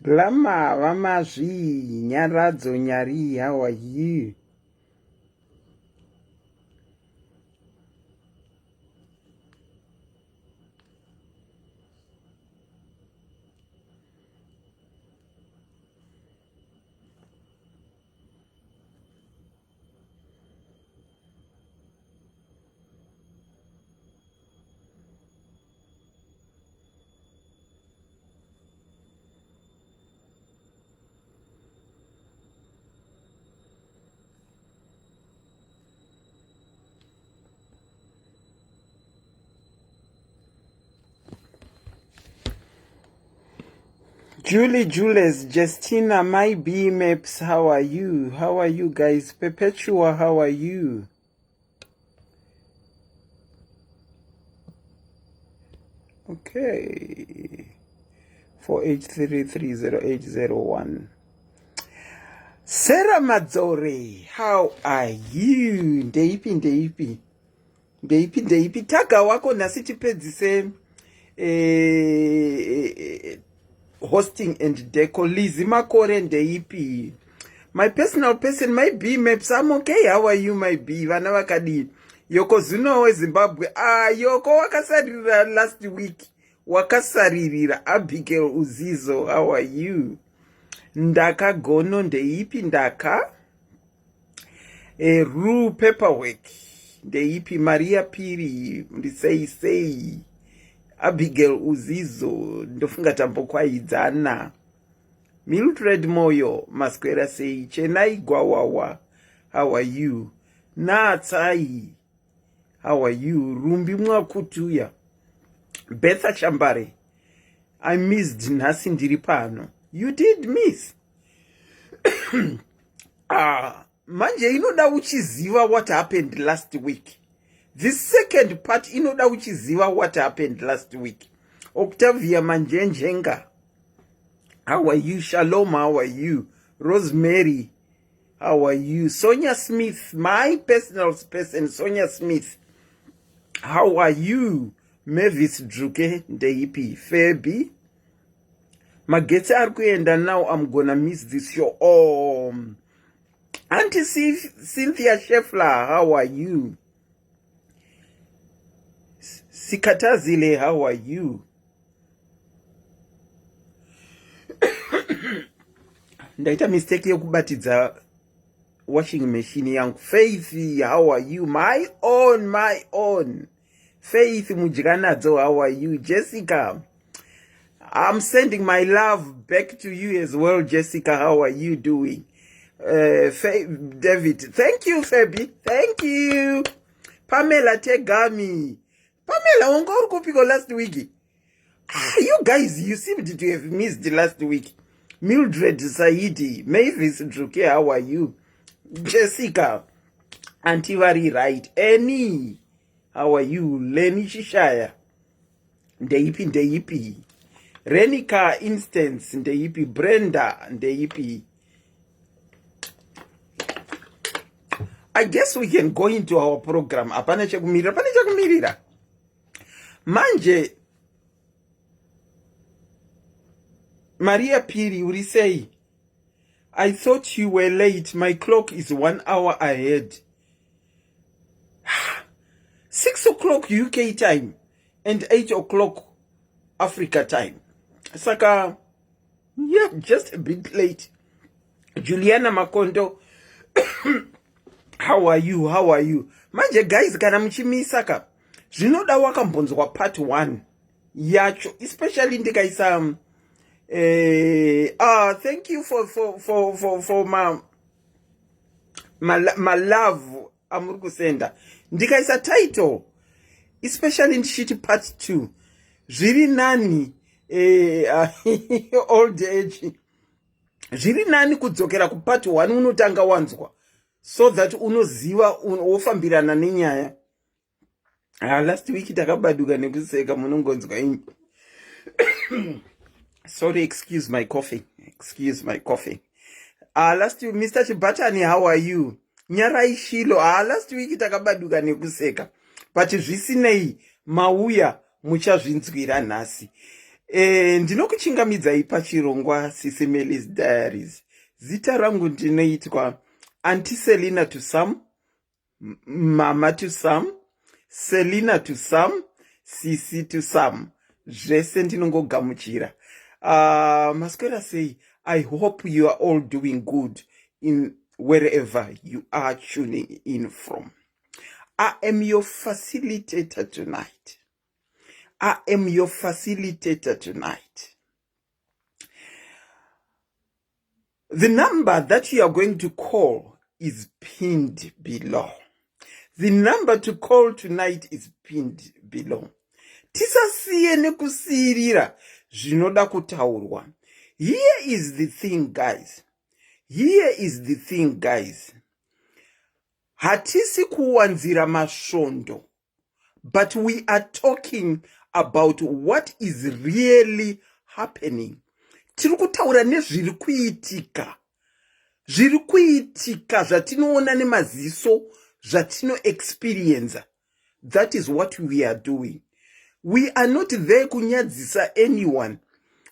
Lama, Vamazvi, Nyaradzo, Nyari, how are you? Julius, Justina, my B Maps, how are you? How are you guys? Perpetua, how are you? Okay. 48330801. Sarah Mazzore, how are you? Ndeipi. Taga wako nasitipedzise hosting and decor. Lizzie Makore ndeipi. My personal person, my B Maps, I'm okay. How are you, my B? Vana vakadi. Yoko Zuno we Zimbabwe. Yoko wakasarira last week. Wakasaririra Abigail Uzizo. How are you? Ndaka gono ndeipi ndaka. Ru paperwork. Ndeipi Maria Piri. Say. Abigail Uzizo. Ndofunga tambokwaidzana. Mildred Moyo, Masquera say, Chennai Gwawawa, how are you? Natsai, how are you? Rumbi Mwakutuya, Betha Chambare, I missed Nasindiripano. You did miss. Manje, uchiziva what happened last week. This second part, uchiziva what happened last week. Octavia Manjenjenga. How are you? Shalom, how are you? Rosemary, how are you? Sonia Smith, my personal person, Sonia Smith. How are you? Mavis Druke, Ndeipi, Fabi. Mageta Arkuenda, now I'm gonna miss this show. Auntie Cynthia Scheffler, how are you? Sikatazile, how are you? Ndaita mistake yokubatidza washing machine yangu. Faith, how are you? My own. Faith Mujiganadzo, how are you? Jessica, I'm sending my love back to you as well. Jessica, how are you doing? David, thank you, Fabi. Thank you. Pamela Tegami. Pamela, wongo last week. You guys, you seemed to have missed last week. Mildred Saidi, Mavis Druke, how are you? Jessica, Antivari right. Annie, how are you? Lenny Shishaya, Ndeipi. Renika Instance, Ndeipi. Brenda, Ndeipi. I guess we can go into our program. Apana chakumirira. Manje, Maria Piri, uri say, I thought you were late. My clock is 1 hour ahead. 6 o'clock UK time and 8 o'clock Africa time. Saka, yeah, just a bit late. Juliana Makondo, how are you? Manje guys, kana mchimisaka. Zvinoda wakambonzwa part 1 yacho, especially ndikaisa thank you for my love amuri senda. Ndikaisa title especially ndishiti part 2 zviri nani old age zviri nani kudzokera ku part 1 unotanga wanzwa so that unoziva wofambirana nenyaya. Last week takabaduka nekuseka munongonzwa ini. Sorry, excuse my coffee. Last week, Mr. Chibatani, how are you? Nyarai Shilo, last week takabaduka nekuseka. But zvisinei mauya muchazvinzwira nhasi. Ndinokuchingamidzai pachirongwa SIS MELLY's Diaries. Zita rangu ndinoitwa Auntie Selina to some, Mama to some, Selina to some, Sisi to some. Zvese ndinongogamuchira. Maswera say, I hope you are all doing good in wherever you are tuning in from. I am your facilitator tonight. I am your facilitator tonight. The number that you are going to call is pinned below. The number to call tonight is pinned below. Tisasiye nekusirira zvinoda kutaurwa. Here is the thing, guys. Here is the thing, guys. Hatisi kuwanzira mashondo, but we are talking about what is really happening. Tiri kutaura nezviri kuitika. Zviri kuitika zvatinoona nemaziso, zvatino experience. That is what we are doing. We are not there kunyadzisa anyone.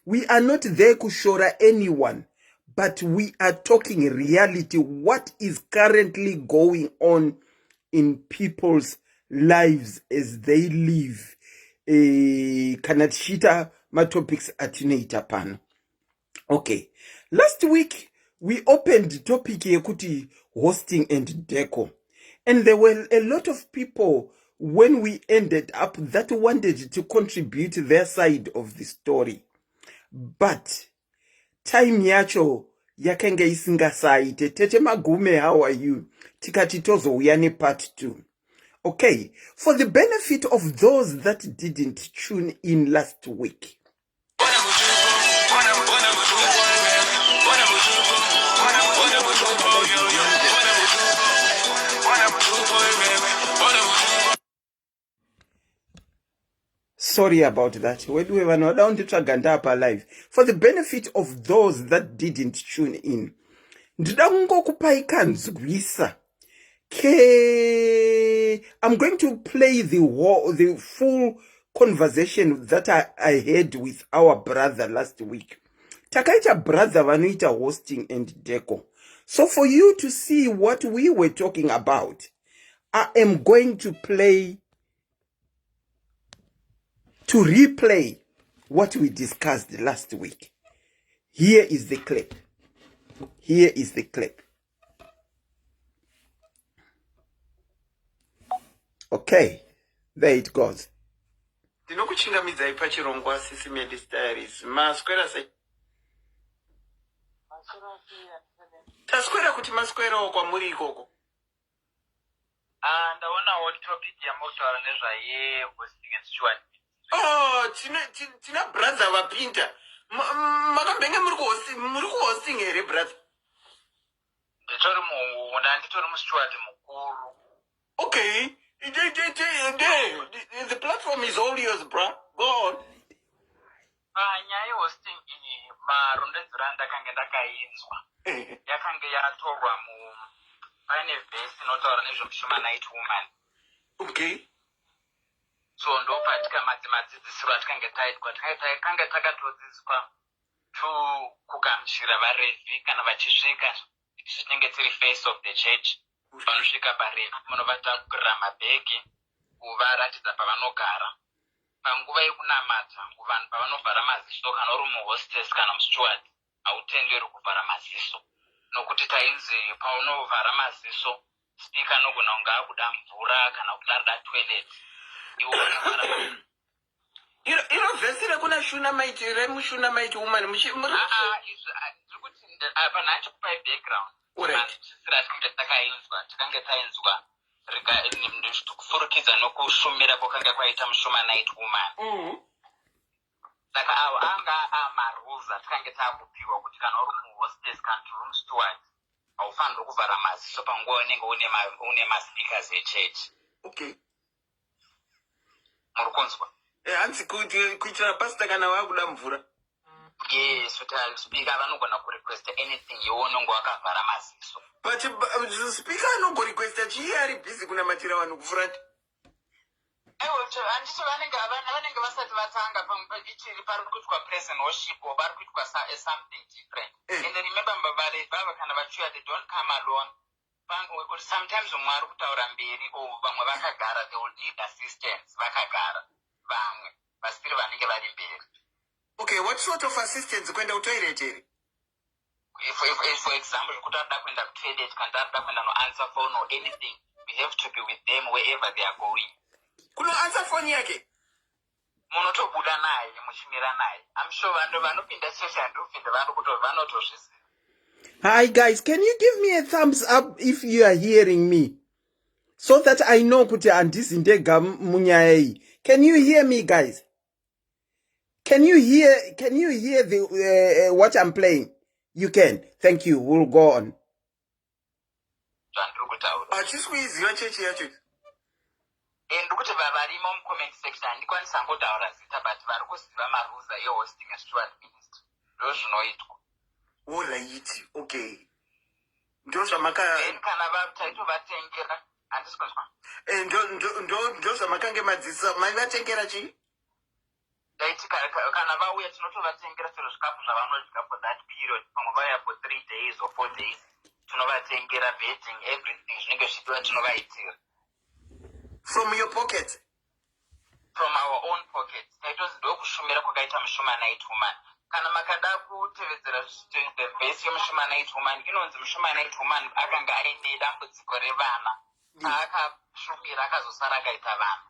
We are not there kushora anyone. But we are talking reality, what is currently going on in people's lives as they live. Kana tichita matopics atinoita pano. Okay, last week we opened the topic yekuti hosting and decor, and there were a lot of people when we ended up that wanted to contribute their side of the story, but time yacho yakanga isingasaite. Tete Magume, how are you? Tikati tozouya ne part 2. Okay, for the benefit of those that didn't tune in last week, sorry about that. For the benefit of those that didn't tune in, I'm going to play the full conversation that I had with our brother last week. Takaita brother vanoita hosting and decor. So for you to see what we were talking about, I am going to replay what we discussed last week. Here is the clip. Here is the clip. Okay, there it goes. Ndinokuchingamidzai pachirongwa SIS MELLY's Diaries. Maswera sei? Taswera kuti maswerawo kwamuri ikoko. Ndaonawo topic yamotaura nezvaye hosting and steward. Tina brother vapinda. Makambenge muri kuhosting here, brother? Nditori mu-steward mukuru. Okay. The platform is all yours, bro. Go on. Nyaya yehosting iyi marondedzero andakanga ndakainzwa yakanga yatorwa pane vhesi inotaura nezvemushuma night woman. Okay. So ndopatikamadzidzisiro atikanga taitwa takanga takatodzidziswa kugamuchira vaRevhi kana vachisvika tinenge tiri face of the church. Vanosvika paRevhi munovatakurira mabhegi kuvaratidza pavanogara. Panguva yekunamata vanhu pavanovhara maziso kana uri muhostess kana musteward hautenderwi kuvhara maziso, nokuti tainzi paunovhara maziso speaker anogona kunge akuda mvura kana kuti arida toilet. Iro vhesi rekuna remushunamaiti woman apa ndachikupai background. Tikange tainzwa kufurukidza nokushumira kwakanga kwaita mushuma night woman. Saka avo anga amarules atikange takupiwa kuti kana uri muhostess kana kuti uri musteward haufanirwi kuvhara maziso panguva unenge une maspeakers echurch. Okay. Muri kunzwa? Hanzi kuitira pastor kana wakuda mvura. Yes, kuti speaker vanogona kurequest anything yeunonge wakavhara maziso. But speaker anongorequesta chii ari busy kunamatira vanhu kufront. handiti vanenge vasati vatanga ichiri pari kuitwa present worship or vari kuitwa something different. And remember baba kana vachiuya they don't come alone. Sometimes umwe ari kutaura mberi or vamwe vakagara they will need assistance vakagara vamwe vasiri vanenge vari mberi. Okay, what sort of assistance kuenda kutoilet here? For example, kuti arida kuenda kutoilet kana arida kuenda noanswer phone or anything, we have to be with them wherever they are going. Kuno answer phone yake? Munotobuda naye muchimira naye. I'm sure vanopinda chechi handopinda vanotozviziva. Hi guys, can you give me a thumbs up if you are hearing me? So that I know kuti andizindega munyaya iyi. Can you hear me guys? Can you hear the what I'm playing? You can. Thank you. We'll go on. Achisiziva chechi yacho. Ndikuti varimo mucomment section handikwanisa ngotaura zita but vari kuziva marules ehosting steward ministry. Ndozvinoitwa. Alright, okay. Ndozvamaka kana taitovatengera handisikunzwa. Ndozvamakange madzisa maivatengera chii? Daiti kana vauya tinotovatengera chero zvikafu zvavanodya for that period. Pamwe vauya for 3 days or 4 days. Tinovatengera bedding, everything zvinenge zvichidiwa tinovaitira. From your pocket? From our own pocket. Taitozi ndokushumira kwakaita mushumanight woman. Kana makada kutevedzera the base yemushumanight woman, inonzi mushumanight woman akanga aine dambudziko revana. Akashumira akazosara akaita vana.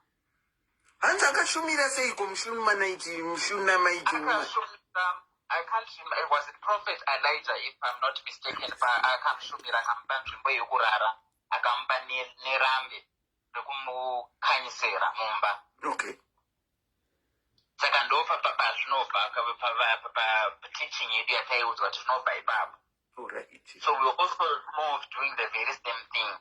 Hanzi akashumira seiko mushumanight woman? I can't remember, was it Prophet Elijah if I'm not mistaken, akamshumira akampa nzvimbo yekurara, akampa nerambe rekumukanyisira mumba. Okay. Saka ndopa pazvinobva pa-teaching yedu yataiudzwa kuti zvinobva ipapo. Alright. So we were also more of doing the very same thing.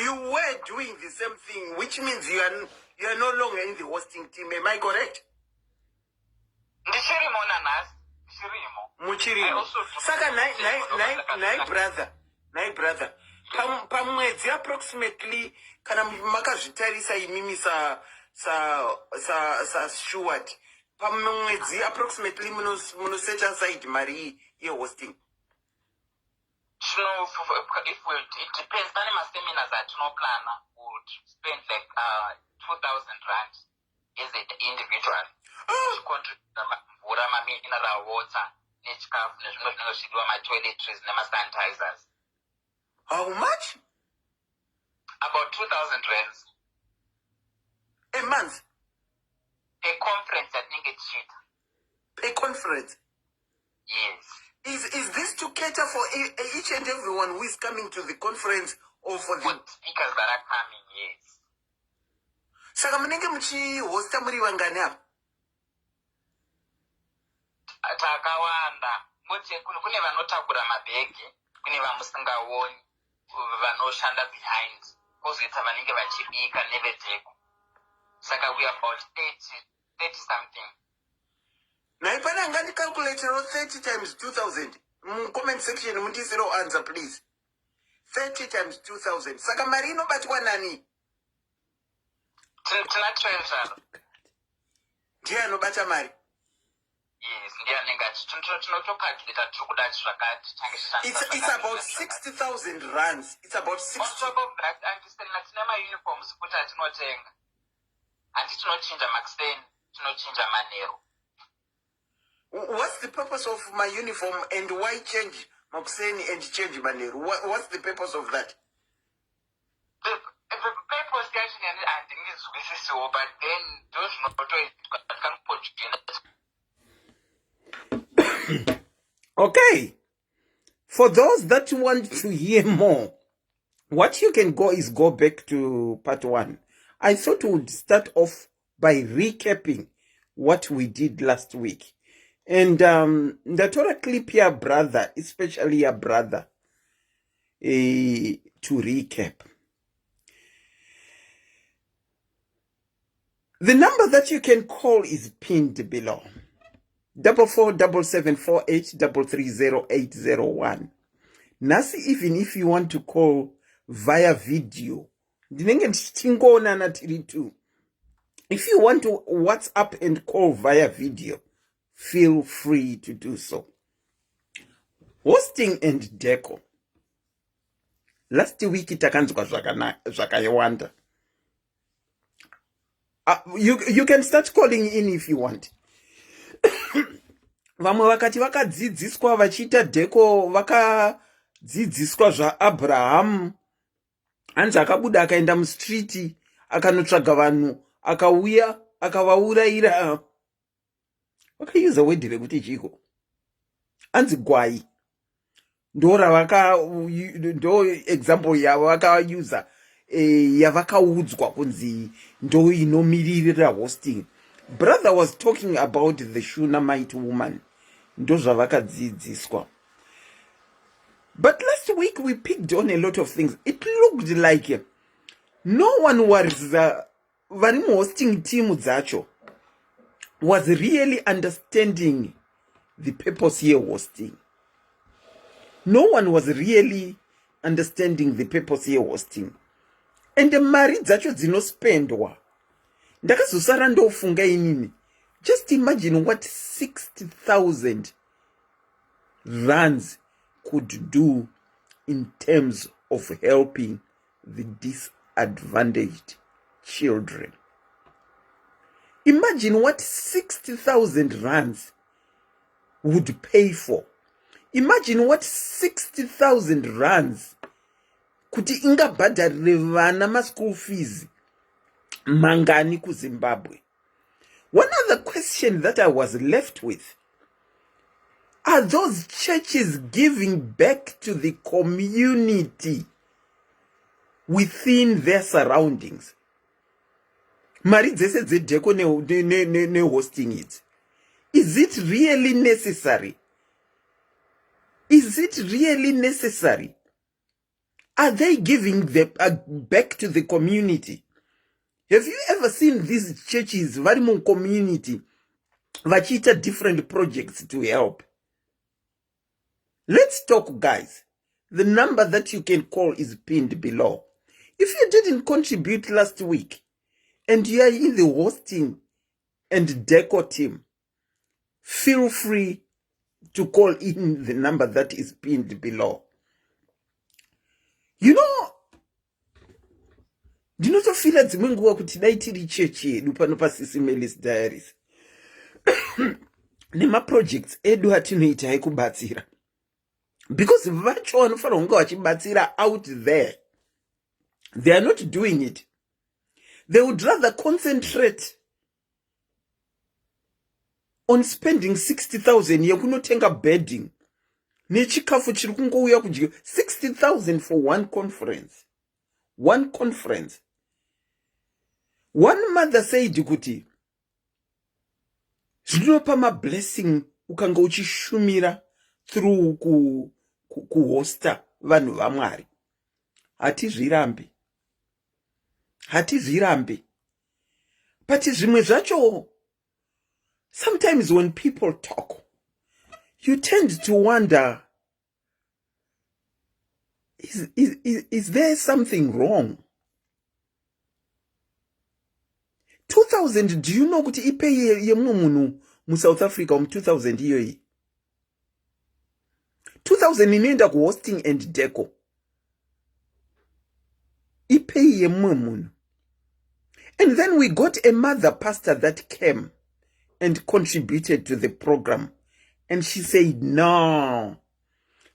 You were doing the same thing, which means you are no longer in the hosting team. Am I correct? Ndichirimo nanhasi, ndichirimo. Muchirimo. Saka nai brother. Pamwedzi approximately kana makazvitarisa imimi sa steward. Pamwedzi approximately munoset aside mari ye-hosting. It depends. Pane seminars atinoplana would spend like 2,000 rand as an individual. Contribute mvura, mineral water, nechikafu nezvimwe zvinenge zvichidiwa toiletries sanitizers. How much? About 2,000 rands. A month? A conference yatinenge tichiita. A conference? Yes. Is this to cater for each and everyone who is coming to the conference or for the speakers that are coming? Yes. Saka munenge muchihosta muri vangani apa? Takawanda. Kune vanotakura mabhegi, kune vamusingaoni, vanoshanda behind, kozoita vanenge vachibika nevedheko. Saka we are about 30 something. Naipana ngani calculate 30 times 2,000. Comment section mundisiro answer please. 30 times 2,000. Saka mari inobatwa nani? Tina treasure. Ndiye anobata mari? Yes, ndiye anenge tinotocalculate tikuda zvakati. It's about 60,000 rands. It's about 60. On top of that, andisena tina uniforms kuti atinotenga. Andi tinochinja makuseni, tinochinja manero. What's the purpose of my uniform and why change makuseni and change manero? What's the purpose of that? The purpose actually I think is so, but then those not. Okay. For those that want to hear more, what you can go back to part 1. I thought we would start off by recapping what we did last week. And the Torah clip here, brother, especially your brother, to recap. The number that you can call is pinned below. 447748330801. Nasi, even if you want to call via video ndinenge tichingoonana tiri two. If you want to WhatsApp and call via video, feel free to do so. Hosting and Decor. Last week takanzwa zvakawanda. You can start calling in if you want. Vamwe vakati vakadzidziswa vachiita Decor, vakadzidziswa zvaAbraham. Hanzi akabuda akaenda mustreet akanotsvaga vanhu akauya akavaurayira. Vakauza word rekuti chiko. Hanzi gwai. Ndo example yavo vakauza yavakaudzwa kunzi ndo inomiririra hosting. Brother was talking about the Shunammite woman. Ndo zvavakadzidziswa. But last week we picked on a lot of things. It looked like no one was vari hosting team dzacho was really understanding the purpose here hosting. No one was really understanding the purpose here hosting. And the mari dzacho dzinospendwa. Ndakazosara ndofunga inini. Just imagine what 60,000 rands could do in terms of helping the disadvantaged children. Imagine what 60,000 rands would pay for. Imagine what 60,000 rands kuti ingabhadharire vana ma-school fees mangani kuZimbabwe. One other question that I was left with, are those churches giving back to the community within their surroundings? Mari dzese dzeDeco ne-hosting it. Is it really necessary? Is it really necessary? Are they giving back to the community? Have you ever seen these churches, very more community, vachiita different projects to help? Let's talk, guys. The number that you can call is pinned below. If you didn't contribute last week and you are in the hosting and Decor team, feel free to call in the number that is pinned below. You know, ndinotofira dzimwe nguva kuti dai tiri chechi yedu pano paSIS MELLY's Diaries nemaprojects edu atinoita ekubatsira. Because vacho vanofanira kunge vachibatsira out there, they are not doing it. They would rather concentrate on spending 60,000 yekunotenga bedding nechikafu chiri kungouya kudya. 60,000 for one conference. One conference. One mother said kuti zvinopa mablessing ukanga uchishumira through kuhosta vanhu vaMwari. Hatizvirambi. But zvimwe zvacho, sometimes when people talk, you tend to wonder, is there something wrong? 2,000, do you know kuti ipay yemwe munhu muSouth Africa 2,000 iyoyi? 2,000 inoenda kuhosting and Decor. Ipay yemwe munhu. And then we got a mother pastor that came and contributed to the program. And she said, no,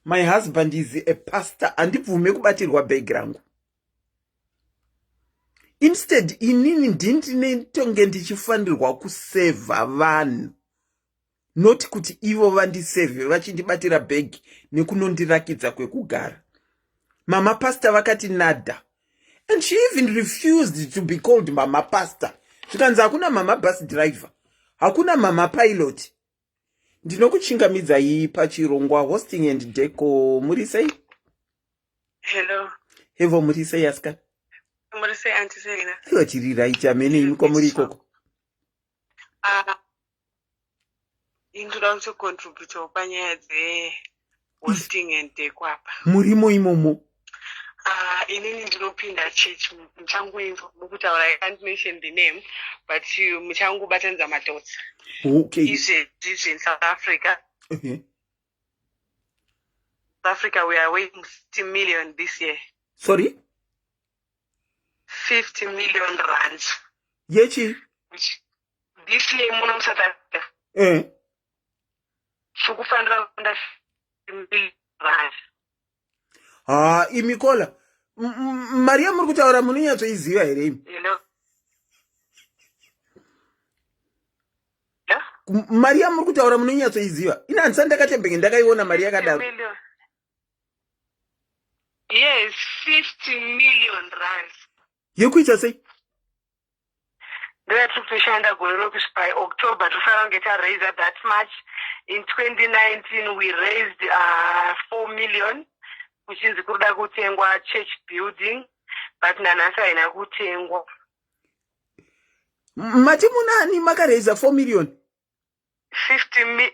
my husband is a pastor. Handibvume kubatirwa bag rangu. Instead, inini ndinenge ndichifanirwa kuseva vanhu. Not kuti ivo vandiseve vachindibatira bag nekunondirakidza kwekugara. Mama pastor vakati nada. And she even refused to be called mama pastor. Zvikanzi hakuna mama bus driver. Hakuna mama pilot. Ndinokuchingamidzai pachirongwa hosting and Decor. Muri sei? Hello. Hevo muri sei aska? Muri sei Auntie Serena? Iwa chiri right amene imiko muri koko. Indoda unso contribute panyaya dze hosting and Decor apa. Murimo imomo. inini ndinopinda church muchangoimva mukutaura. I can't mention the name, but muchangobatanidza madhotsa. Okay. Izvezvi in South Africa. Uh-huh. South Africa, we are waiting 50 million this year. Sorry? 50 million rands. Yechi? Which this year, muno South Africa. Sukufanira kunda 50 million rands. Imikola. Maria muri kutaura munonyatsoiziva here imi? Hello. Maria muri kutaura munonyatsoiziva. Ina handisa ndakatembenge ndakaiona Maria kadaro. Yes, 50 million rands. Yekuita sei? Ndaya tikushanda gore rokusvika by October tofanira kunge taraise that much. In 2019 we raised 4 million kuchinzi kuda kutengwa church building, but nanhasi haina kutengwa. Mati munani makaraisa 4 million? 50 million.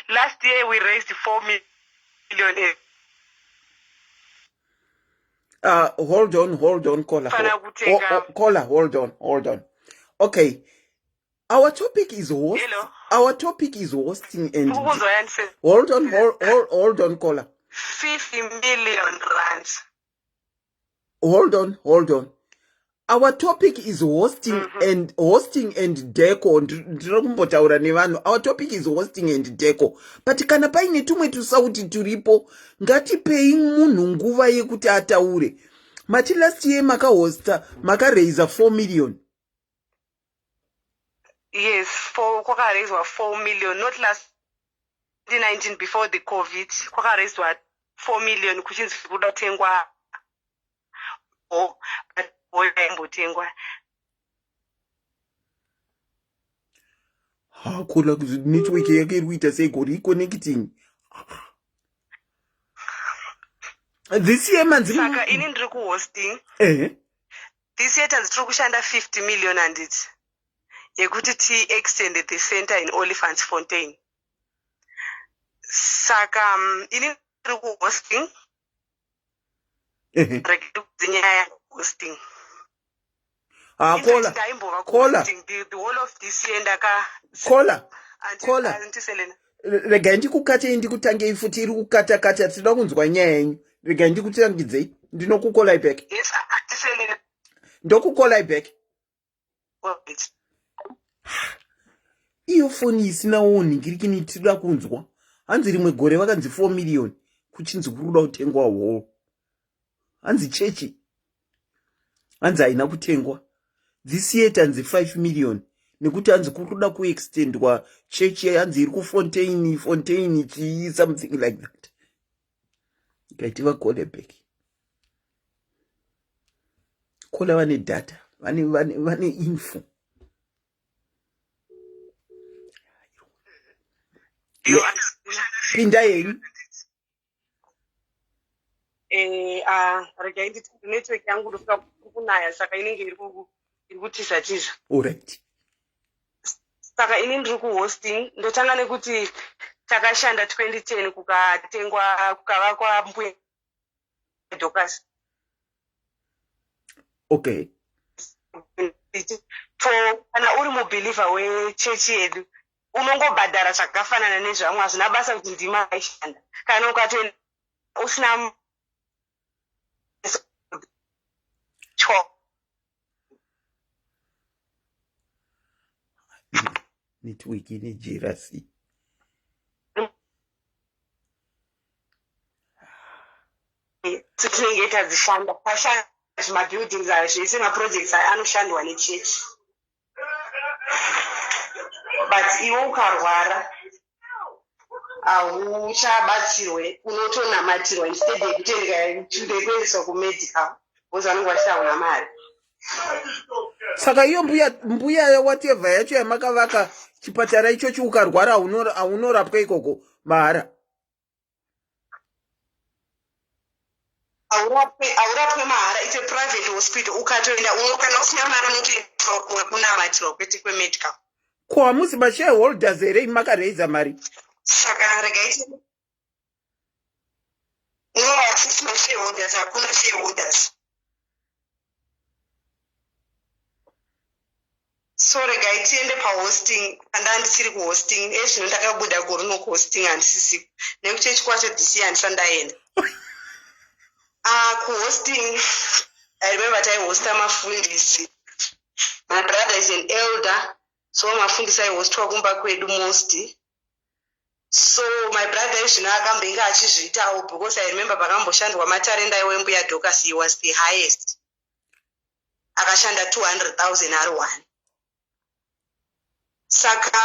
Last year we raised 4 million. Hold on, caller. Caller, hold on. Okay. Our topic is hosting. Hello. Our topic is hosting and hold on, caller. 50 million rands. Hold on. Our topic is hosting and decor. Ndinokumbotaura nevanhu. Our topic is hosting and decor. But kana paine tumwe tusauti turipo, ngatipei munhu nguva yekuti ataure. Mati last year makaraisa 4 million. Yes, kwakaraiswa 4 million. Not last 2019 before the COVID. Kwakaraiswa 4 million kuchinzi kuda kutengwa. Kula network yake irikuita seko reconnecting. This year manzi saka ini ndiri kuhosting. This year tiri kushanda 50 million handiti yekuti extended the center in Olifantsfontein. Saka ini ndiri kuhosting. Nyaya hosting. Caller. The whole of this year ndaka Caller. Rega ndikukate ndikutangei futi iri kukata tinoda kunzwa nyaya yenyu. Rega ndikutangidzei ndinokukolai back. Yes, atiselena. Ndokukolai back. Iyo foni isina oningirikini tinoda kunzwa. Hanzi rimwe gore vakanzi 4 million kuchinzi kuruda kutengwa hall. Hanzi chechi. Hanzi haina kutengwa. This year tanzi 5 million. Nekuti hanzi kuruda kuextendwa chechi hanzi iri kufontaine something like that. Ikaitiva call back. Call vane data. Vane info. Pinda yenyu. Rega nditi network yangu ndofika kunaya saka inenge iri kutiza. Alright. Saka ini ndiri kuhosting ndotanga nekuti takashanda 2010 kukavakwa mbuya Docors. Okay. Kana uri mubeliever wechechi yedu unongobhadhara zvakafanana nezvamwe hazvina basa kuti ndima aishanda. Kana ukatoenda usina network ine jerasi. Tinenge tadzishanda pashanda zvimabuildings aya zvese maprojects aya anoshandwa nechechi. But iwe ukarwara hauchabatsirwe, unotonamatirwa instead yekuendeswa kumedical because vanenge vachisaona mari. Saka iyo mbuya whatever yacho yamakavaka chipatara ichochi ukarwara haunorapwa ikoko mahara. Haurapwe mahara, it's a private hospital. Ukatoenda kana usina mari unotoendeswa kunamatirwa kwete kwemedical. Ko hamusi mashareholders here makaraisa mari. Saka rega iti No, asisina shareholders, hakuna shareholders. Sorry guy, tiende pa-hosting, handandisiri ku-hosting, ezvino ndakabuda gore noku-hosting handisisi. Nekuti chikwacho DC handisandaenda. Ku-hosting, I remember taihosta mafundisi. My brother is an elder, so mafundisi aihostwa kumba kwedu most. So my brother zvino akambenga achizviitawo because I remember pakamboshandwa matarenda ewembuya Docas, he was the highest. Akashanda 200,000 ari one. Saka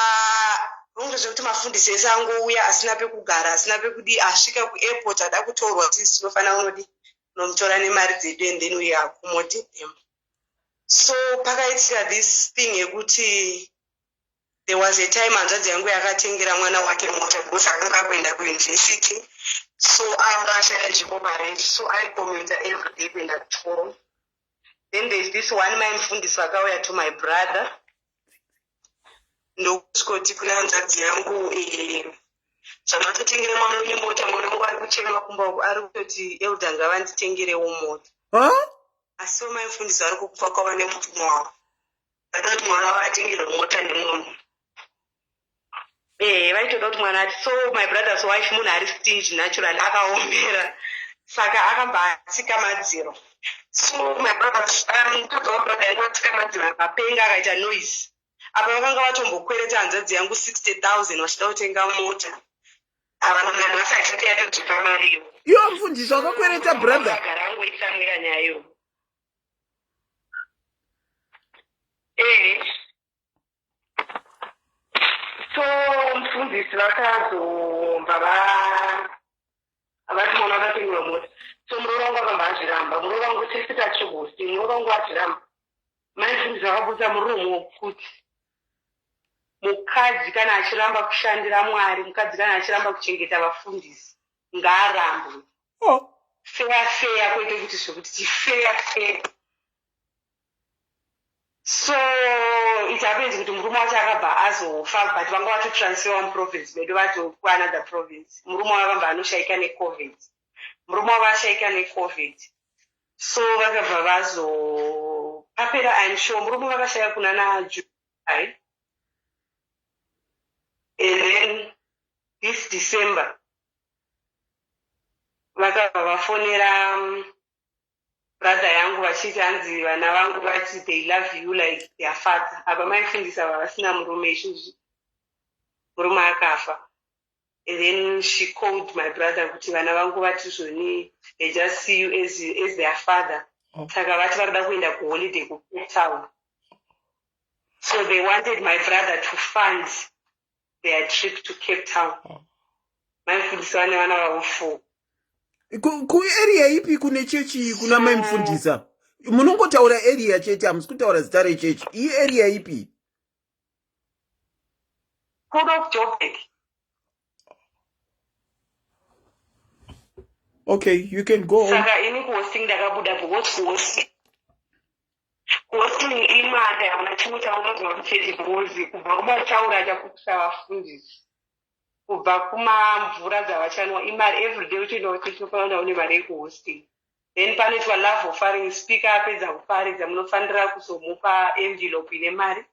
ungezvekuti mafundisi ese angouya asina pekugara, asina pekudi, asvika kuairport ada kutorwa kuti tinofana unodi nomutora nemari dzedu and then we accommodate them. So pakaitika this thing yekuti there was a time hanzvadzi yangu yakatengera mwana wake mota because akanga kuenda kuuniversity. So anga ashaya nzvimbo parenji, so aicommute every day kuenda kuchikoro. Then there's this one my mufundisi akauya to my brother. Ndokusvika kuna hanzvadzi yangu zvamatotengera mwana wenyu mota, mwana wangu ari kuchema kumba uku, ari kutoti elder ngavanditengerewo mota. Asi mai mufundisi ari kukufa kwava nemutumwa wavo. Vatoti mwana wavo atengerwe mota nemwomwe. Vaitoda kuti mwana ati, so my brother's wife munhu ari stingy naturally, akaomera. Saka akambatsika madziro. So my brother's mukadzi wabrother yangu atsika madziro akapenga akaita noise. Apa vakanga vatombokwereta hanzvadzi yangu 60,000 vachida kutenga mota. Avanhu vasati yatodzipa mariyo. Iwo mufundisi wakakwereta brother. Agara angoitsamwira nyayo. So mufundisi vakazomba vati mwana akatengerwa mota. So muroro wangu akambazviramba. Muroro wangu tesita chihosi. Muroro wangu azviramba. Mai mufundisi vakabudisa muromo kuti mukadzi kana achiramba kushandira Mwari, mukadzi kana achiramba kuchengeta vafundisi, ngaarambwe. Feya kwete kuti zvekuti tifeya. So it happens kuti murume wacho akabva azofa, but vanga vatotransfera muprovince medu vato kuanother province. Murume wavo akabva anoshaika necovid. Murume wavo ashaika necovid. So vakabva papera I'm sure murume vakashaya kuna naJuly. And then this December, vakabva vafonera brother yangu vachiti hanzi vana vangu vati they love you like their father. Apa maifundisa vasina murume izvozvi. Murume akafa. And then she called my brother kuti vana vangu vati zvoni they just see you as their father. Saka vati varida kuenda kuholiday kuCape Town. So they wanted my brother to fund their trip to Cape Town. Maifundisi vane vana vavo 4. Area ipi kune chechi kuna mai mufundisa? Munongotaura area chete, hamusi kutaura zita rechechi. Iyi area ipi? Kudo Joburg. Okay, you can go on. Saka ini kuhosting ndakabuda kuhosting. Kuhosting imari hamuna chimwe chaunogona kuchechi because kubva kumataura chakukusa vafundisi. Kubva kumamvura dzavachanwa imari everyday uchienda kuchinofanira une mari yekuhosting. Then panoitwa love offering, speaker apedza kuparidza munofanira kuzomupa envelope ine mari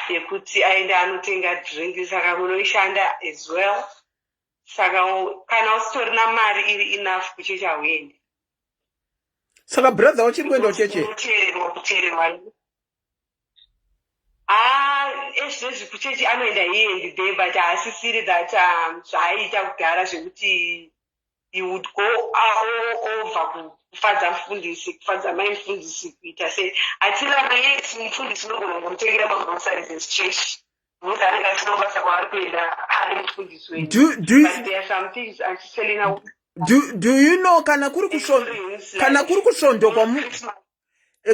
yekuti aende anotenga drink, saka munoishanda as well. Saka kana usitorina mari iri enough kuchechi hauendi. Saka brother wachiri kuenda kuchechi? Kuchererwa. Ezvezvi kuchechi anoenda yendi day, but haasisiri that zvaaita kugara zvekuti he would go over kufadza mufundisi, kufadza mai mufundisi kuita sei. Atiramba yeti mufundisi unogona kungomutengera magroceries echechi. Because anenge asina basa kwaari kuenda ari mufundisi wenyu. But there are some things achiselling out. Do you know kana kuri kusvondo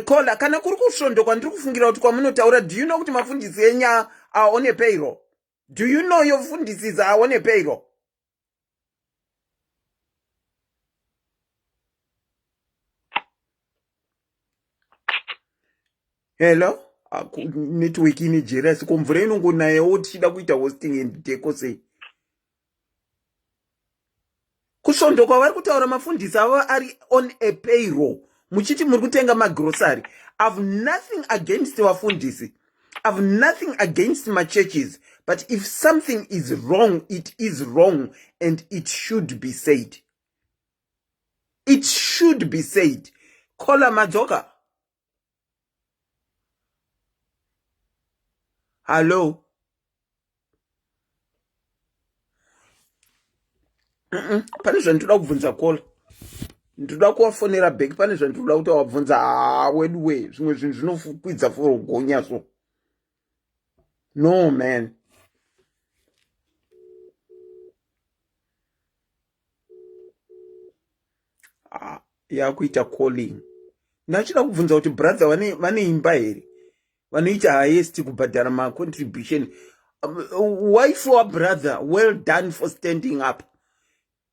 kola kana kuri kusvondo kwandiri kufungira kuti kwamunotaura, do you know kuti mafundisi enya aone payroll? Do you know your fundisi aone payroll? Hello? Network ini jealous kumvura inongonayewo tichida kuita hosting and Decor sei. kusvondo kwavari kutaura mafundisi avo ari on a payroll muchiti muri kutenga magrosary. I've nothing against vafundisi, I've nothing against my churches, but if something is wrong, it is wrong and it should be said. It should be said. Kola Majoka. Hello. Pane zvandoda kubvunza Kola. Ndoda kuwafonera back pane zvandoda kuti wabvunza weduwe zvimwe zvinhu zvinofukwidza for gonya so. No man. Yakuita calling. Nachida kubvunza kuti brother vane imba here. Vanoita highest kubhadhara ma contribution. Wife or brother, well done for standing up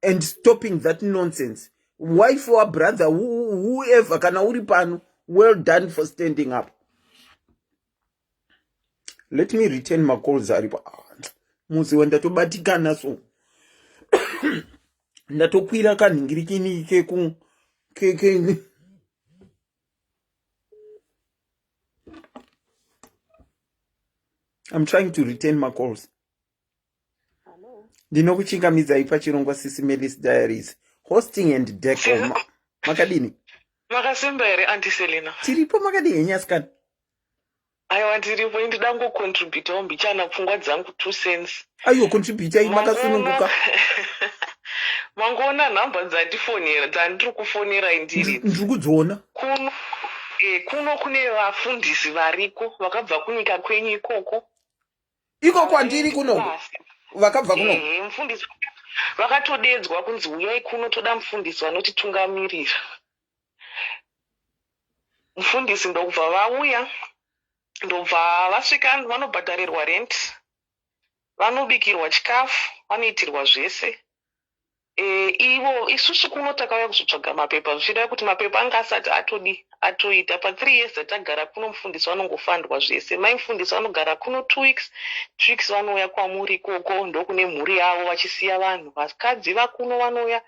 and stopping that nonsense. Wife or brother, whoever kana uri pano, well done for standing up. Let me return my calls aripa. Muzi wandatobatikana so. Ndatokwira kanhingirikini keku ke I'm trying to return my calls. Hello. Ndinokuchingamidza pachirongwa SIS MELLY's Diaries. Hosting and Decor. Makadini. Makasimba here Auntie Selina. Tiripo makadini nyaskana. Aiwa ndiripo ndida ngocontribute mbichana pfungwa dzangu 2 cents. Ayo contribute makasununguka. Mangona nhamba dzandifonera dzandiri kufonera indiri. Ndiri kudziona. Kuno kune vafundisi variko vakabva kunyika kwenyu ikoko. Iko kwandiri kuno. Vakabva kuno. Mufundisi vakatodedzwa kunzi uyai kuno toda mufundisi vanotitungamirira. Mufundisi ndobva vauya, ndobva vasvika vanobhadharirwa rent, vanobikirwa chikafu, vanoitirwa zvese. Ivo isusu kuno takauya kuzotsvaga mapepa zvichida kuti mapepa anga asati atoita pa 3 years dzatagara kuno mufundisi vanongofandwa zvese. Mai mufundisi vanogara kuno 2 weeks vanouya kwamuri ikoko ndokune mhuri yavo vachisiya vanhu. Vakadzi vakuno vanouya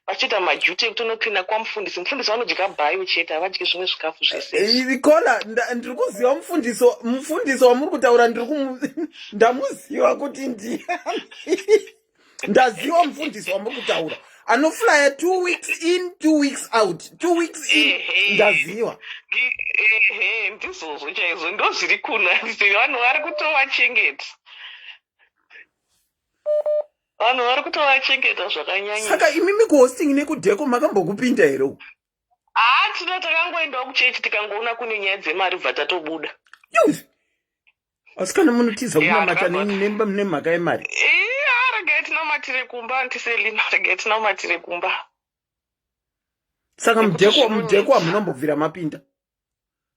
vachiita majuti ekuti unopinda kwamufundisi. Mufundisi vanodya bhayo chete havadyi zvimwe zvikafu zvese. Kola ndiri kuziva mufundisi wamuri kutaura ndamuziva kuti ndaziva mufundisi wamuri kutaura anoflya 2 weeks in 2 weeks out 2 weeks in ndaziva ndizvozvo chaizvo ndo zviri kuno vanhu vari kutovachengeta zvakanyanya. Saka imimi kuhosting nekudheko makambokupinda here? Tina takangoendawo kuchechi tikangoona kune nyaya dzemari bva tatobuda. Asi kana munotiza kunamata nemhaka yemari? Regai tinamatire kumba Auntie Selina, regai tinamatire kumba. Saka mudheko hamunambobvira mapinda?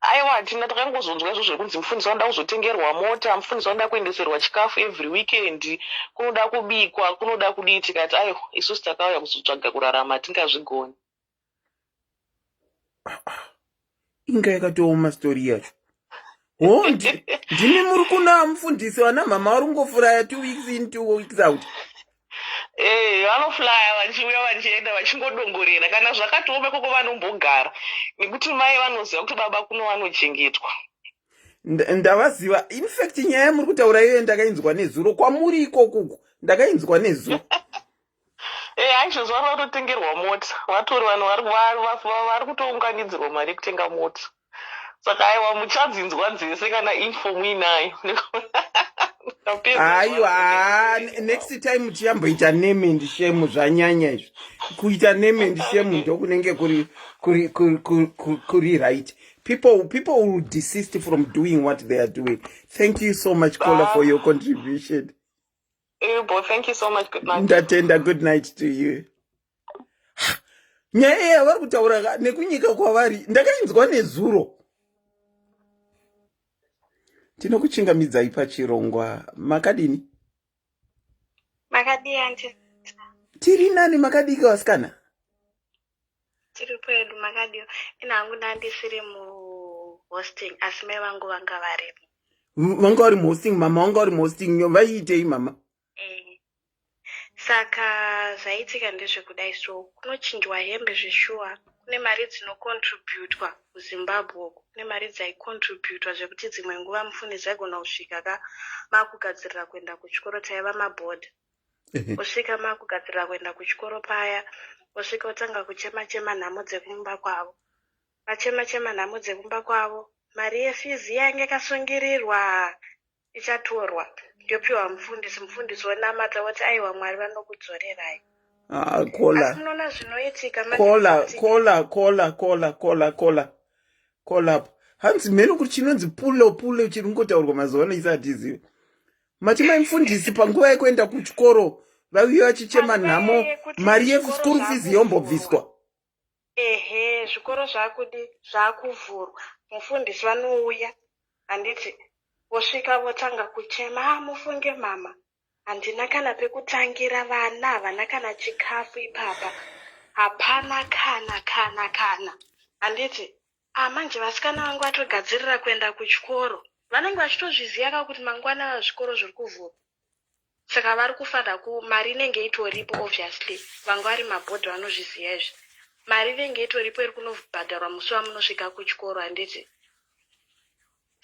Aiwa tina takangozonzwa izvo zvekunzi mufundisi wanoda kuzotengerwa mota, mufundisi wanoda kuendeserwa chikafu every weekend, kunoda kubikwa, kunoda kudii. Tikati aiwa isusu takauya kuzotsvaga kurarama tingazvigoni. Inga yakatooma stori yacho. Ndimi muri kuna mufundisi wana mama vari kungofuraya 2 weeks in 2 weeks out. Vanoflya vachiuya vachienda vachingodongorera kana zvakatooma koko vanombogara nekuti mai vanoziva kuti baba kuno vanochengetwa. Ndavaziva. In fact nyaya muri kutaura iyoyo ndakainzwa nezuro kwamuri ikoko ndakainzwa nezuro. Aizvozvo vari vatotengerwa mota, vatori vanhu vari kutounganidzirwa mari yekutenga mota. Saka aiwa muchadzinzwa nzese kana info muinayo. Aiwa next time tiyamboita name and shame zvanyanya izvo. Kuita name and shame ndokunenge kuri right. People will desist from doing what they are doing. Thank you so much Kola for your contribution. Thank you so much. Good night. Ndatenda. Good night to you. Nyaya yavari kutaura nekunyika kwavari ndakainzwa nezuro. Tinokuchingamidzai pachirongwa. Makadini? Makadi Auntie. Tiri nani makadiki wasikana? Tiri pedu makadi. Ina hangu ndandisiri mu hosting asi mai vangu vanga varipo. Vanga vari hosting, mama vanga vari hosting, vaiitei mama? Saka zvaitika ndezvekudai, so kunochinjwa hembe zveshuwa. Kune mari dzinocontributwa kuZimbabwe uko. Kune mari dzaicontributwa zvekuti dzimwe nguva mufundisi aigona kusvika makugadzirira kuenda kuchikoro, taiva mabhodha. Usvika makugadzirira kuenda kuchikoro paya, usvika utanga kuchema nhamo dzekumba kwavo. Vachema nhamo dzekumba kwavo, mari yefizi yange yakasungirirwa ichatorwa yopiwa mufundisi wonamata woti aiwa Mwari vanokudzorerai. Kola. Asi munoona zvinoitika kola. Hanzi mheno kuti chinonzi pulo chiri kungotaurwa mazuva ano isatizive. Matima mufundisi panguva yekuenda kuchikoro vauya vachichema nhamo mari yeschool fees yombobviswa. Ehe, zvikoro zvakuvhurwa. Mufundisi vanouya handiti vosvika votanga kuchema, mufunge mama, handina kana pekutangira vana, havana kana chikafu ipapa, hapana kana. Handiti manje vasikana vangu vatogadzirira kuenda kuchikoro, vanenge vachitozviziva kuti mangwana zvikoro zviri kuvhurwa. Saka vari kufanira mari inenge itoripo, obviously vangu vari mabhodha vanozviziva izvi. Mari inenge itoripo iri kunobhadharwa musi wamunosvika kuchikoro, handiti.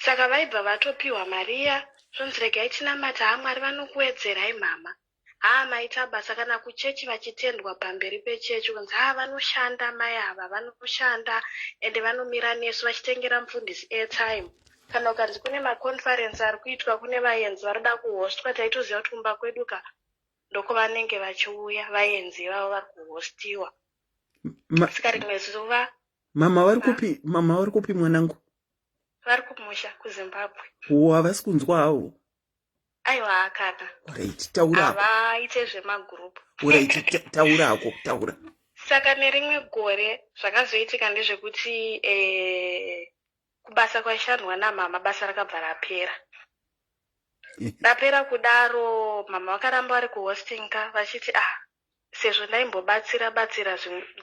Saka vaibva vatopiwa mariya, zvonzi regai tinamata, Mwari vanokuwedzerai mama. Maita basa kana kuchechi vachitendwa pamberi pechechi, kunzi vanoshanda mai ava, vanoshanda ende vanomira nesu vachitengera mufundisi airtime. Kana ukanzi kune maconference ari kuitwa, kune vaenzi varida kuhostwa, taitoziva kuti kumba kweduka ndoko vanenge vachiuya vaenzi vavo vari kuhostiwa. Saka rimwe zuva mama vari kupi mwanangu? Vari kumusha kuZimbabwe. Havasi kunzwa havo? Aiwa akana. Right, taura. Avaite zvemagurupu. Right, taura. Saka nerimwe gore zvakazoitika ndezvekuti kubasa kwaishandwa namama, basa rakabva rapera. Rapera kudaro, mama vakaramba vari kuhostinga vachiti sezvo ndaimbobatsira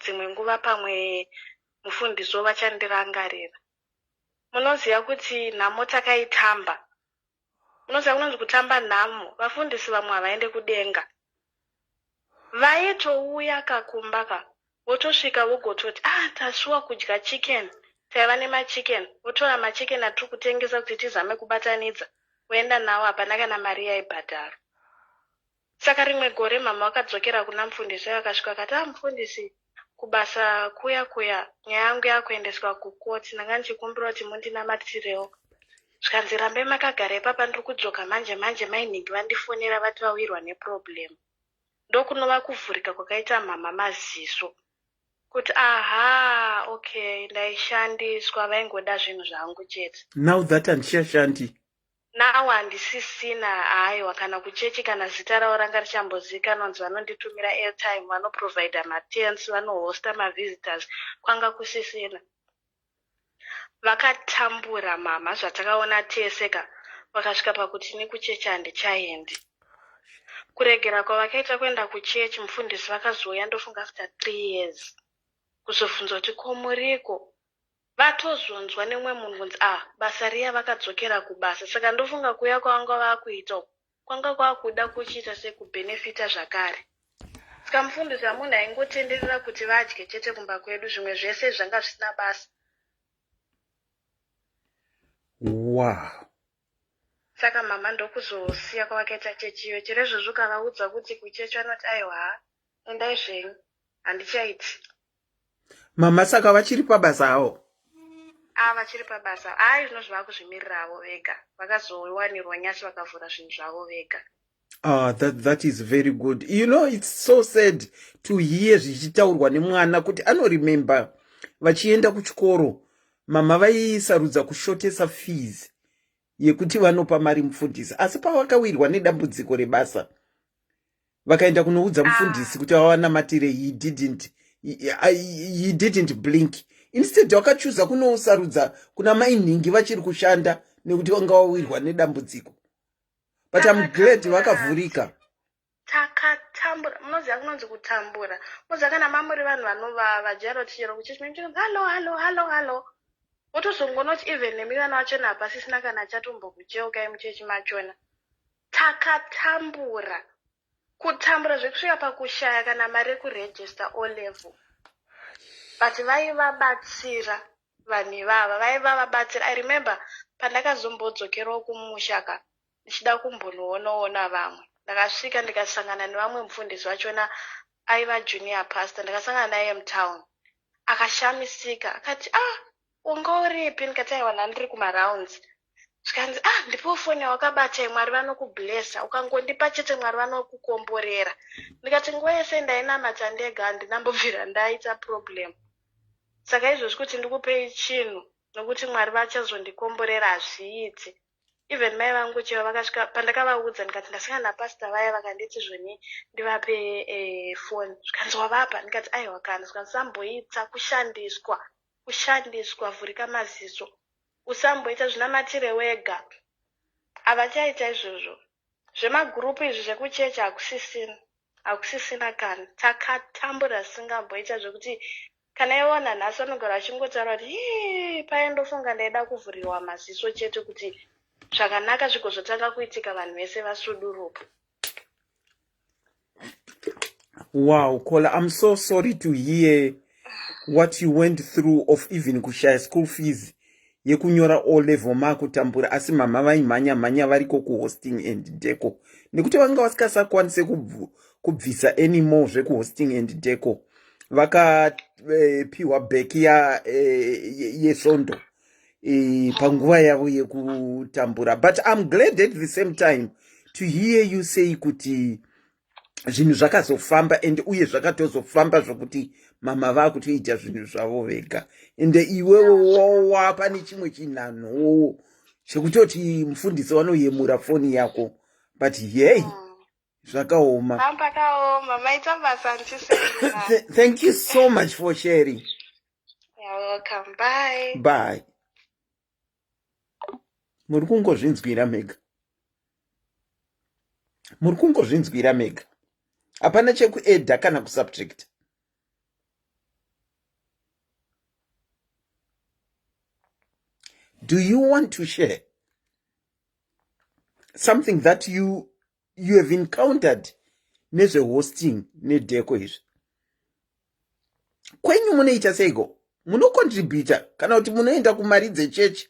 dzimwe nguva pamwe mufundisi vachandirangarira. Munoziva kuti nhamo takaitamba. Munoziva kunonzi kutamba nhamo. Vafundisi vamwe havaende kudenga. Vaitouya kakumbaka. Votosvika vogototi, tasuwa kudya chicken. Taiva nemachicken. Votora machicken atiri kutengesa kuti tizame kubatanidza. Voenda nawo, hapana kana mari yaibhadhara. Saka rimwe gore mama vakadzokera kuna mufundisi vakasvika vakati, mufundisi, kubasa kuya nyaya yangu yakuendeswa kukoti, ndanga ndichikumbira kuti mundinamatirewo. Zvikanzi rambe makagara ipapa ndiri kudzoka manje mainhingi vandifonera vati vawirwa neproblem. Ndokunova kuvhurika kwakaita mama maziso. Kuti okay, ndaishandiswa, vaingoda zvinhu zvangu chete. Now that handichashandi. Now handisisina aiwa kana kuchechi kana zita ravo ranga richambozikanwa, vanzi vanonditumira airtime, vanoprovida matents, vanohosta mavisitors, kwanga kusisina. Vakatambura mama zvatakaona teseka, vakasvika pakuti nekuchechi handichaendi. Kuregera kwavakaita kuenda kuchechi, mufundisi vakazouya ndofunga after 3 years. Kuzobvunza kuti komuriko. Vatozonzwa nemwe munhu kunzi basa riya vakadzokera kubasa. Saka ndofunga kuya kwanga vakuita kwanga kwakuda kuchiita sekubhenefita zvakare. Saka mufundisi hamunhu aingotenderera kuti vadye chete kumba kwedu, zvimwe zvese zvanga zvisina basa. Wow. Saka mama ndokuzosiya kwavakaita chechiyo. Cherezvo ukavaudza kuti kuchechi vanoti aiwa, endai zvenyu, handichaiti. Mama saka vachiri pabasa avo? Vachiri pabasa. Zvinozvo vakuzvimirira havo vega. Vakazowanirwa nyasi vakavhura zvinhu zvavo vega. That is very good. You know, it's so sad to hear zvichitaurwa nemwana kuti anoremember vachienda kuchikoro. Mama vaisarudza kushotesa fees yekuti vanopa mari mufundisi. Asi pavakawirwa nedambudziko rebasa, vakaenda kunoudza mufundisi kuti vawanamatire, he didn't blink. Instead wakachuza kunosarudza kuna mainhingi vachiri kushanda nekuti vanga wawirwa nedambudziko. But I'm glad vakavhurika. Takatambura, munoziva kunonzi kutambura. Munoziva kana mamuri vanhu vanovava jaro tichero kuchechi, hello. Wotozongonoti even nemivana vachona hapasisina kana chatombokucheukai muchechi machona. Takatambura. kutambura zvekusvika pakushaya kana mari yekuregister O level. But vaivabatsira vanhu ivava, vaivavabatsira. I remember pandakazombodzokerawo kumushaka ndichida kumbonoonaona vamwe, ndakasvika ndikasangana nevamwe mufundisi wachona aiva junior pastor, ndakasangana naye mutown. Akashamisika akati unga uripi? Ndikati aiwa ndandiri kumarounds. Zvikanzi ndipo foni yawakabata, Mwari vanokublessa, ukangondipa chete Mwari vanokukomborera. Ndikati nguva yese ndainamata ndega, handinambobvira ndaita problem. Saka izvozvi kuti ndikupei chinhu nokuti Mwari vachazondikomborera hazviiti. Even mai vangu chaivo vakasvika pandakavaudza ndikati ndasangana napastor vaya vakanditi zvoni ndivape foni. Zvikanzi wavapa? Ndikati aiwa kana. Zvikanzi usamboitsa kushandiswa vhurika maziso. Usamboita zvinamatire wega. Havachaita izvozvo. Zvemagurupu izvi zvekuchechi hakusisina kana. Takatambura singamboita zvokuti kana iona nhasi vanogara vachingotaura kuti paendofunga ndaida kuvhurirwa maziso chete kuti zvakanaka zvikozotanga kuitika vanhu vese vasuduruka. Wow, Kola, I'm so sorry to hear what you went through of even kushaya school fees yekunyora O level makutambura, asi mama vaimhanya variko kuhosting and decor nekuti vanga vasikasakwanise kubvisa anymore zvekuhosting and decor. Vakapiwa bheki yesvondo panguva yavo yekutambura. But I'm glad at the same time to hear you say kuti zvinhu zvakazofamba and uye zvakatozofamba zvokuti mama vakutoita zvinhu zvavo vega, ende iwewo wapa nechimwe chinhanho chekutoti mufundisi wanoyemura foni yako. But hey, zvakaoma. Thank you so much for sharing. You're welcome. Bye. Bye. Muri kungozvinzwira mega. Hapana chekuedha kana kusubject. Do you want to share something that you have encountered nezve hosting nedecor izvi? Kwenyu munoita seiko? Munocontributa kana kuti munoenda kumari dzechechi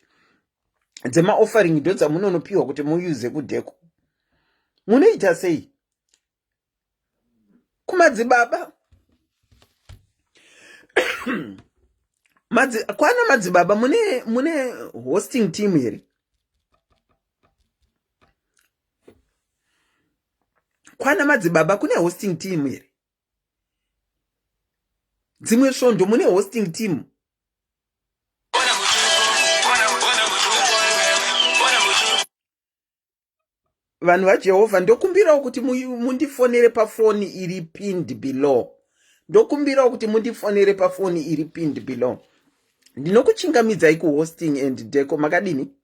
dzemaoffering ndo dzamunonopiwa kuti muuse kudecor? Munoita sei? Kumadzibaba kwana madzibaba mune hosting team here? Kwana madzibaba kune hosting team here? Dzimwe svondo mune hosting team? Vanhu vaJehovha, ndokumbirawo kuti mundifonere pafoni iri pinned below. Ndokumbirawo kuti mundifonere pafoni iri pinned below. Ndinokuchingamidzai kuhosting and decor. Makadini?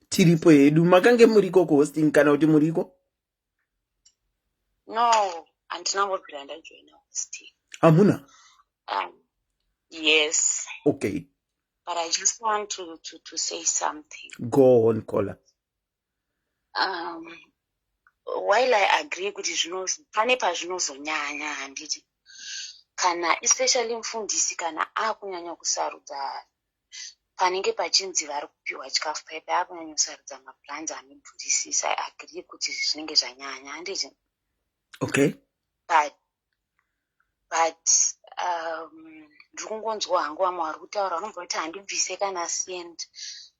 Tiripo hedu. Makange muriko kuhosting kana kuti muriko? No, andinambobvira ndajoina hosting. Hamuna? Yes. Okay. But I just want to say something. Go on, Kola. While I agree kuti pane pazvinozonyanya handiti, kana especially mufundisi kana akunyanya kusarudza panenge pachinzi vari kupiwa chikafu paipe akunyanya kusarudza maplans anobudisisa, I agree kuti zvinenge zvanyanya handiti. Okay. But ndiri kungonzwa hangu vamwe vari kutaura vanomboti handibvise kana sendi.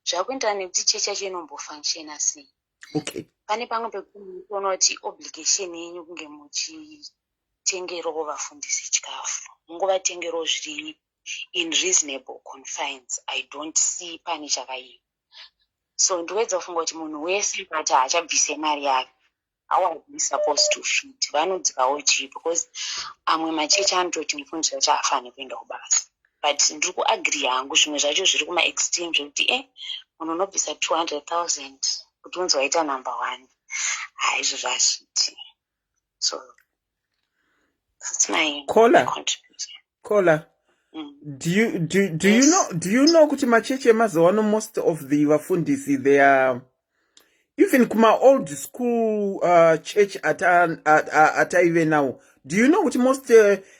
Zvakuendera nekuti chechi yacho inombofunctiona sei. Okay. Pane pamwe pekuona kuti obligation yenyu kunge muchitengerawo vafundisi chikafu, mungovatengerawo zviri in reasonable confines. I don't see pane chakaipa. So ndowedza kufunga kuti munhu wese kuti haachabvise mari yake, how are we supposed to shoot? Vanodzikawo chii, because amwe machechi anototi mufundisi wacho hafaniri kuenda kubasa. But ndiri kuagree hangu zvimwe zvacho zviri kuma-extreme zvokuti munhu unobvisa 200,000 kuti unzi waita number one. Izvozvo hazviiti. So that's my contribution. Kola. Do you know kuti machechi emazuva ano most of the vafundisi even kuma old school church ataive now. Do you know what most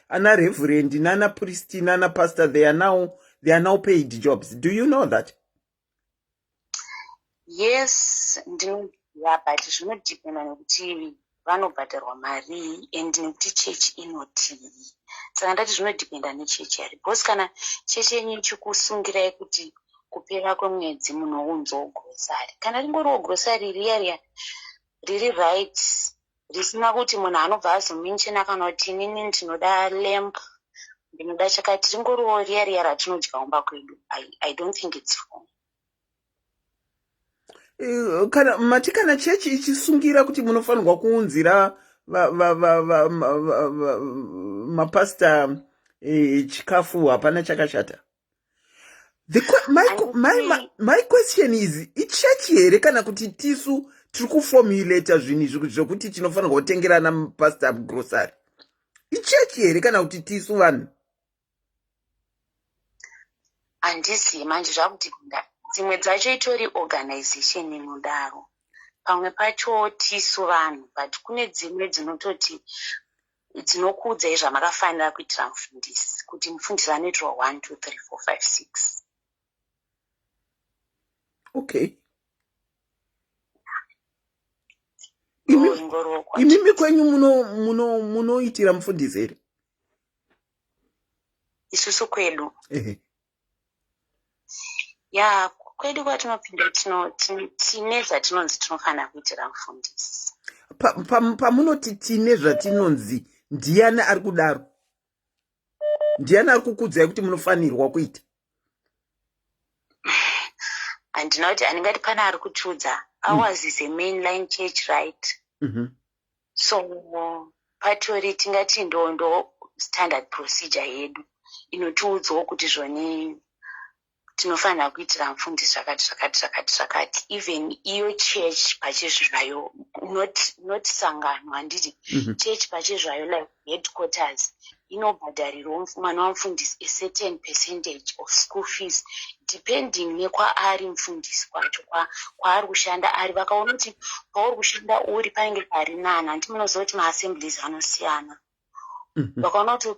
ana reverend nana priest nana pastor they are now paid jobs? Do you know that? Yes, ndinoziva, but zvinodhipenda nekuti vanobhadharwa mari and nekuti chechi inotii. Saka ndati zvinodhipenda nechechi yari, because kana chechi yenyu ichikusungirai kuti kupera kwemwedzi munounzwawo grosari, kana ringoriwo grosari riya riri right, risina kuti munhu anobva azomenshena kana kuti inini ndinoda lamp, ndinoda chakati, ringoriwo riya ratinodya kumba kwedu. I don't think it's wrong. kana chechi ichisungira kuti munofanirwa kuunzira mapasta chikafu, hapana chakashata. My question is, ichechi here kana kuti tisu tiri kuformulata zvinhu zvokuti tinofanirwa kutengerana mapasta grocery? Ichechi here kana kuti tisu vanhu? Handizivi manje zvakudhipenda. Dzimwe dzacho itori organization inodaro, pamwe pacho tisu vanhu, but kune dzimwe dzinototi dzinokuudzai zvamakafanira kuitira mufundisi, kuti mufundisi anoitirwa 1 2 3 4 5 6. Okay. Imimi kwenyu munoitira mufundisi here? Isusu kwedu ya kwedu kwatinopinda tine zvatinonzi tinofanira kuitira mufundisi. Pamunoti tine zvatinonzi, ndiani ari kudaro? Ndiani ari kukudzai kuti munofanirwa kuita? Handina kuti handingati pana ari kuchudza. Ours is a mainline church, right? So patori tingati ndo standard procedure yedu inotiudzawo kuti zvone tinofanira kuitira mufundisi zvakati. Even iyo church pachezvayo, not sangano, handiti church pachezvayo, like headquarters, inobhadharirwa mwana wamufundisi a certain percentage of school fees depending nekwaari mufundisi kwacho kwaari kushanda ari. Vakaona kuti pauri kushanda uri panenge pari nani, handiti munoziva kuti maassemblies anosiyana. Vakaona kuti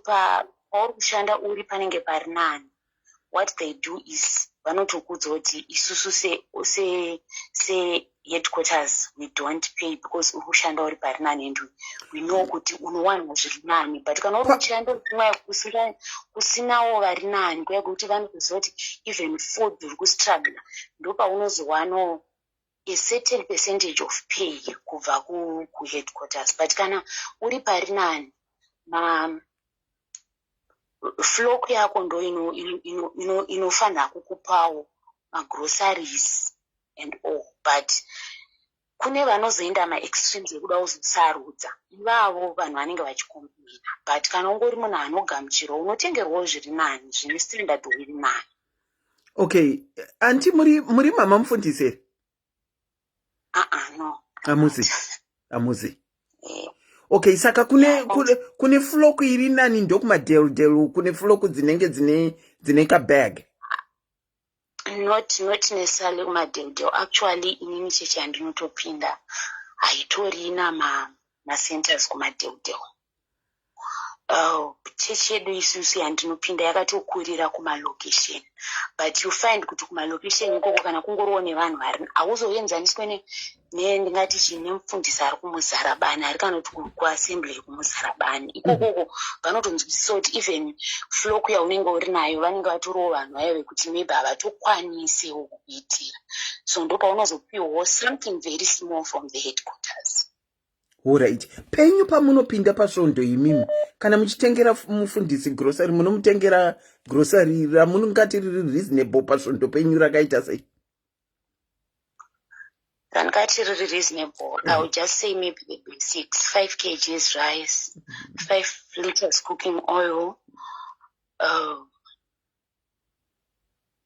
pauri kushanda uri panenge pari nani, what they do is vanotokudza kuti isusu se headquarters we don't pay because uri kushanda uri pari nani, and we know kuti unowanwa zviri nani. But kana uri kushanda kumwe kusinawo vari nani, kuya kuti vanokuziva kuti even food uri kustruggle, ndo paunozowanawo a certain percentage of pay kubva kuheadquarters. But kana uri pari nani, flock yako ndo inofanira kukupawo magroceries and all. But kune vanozoenda maextremes ekuda kuzosarudza, ivavo vanhu vanenge vachikombina. But kana ungori munhu anogamuchirwa, unotengerwawo zviri nani, zvine standard iri nani. Okay, anti muri mama mufundisi here? No. Amuzi. Okay, saka kune flock iri nani ndokumadelu, kune flock dzinenge dzine kabag? Not necessarily kumadelu. Actually, inini chechi yandinotopinda haitorina macenters kumadelu. Chechi yedu isusu yandinopinda yakatokurira kumalocation. But you find kuti kumalocation ikoko kana kungoriwo nevanhu vari, hauzoenzaniswe ndingati chine mufundisi ari kumuzarabani, ari kana kuti kuassembly kumuzarabani. Ikokoko vanotonzwisisa kuti even flock yaunenge uri nayo vanenge vatoriwo vanhu vayo vekuti maybe havatokwanisewo kuitira. So ndo paunozopiwawo something very small from the headquarters. Alright. Penyu pamunopinda pasvondo imimi, kana muchitengera mufundisi grocery, munomutengera grocery ramunongati riri reasonable pasvondo penyu rakaita sei? Rangati riri reasonable, I would just say maybe the basics: 5 kgs rice, 5 liters cooking oil,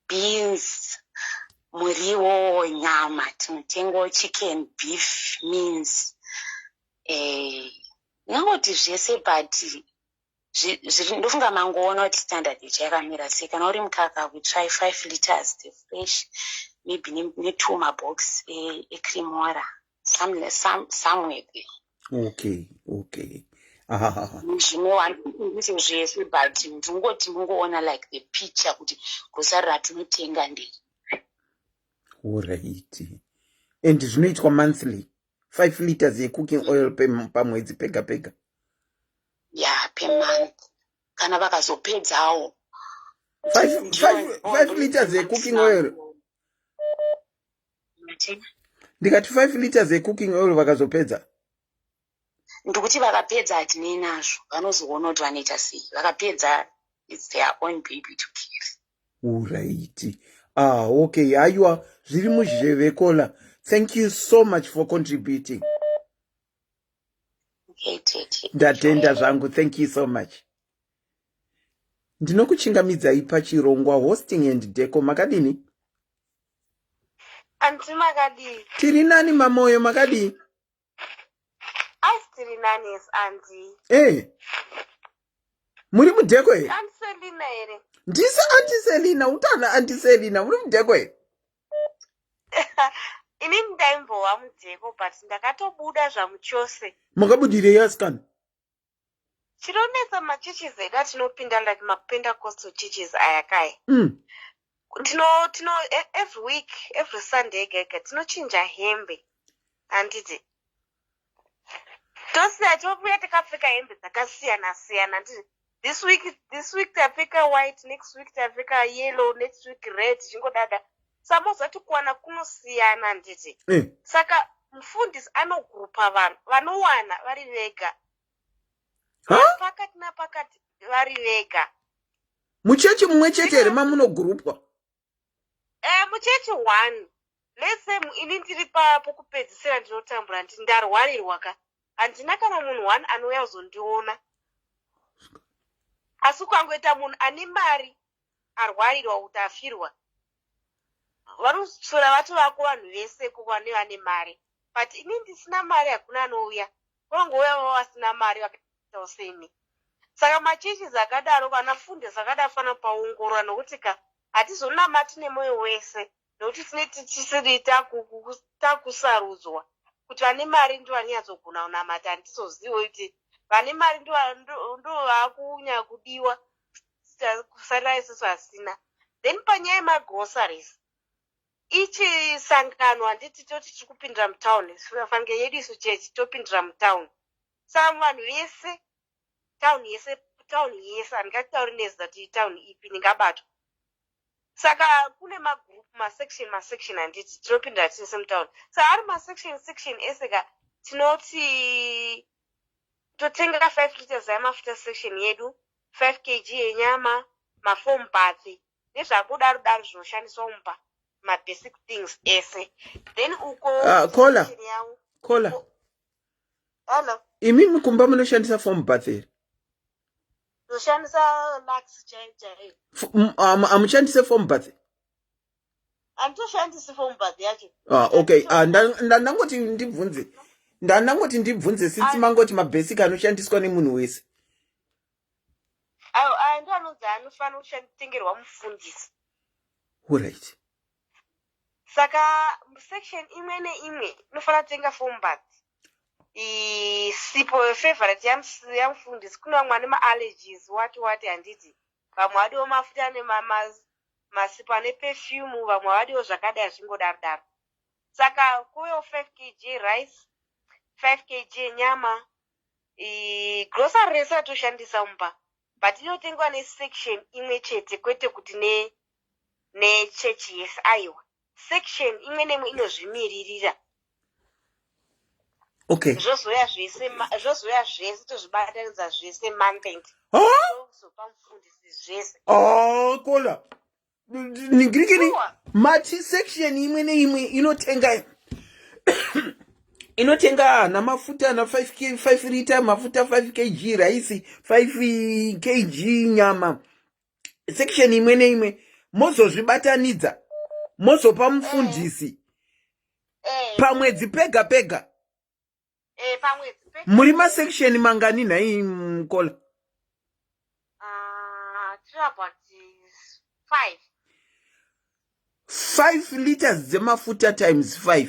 beans, muriwo, nyama, tinotengawo chicken, beef, means, nyangoti zvese. But ndofunga mangoona kuti standard yakamira sei. Kana uri mukaka, we try 5 liters the fresh, maybe ne-2 mabox cream water somewhere there. Okay. Zvimwe handisi zvese but ndingoti mungoona like the picture kuti gosa ratinotenga ndiri. Alright. And zvinoitwa monthly 5 liters yecooking oil pamwedzi pega. Yeah, per month. Kana vakazopedzawo 5 liters yecooking oil. Ndikati 5 liters yecooking oil vakazopedza. Ndikuti vakapedza hatinei nazvo, vanozoona kuti vanoita sei. Vakapedza, it's their own baby to kill. Alright. Okay. Aiwa, zviri muzhevekola. Thank you so much for contributing. Ndatenda zvangu. Thank you so much. Ndinokuchingamidzai pachirongwa hosting and decor. Makadini? Anti makadini. Tiri nani mamoyo makadini? Tiri nani yes anti. Muri mudheko here? Anti Selina here. Ndisa Anti Selina, utana Anti Selina, muri mudheko here? Ini ndaimbowa mudheko but ndakatobuda zvamuchose. Makabudire yaskani? Chironetsa macheches edu atinopinda like ma-Pentecostal churches ayakai. Tino every week, every Sunday gega tinochinja hembe. Handiti. Tosiya tobuya takapfeka hembe dzakasiyana. Handiti. This week tapfeka white, next week tapfeka yellow, next week red, zvingodada. Samozati kuwana kunosiyana handiti. Saka mufundisi anogrupa vanhu vanowana vari vega. Pakati napakati vari vega. Muchechi mumwe chete here mamunogurupwa? Muchechi 1. Let's say ini ndiri pokupedzisira ndinotambura nditi ndarwarirwa ka. Handina kana munhu 1 anouya kuzondiona. Asi ukangoita munhu ane mari arwarirwa kuti afirwa. Vanosora vati vako vanhu vese kuvane vane mari. But ini ndisina mari hakuna anouya. Vanongouya vasina mari vakaita seni. Saka machechi zakadaro vanafundisi vakadafana paongorora nokuti ka hatizonamati nemoyo wese nokuti tineti tisiri takusarudzwa kuti vane mari ndo vanyatsogona kunamata. Handizoziva kuti vane mari ndo vakunya kudiwa kusarira isusu hasina. Then panyaya yemagroceries ichi sangano handiti toti tiri kupindira mutauni fanike yedu isu chechi topindira mutauni. Saka vanhu vese tauni yese handingatauri nezita kuti tauni ipi ndingabatwa. Saka kune magroup masection handiti tinopindira tise mutauni. Saka ari masection ese ka tinoti totenga 5 liters yamafuta section yedu, 5 kg yenyama, mafoam bath nezvakudaro zvinoshandiswa mumba, basic things ese. Then uko Kola. Hello. Imi mukumba munoshandisa foam bath here? Toshandisa Lux jai. Amushandise foam bath? Anditoshandisi foam bath yacho. Okay. Ndangoti ndibvunze since mangoti mabasic anoshandiswa nemunhu wese. Ndo anonzi anofanira kutengerwa mufundisi. Alright. Saka section imwe neimwe inofanira kutenga foam bath. Sipo favorite yamufundisi kuna vamwe ane ma-allergies wati handiti. Vamwe vadiwo mafuta masipo ane perfume, vamwe vadiwo zvakadai zvingodaro. Saka kuvewo 5 kg rice, 5 kg nyama, grocery rese atoshandisa mumba. But inotengwa nesection imwe chete kwete kuti nechechi yese. Aiwa. Section imwe neimwe inozvimiririra. Okay. Zvozoya zvese tozvibatanidza zvese month end. Zopa mufundisi zvese. Kola. Ningirikini mati section imwe neimwe inotenga namafuta na 5 liter mafuta, 5 kg rice, 5 kg nyama. Section imwe neimwe mozozvibatanidza mozopa mufundisi pamwedzi pega. Pamwedzi pega. Muri masection mangani nhai Kola? About 5. 5 liters dzemafuta times 5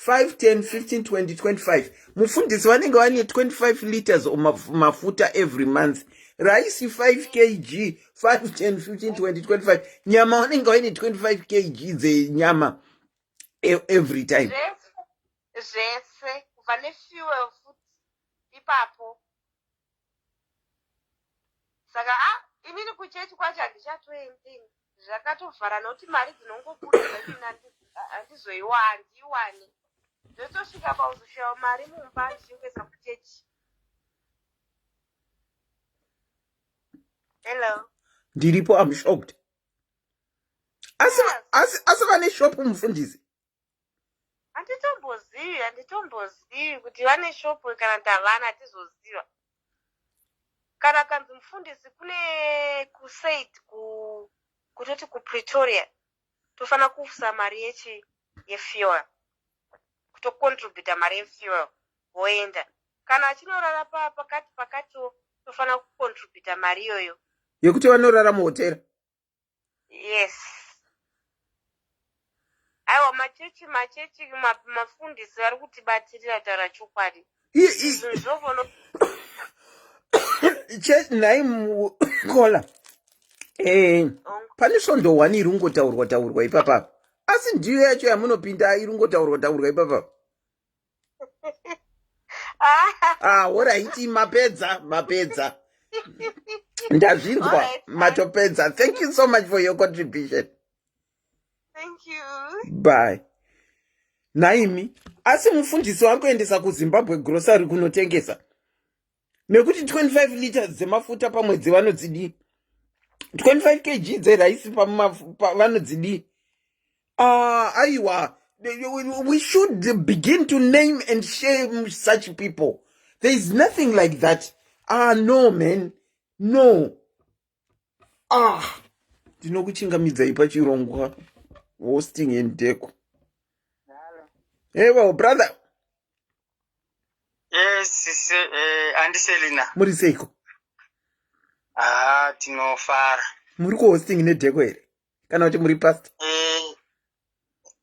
5 10 15 20 25 mufundisi vanenge vane 25 liters mafuta every month. Rice 5 kg 5 10 15 20 25 nyama vanenge vaine 25 kg dzenyama every time. zvese kuva nefuel futi ipapo. Saka inini kuchechi kwacho handichatwendi zvakatovhara nokuti mari dzinongobuda zvachini handizoiwani ndotosvika pauzoshaya mari mumba ndichingesa kuchechi. Hello, Ndiripo, I'm shocked. Asi vane shopu mufundisi? handitombozivi kuti vane shopu kana kuti havana, hatizoziva. Kana kanzi mufundisi kune kusaid kutoti kupretoria tofana kufusa mari yefuel, kutocontributa mari yefuel woenda. Kana achinorara pakati tofana kucontributa mari iyoyo yekuti vanorara muhotera. Yes. Aiwa machechi mafundisi vari kutibatirira taura chokwadi. Nhai mukola. Pane svondo 1 iri kungotaurwa ipapa. Asi ndiyo yacho yamunopinda iri kungotaurwa ipapa. Alright, mapedza. Ndazvinzwa, matopedza. Thank you so much for your contribution. Thank you. Bye. Naimi, asi mufundisi wangoendesa kuZimbabwe grocery kunotengesa. Nekuti 25 liters dzemafuta pamwedzi vanodzidi. 25 kg dzerice vanodzidi. Aiwa, we should begin to name and shame such people. There is nothing like that. No man. No. Ndinokuchingamidzai pachirongwa. Hosting and Decor. Hey, well, brother. Yes, Andy Selina. Muri seiko? Tinofara. Muri hosting ne Decor here? Kana kuti muri past?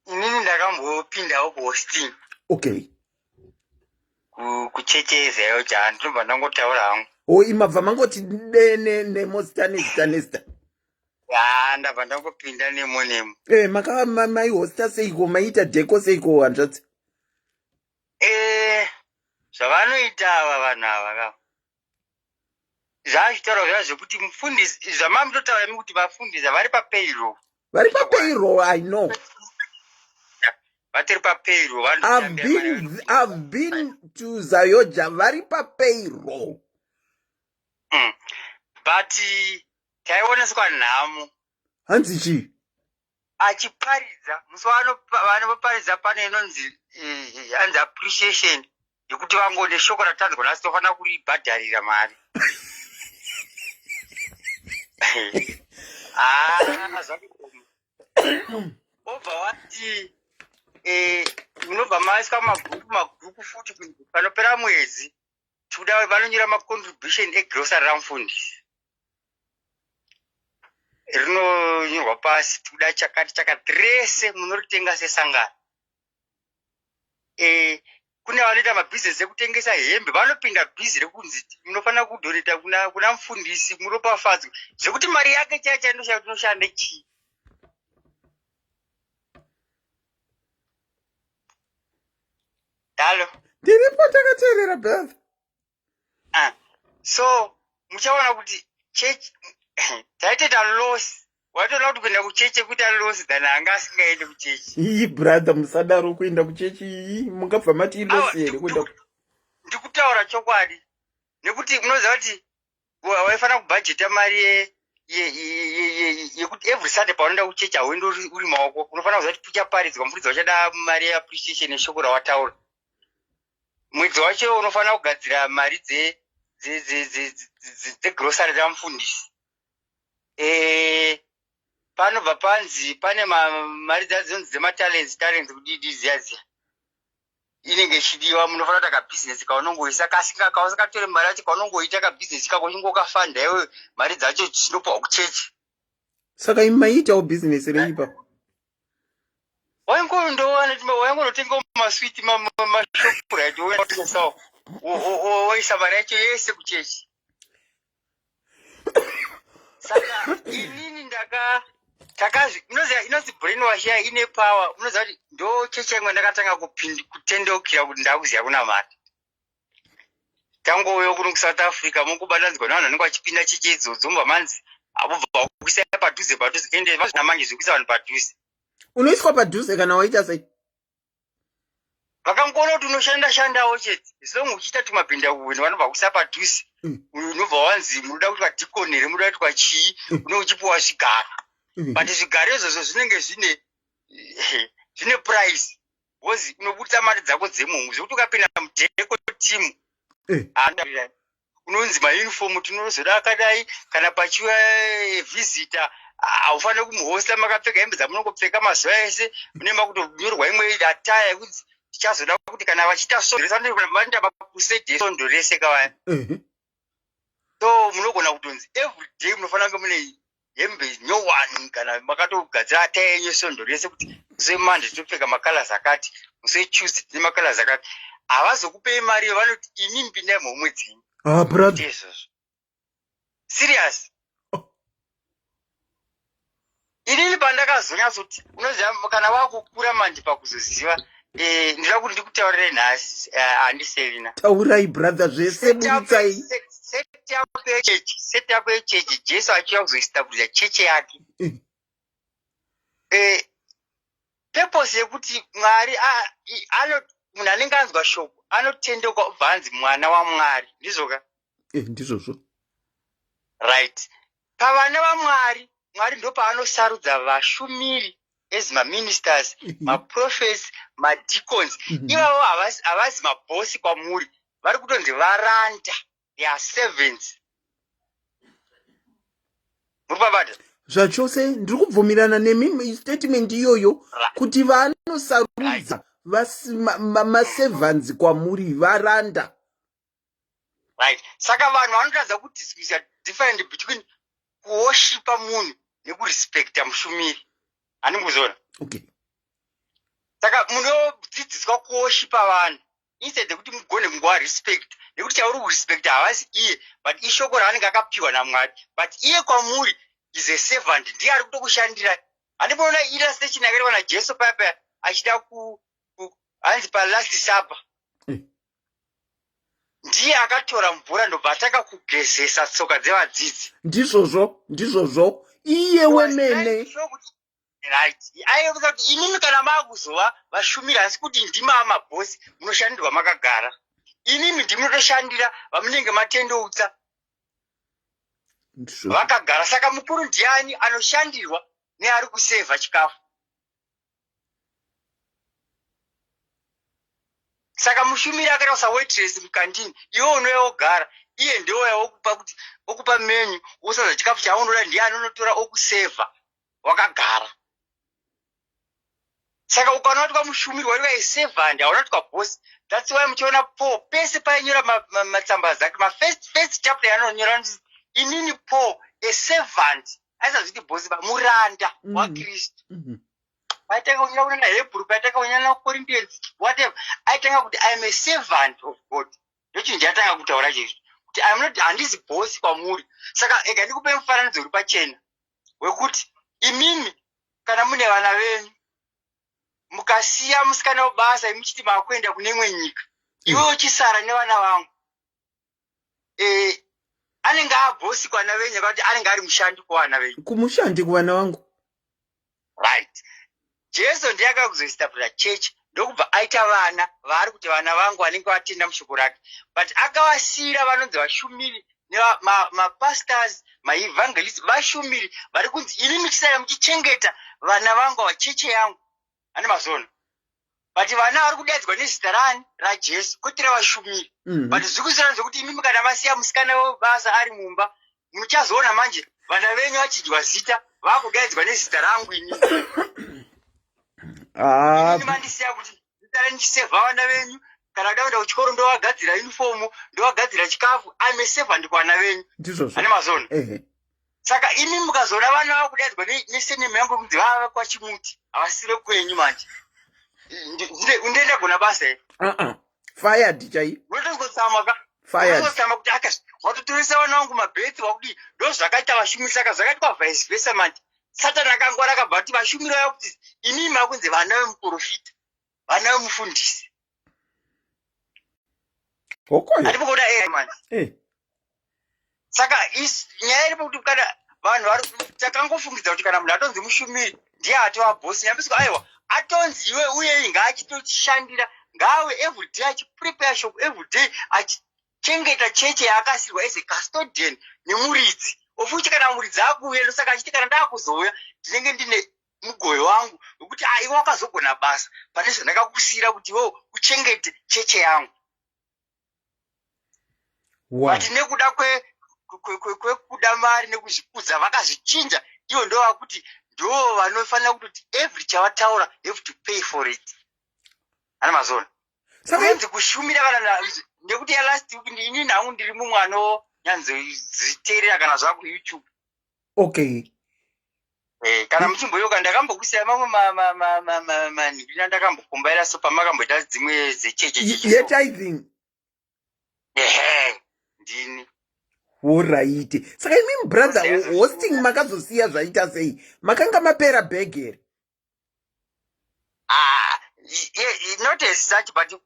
Inini ndakambopindawo hosting. Okay. Kuchecheza yo jani ndobva ndangotaura hangu. Imabva mangoti nemozita nezita. Ndabva ndangopinda nemo. Maihosta seiko, maita Decor seiko hanzvadzi? Zvavanoita ava vanhu ava ka. Zvachitaura zvazvokuti mufundisi zvamamutotaura kuti vafundisi vari papayroll. Vari papayroll, I know. Vatiri papayroll. I've been to Zayoja, vari papayroll. But taioneswa nhamo. Hanzi chi? Achiparidza musi vanoparidza pane inonzi hanzi appreciation yekuti vangone shoko ratanzwa nasi tofanira kuribhadharira mari. Obva wati unobva maiswa magrupu futi panopera mwedzi tikuda vanonyira macontribution egrocery ramufundisi rinonyorwa pasi tikuda chakati rese munoritenga sesangano. Kune vanoita mabhizinesi ekutengesa hembe vanopinda bhizi rekunzi munofanira kudhoneta kuna mufundisi muropafadzwa zvekuti mari yake chaicha inoshanda chii. Halo. Ndiripo takateerera brother. So muchaona kuti chechi taitoita loss. Watoona kuti kuenda kuchechi kuita loss than anga asingaendi kuchechi. Brother, musadaro kuenda kuchechi mungabva mati loss here kuenda. Ndikutaura chokwadi. Nekuti munoziva kuti waifana kubhajeta mari yekuti every Sunday paunoenda kuchechi hauendi uri maoko. Unofanira kuziva kuti puchaparidzwa mufundisi wachada mari yeappreciation yeshoko rawataura. Mwedzi wacho unofanira kugadzira mari dzegrocery ramufundisi. Panobva panzi pane mari dzadzonzi dzematalents kudidi ziyaziya inenge ichidiwa. Munofanira kuita kabhizinesi kaunongoisa kausingatoре mari yacho kaunongoita kabhizinesi kako chingokafanda iwe mari dzacho dzinopiwa kuchechi. Saka maitawo bhizinesi reipa. waingonotenga maswiti mashoprite woisa mari yacho yese kuchechi. Saka inini unoziva inonzi brainwash iya ine power. Unoziva kuti ndo chechi yangu ndakatanga kutendeukira kuti ndakuziva kuna mari. Tangovewo kuno kuSouth Africa mukubatanidzwa nevanhu vanenge vachipinda chechi idzodzo manzi abobva kuisa padhuze ende vazvina manje zvekuisa vanhu padhuze. Unoiswa padhuze kana waita sei? Vakangoona kuti unoshandawo chete. Zvino uchiita tumabhinda kuweni vanobva kuisa padhuze. Unobva wanzi munoda kuti vadikonere, munoda kuti kwachii, unenge uchipiwa zvigaro. But zvigaro izvozvo zvinenge zvine price. Wozi unobudisa mari dzako dzemumu zvekuti ukapinda mudheko timu unonzi mauniform tinozoda akadai kana pachiwa visitor haufaniri kumuhosta makapfeka hembe dzamunongopfeka mazuva ese munemba kutonyorwa imwe ataya yekuti tichazoda kuti kana vachiita sondoresa makusede sondorese kavaya. So munogona kutonzi every day munofanira kunge mune hembe nyowani kana makatogadzira ataya yenyu sondorese kuti musi Monday tinopfeka makalazi akati, musi Tuesday tine makalazi akati. Havazokupei mari vanoti ini mpinda momwedzi. Brother. Serious. Inini pandakazonyatsuti unoziva kana wakukura manje pakuzoziva ndinoda kuti ndikutaurire nhasi handiserina. Taurai brother zvese buritsai. Set up yechechi Jesu achiuya kuzoestablish chechi yake. Purpose yekuti Mwari munhu anenge anzwa shoko anotendeuka bvanzi mwana waMwari. Ndizvoka? Ndizvozvo. Right. Pavana vaMwari, Mwari ndo paanosarudza vashumiri as maministers, maprophets, madeacons. Ivavo havazi mabhosi kwamuri. Vari kutonzi varanda. They are servants. Muripabata? Zvachose ndiri kubvumirana nemi statement iyoyo kuti vanosarudza maservants kwamuri varanda. Right. Saka vanhu vanotadza kudiscussa different between kuwoshipa munhu nekurespecta mushumiri. Handimuzona? Okay. Saka munodzidziswa kuwoshipa vanhu instead yekuti mugone kungowa respect. Nekuti chauri kurespecta havazi iye, but ishoko raanenge akapiwa naMwari. But iye kwamuri is a servant. Ndiye ari kutokushandira. Handimuona illustration yakaitwa naJesu papa achida hanzi palast supper. Ndiye akatora mvura ndobva atanga kugezesa tsoka dzevadzidzi. Ndizvozvo iye wemene. Right. Aiyokuza kuti inini kana maakuzova vashumiri asi kuti ndima amabhosi munoshandirwa makagara. Inini ndimunotoshandira vamunenge matendeutsa vakagara. Saka mukuru ndiani anoshandirwa neari kusevha chikafu. Saka mushumiri akaita sawaitress mukantini, iwe unouya wogara, iye ndouya okupa menyu, osadza chikafu chaunoda, ndiye anonotora okusevha wakagara. Saka ukaona kuti mushumiri wari waisevhandi hauna kuti boss. That's why muchiona Paul pese painyora matsamba zake first chapter yanonyora inini Paul a servant aisazviti boss muranda waKristu. Aitanga kunyora kuti naHebrew, aitanga kunyora naCorinthians, whatever. Aitanga kuti I am a servant of God. Ndocho nje atanga kutaura chizvo kuti I am not handisi boss kwamuri. Saka ega ndikupe mufananidzo uri pachena wekuti imimi kana mune vana venyu mukasiya musikana webasa muchiti makuenda kune imwe nyika, iwe uchisara nevana vangu, anenge abhosi kuvana venyu kuti anenge ari mushandi kuvana venyu. Kumushandi kuvana vangu. Right. Jesu ndiye akakuzoestablira chechi ndokubva aita vana vari kuti vana vangu vanenge vatenda mushoko rake. But akavasiyira vanonzi vashumiri mapastors, maevangelists, vashumiri vari kunzi ini muchisara muchichengeta vana vangu vacheche yangu. Ane mazona. But vana vari kudaidzwa nezita rani raJesu kuti ravashumiri. But zvikusiyana zvokuti imi kana masiya musikana webasa ari mumba, muchazoona manje vana venyu vachidyiwa zita vakudaidzwa nezita rangu inini. Inini mandisiya kuti nditare ndichisevha vana venyu, kana ndaenda kuchikoro ndovagadzira uniform, ndovagadzira chikafu, I'm a servant kuvana venyu. Ane mazona. Saka ini mukazona vana vakudaidzwa nesenemu yangu kunzi vava kwachimuti havasire kwenyu manje ndenda gona basa here fired chai unotozotsamwa kuti watotoresa vana vangu mabhethi vakuti ndo zvakaita vashumiri saka zvakaitwa vice versa manje satani akangwara akabva kuti vashumiri vaya kuti inini makunzi vana vemuprofita vana vemufundisi hatipokoda manje saka nyaya iripo kuti kana vanhu takangofungidza kuti kana munhu atonzi mushumiri ndiye atova bhosi nyambiswa aiwa atonzi iwe uye ngaachitoshandira ngawe everyday achiprepare shop everyday achichengeta cheche yaakasirwa as a custodian nemuridzi ofuti kana muridzi akuuya saka achiti kana ndaakuzouya ndinenge ndine mugoyo wangu wekuti iwe wakazogona basa pane zvandakakusiyira kuti iwe uchengete cheche yangu but nekuda kwekuda mari nekuzvikudza vakazvichinja ivo ndo vakuti ndo vanofanira kutoti every chavataura have to pay for it ana mazona sakanzi kushumira kana nekuti yalast week ini nhangu ndiri mumwe anonyanzozviteerera kana zvako YouTube kana muchimboyoka ndakambokusiyai mamwe manhikina ndakambokombaira so pamakamboita dzimwe dzecheche yetithing ndini Alright. Saka imimi brother hosting makazosiya zvaita sei? Makanga mapera bag here? Not as such, but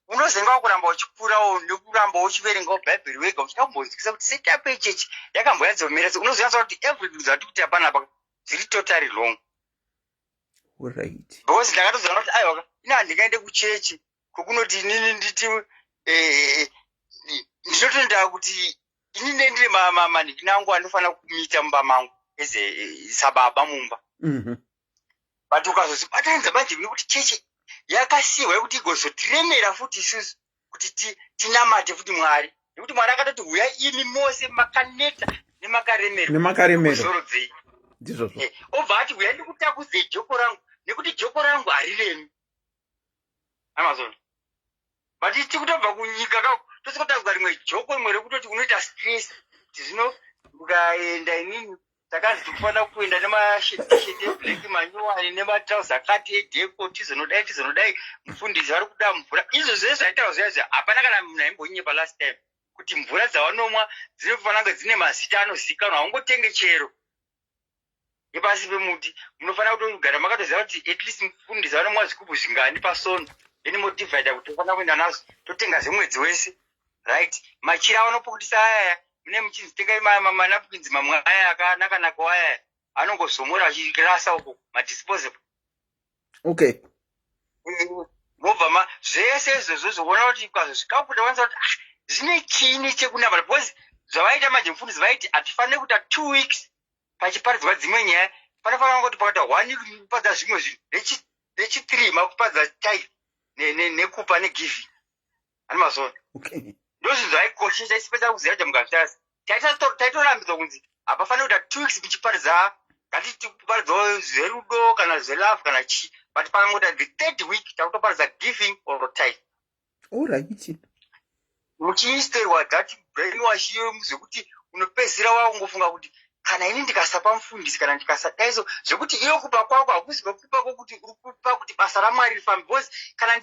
unozenga kuramba uchipurawo nekuramba uchiverengawo bhaibheri wega uchikambonzwisa kuti setup yechechi yakamboyadzomira unoziva kuti everything zvati kuti hapana apa zviri totally wrong. Alright. Because ndakatoziva kuti aiwa ina handingaende kuchechi kokunoti inini nditi ndinotoenda kuti inini ndiri manhiki nangu anofanira kumita mumba mangu sababa mumba. But ukazozibatanidza manje nekuti chechi yakasiyiwa yekuti igozotiremera futi isusu kuti tinamate futi Mwari nekuti Mwari akatoti huyai imi mose makaneta nemakaremero ndizvozvo obva ati huyai ndikutakudzei joko rangu nekuti joko rangu hariremi amazon but tikutobva kunyika tosikotakudzwa rimwe joko rimwe rekutoti unoita stress kuti zvino ukaenda inini takanzi tikufanira kuenda nemasheti eblack manyuwani nematrauza akati edeko tizonodai mufundisi vari kuda mvura izvo zvese zvaitawa zviya hapana kana munhu aimbonyepa last time kuti mvura dzavanomwa dzinofanira kunge dzine mazita anozikanwa haungotenge chero nepasi pemuti munofanira kutogara makatoziva kuti at least mufundisi vanomwa zvikubhu zvingani pasono then modivhaida kuti tofanira kuenda nazvo totenga zvemwedzi wese right machira avanopukutisa ayaya mune muchinzitengai manapkins mamwe aya akanaka aya anongozomora achirasa uko madisposable mobva zvese izvozvo zvokuona kuti ukazosvikakuta wanza kuti zvine chiini chekunamata because zvavaita manje mufundisi vaiti hatifaniri kuita 2 weeks pachiparidzwa dzimwe nyaya panofanira kuti pakata 1 week mukupadza zvimwe zvinhu nechi3 makupadza tithe nekupa negiving ani mazona ndozvinhu zvaikoshesha isipesa kuziva kuti mukazvitasa taitorambidzwa kunzi hapafaniri kuita 2 weeks muchiparidza ngatiti kuparidzawo zverudo kana zvelove kana chii but pakangota the 3rd week takutoparidza giving or tithe alright muchiisterwa that brainwash zvekuti unopedzisira wakungofunga kuti kana ini ndikasapa mufundisi kana ndikasadaiso zvekuti iyo kupa kwako hakuzi kwekupa kwokuti uri kupa kuti basa raMwari rifambe because kana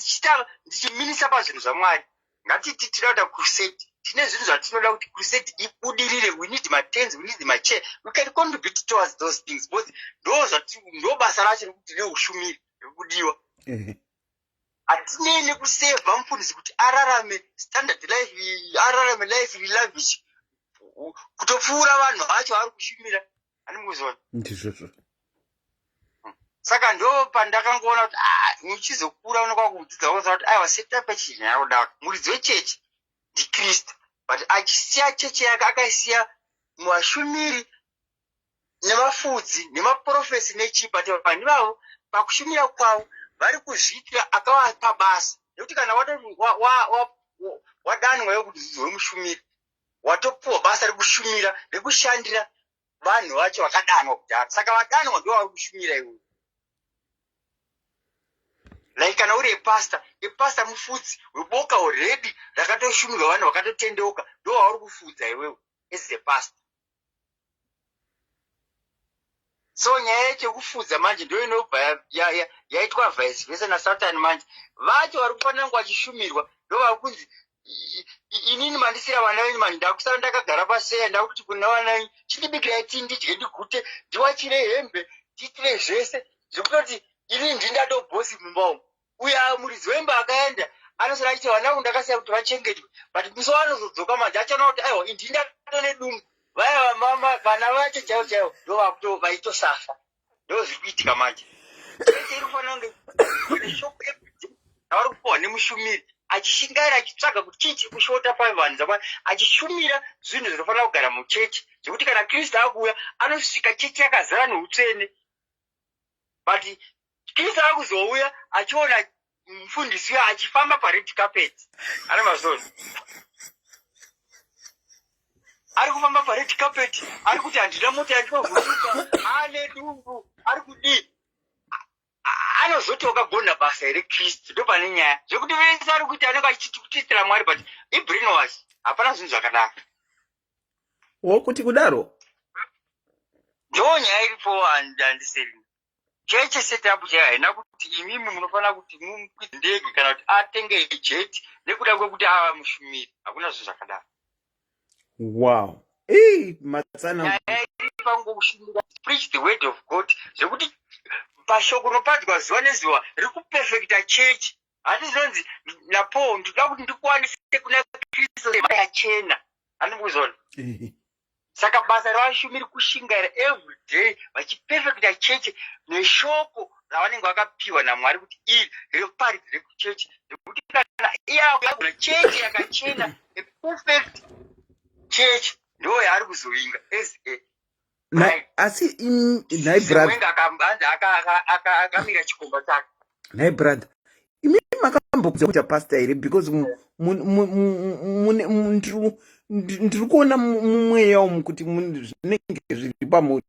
ndichiminisa pazvinhu zvaMwari ngatiti tinoda crusade tine zvinhu zvatinoda kuti crusade ibudirire we need matens we need machair we can contribute towards those things because ndo basa racho rekuti reushumiri rekudiwa hatinei nekusevha mufundisi kuti ararame standard life ararame life relavish kutopfuura vanhu vacho vari kushumira ani mukuzona ndizvozvo saka ndo pandakangoona kuti muchizokura unokwa kudzidza unoziva kuti aiwa setup yechinhu yarodaka muridzi wechechi ndikristu but achisiya chechi yake akaisiya vashumiri nevafudzi nemaprofesi nechii but vanhu vavo pakushumira kwavo vari kuzviitira akavapa basa nekuti kana wadanwa yo kuti udzidzwe mushumiri watopuwa basa rekushumira rekushandira vanhu vacho vakadanwa kudhara saka vadanwa ndo vari kushumira iwe like kana uri epasta mufudzi weboka already rakatoshumirwa vanhu vakatotendeuka ndo vauri kufudza iwewe as a pastor so nyaya yechekufudza manje ndo inobva yaitwa vice versa naSatan manje vacho vari kufanira kunge vachishumirwa ndo vari kunzi inini mandisira vana venyu manje ndakusara ndakagara paseya ndakuti kuna vana venyu chindibikirai tii ndidye ndigute ndiwachire hembe ndiitire zvese zvekutoti inini ndindatobhosi mumba umu uyo muridzi wemba akaenda anosara achiti vana vangu ndakasiya kuti vachengetwe but muso vanozodzoka manje achaona kuti aiwa ini ndindatone dungu vaya vana vacho chaivo chaivo ndo vaitosafa ndo zviri kuitika manje ese iri kufanira kunge shoko avari kupiwa nemushumiri achishingaira achitsvaga kuti chii chiri kushota pavanhu zamwari achishumira zvinhu zvinofanira kugara muchechi zvekuti kana kristu akuuya anosvika chechi yakazara neutsvene but kristu akuzouya achiona mufundisi uyo achifamba pared carpet ana mazoni ari kufamba pared carpet ari kuti handina mota yandinovhusuka ane dumbu ari kudii anozoti wakagona basa here kristu ndo pane nyaya zvekuti vese ari kuti anenge achititira mwari but ibrainwash hapana zvinhu zvakanaka wokuti kudaro ndo nyaya iripo handiseri cheche setup chaiyo haina kuti imimi munofanira kuti mukwidze ndege kana kuti atenge jeti nekuda kwekuti ava mushumiri hakuna zvinhu zvakadaro wow matsana nyaya iri pangokushumira preach the word of god zvekuti pashoko unopadzwa zuva nezuva riri kupefekta chechi hati zvinonzi napaul ndinoda kuti ndikwanise kuna kristu yachena handimukuzona saka basa ravashumiri kushingaira every day vachipefekta chechi neshoko ravanenge vakapiwa namwari kuti iri riparidzire kuchechi nekuti kana iyagona chechi yakachena perfect chechi ndo yaari kuzoinga asi nai brother akamira chikomba chake nai brother imi makambobvunza kuita pasta here because ndiri kuona mumweya umu kuti zvinenge zviri pamuri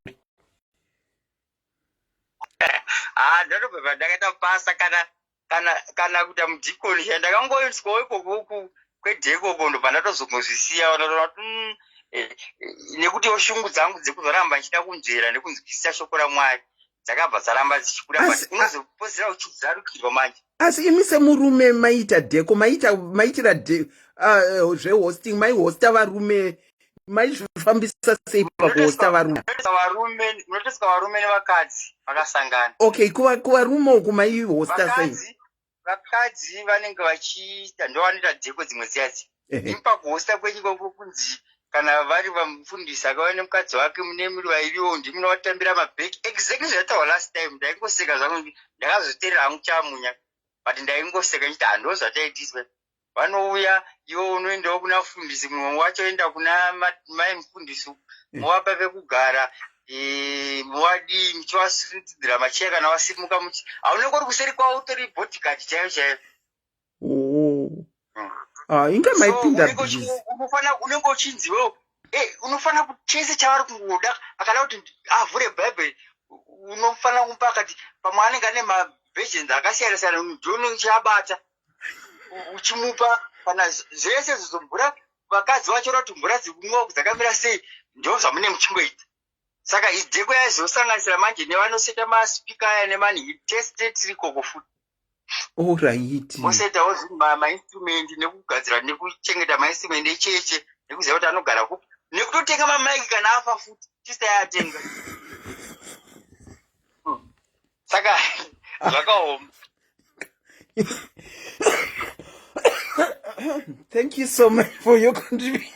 ndanobva ndakaita pasta kana kuita mudhikoni chandakangoiswawo ikoko kwedhekoko ndo pandatozongozvisiya nekuti shungu dzangu dzekuzoramba ndichida kunzvera nekunzwisisa shoko ramwari dzakabva dzaramba dzichikuda but unozopozera uchizarukirwa manje asi imi semurume maita dheko maitira zvehosting maihosta varume maizvifambisa sei pakuhosta varume munotosika varume nevakadzi vakasangana okay kuvarume uku maihosta sei vakadzi vanenge vachiita ndo vanoita dheko dzimwe dziyadzi ipakuhosta kwenyika kunzi kana vari vamufundisi akauya nemukadzi wake mune muri vairiwo ndimunovatambira mabheki exactly zvatawa last time ndaingoseka zvangu ndakazoteerera hangu chamunya but ndaingoseka nchiti handoo zvataitiswa vanouya iwo unoendawo kuna mufundisi mumwe wacho oenda kuna mai mufundisi movapa pekugara movadii muchivasutidzira macheya kana vasimuka haunenge uri kuseri kwavo utori bhotikati chaiyo chaiyo inga maipinda unenge uchinziwo unofanira kuti chese chavari kungoda akada kuti avhure bhaibheri unofanira kumupa akati pamwe anenge ane mavhejens akasiyana siyana ndo chabata uchimupa kana zvese zvizombura vakadzi vacho rati mbura dzikumwa dzakamira sei ndo zvamune muchingoita saka idheko yaizosanganisira manje nevanoseta maspika aya nemanhitestate rikoko futi alright mosetawo zvinhu mainstrument nekugadzira nekuchengeta mainstrument echeche nekuziva kuti anogara kupi nekutotenga mamaiki kana afa futi tisaiatenga saka zvakaoma thank you so much for your contribution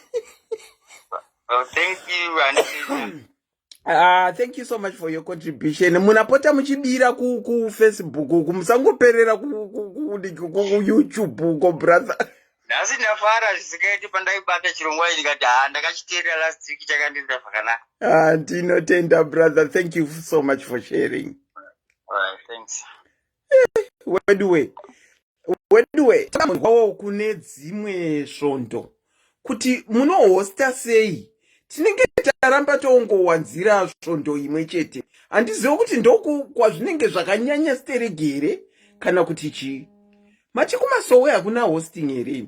thank you thank you so much for your contribution munapota muchibira kufacebook musangoperera kuyoutube ko brother nhasi ndafara zvisikaiti pandaibata chirongwa ichi ndikati ndakachiteerera last week chakandiita zvakanaka ndinotenda brother thank you so much for sharing thanks wedwe tamurwawo kune dzimwe svondo kuti munohosta sei tinenge taramba toongowanzira svondo imwe chete handizivi kuti ndokwazvinenge zvakanyanya steregere kana kuti chii mati kumasowe hakuna hosting here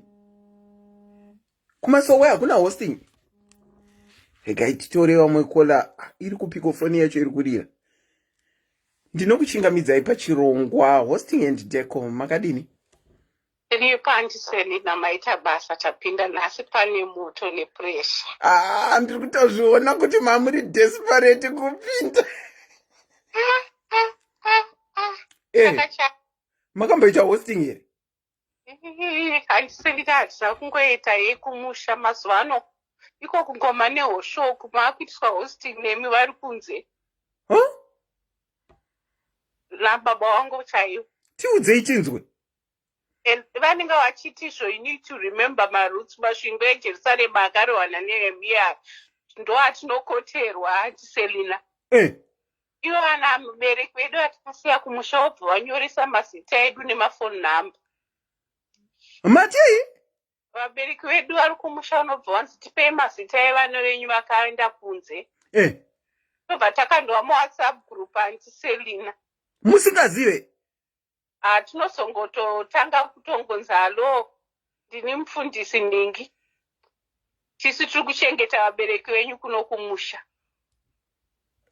kumasowe hakuna hosting regai titore vamwe kola iri kupika foni yacho iri kurira ndinokuchingamidzai pachirongwa hosting and decor. Makadini? Tiripo andiselina maita basa tapinda nhasi pane moto nepresha. Ndiri kutozviona kuti mamuri desperate kupinda. Makamboita hosting here? Handiselina hatisa kungoita yekumusha mazuva ano. Iko kungoma nehoshoku maakuitiswa hosting nemi vari kunze. Nababa wangu chaiwo. Tiudzei tinzwe. Vanenge vachiti you need to remember my roots. Masvingo eJerusarema akarohwana neHemia ndo atinokoterwa Antiselina. Ivo vana mubereki vedu vatikasiya kumusha wobva vanyoresa mazita edu nemafoni namba. Mati? Vabereki vedu vari kumusha unobva vanzi tipei mazita evana venyu vakaenda kunze. Tobva takandova muWhatsApp group Antiselina. Musingazive? Tinosongototanga kutongonza alo ndini mufundisi ningi. Tisu tiri kuchengeta vabereki venyu kuno kumusha.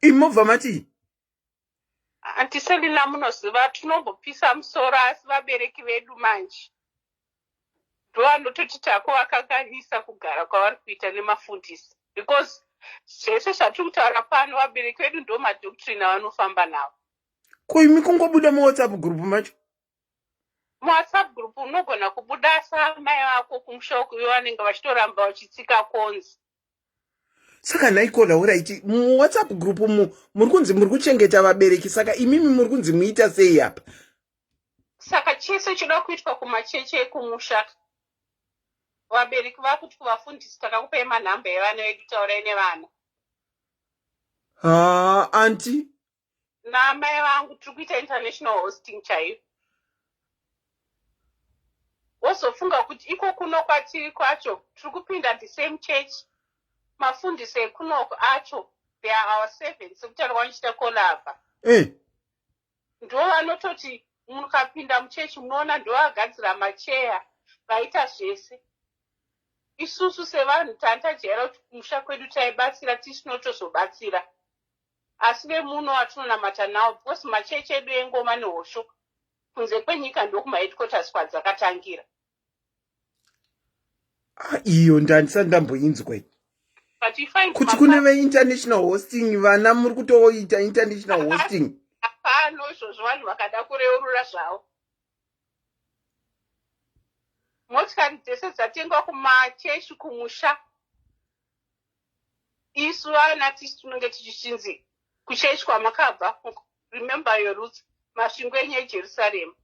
Imovha mati? Antiselina munoziva tinombopisa musoro asi vabereki vedu manje ndovanototi tako vakanganisa kugara kwavari kuita nemafundisi. Because zvese zvatiri kutaura pano vabereki vedu ndo madoctrine avanofamba navo. Koimi kungobuda muWhatsApp group macho? muWhatsApp group unogona kubuda samai vako kumusha uko vanenge vachitoramba vachitsika konzi. Saka naikola uraiti muWhatsApp group muri kunzi muri kuchengeta vabereki, saka imimi muri kunzi muita sei apa? Saka chese chinoda kuitwa kumacheche ekumusha vabereki vakuti kuvafundisi takakupei manhamba evana vedu taurai nevana. Anti namai vangu tiri kuita international hosting chaiyo. Wozofunga kuti iko kuno kwatiri kwacho tiri kupinda the same church. Mafundisi ekunoko acho they are our servants sekutaura vanchiita kolabha. Ndo vanototi mukapinda muchechi munoona ndo vagadzira macheya vaita zvese. Isusu sevanhu tantajaira kuti kumusha kwedu taibatsira tisinotozobatsira. Asi vemuno vatinonamata navo because machechi edu engoma nehosho kunze kwenyika ndokumaheadquarters kwadzakatangira. Iyo ndandisati ndamboinzwa. Kuti kune ve-international hosting vana muri kutoita international hosting. Hapano izvozvo vanhu vakada kureurura zvavo. Motikari dzese dzatengwa kumachechi kumusha. Isu vana tisi tinenge tichinzi kuchechi kwamakabva. Remember your roots. Masvingo enyu eJerusarema.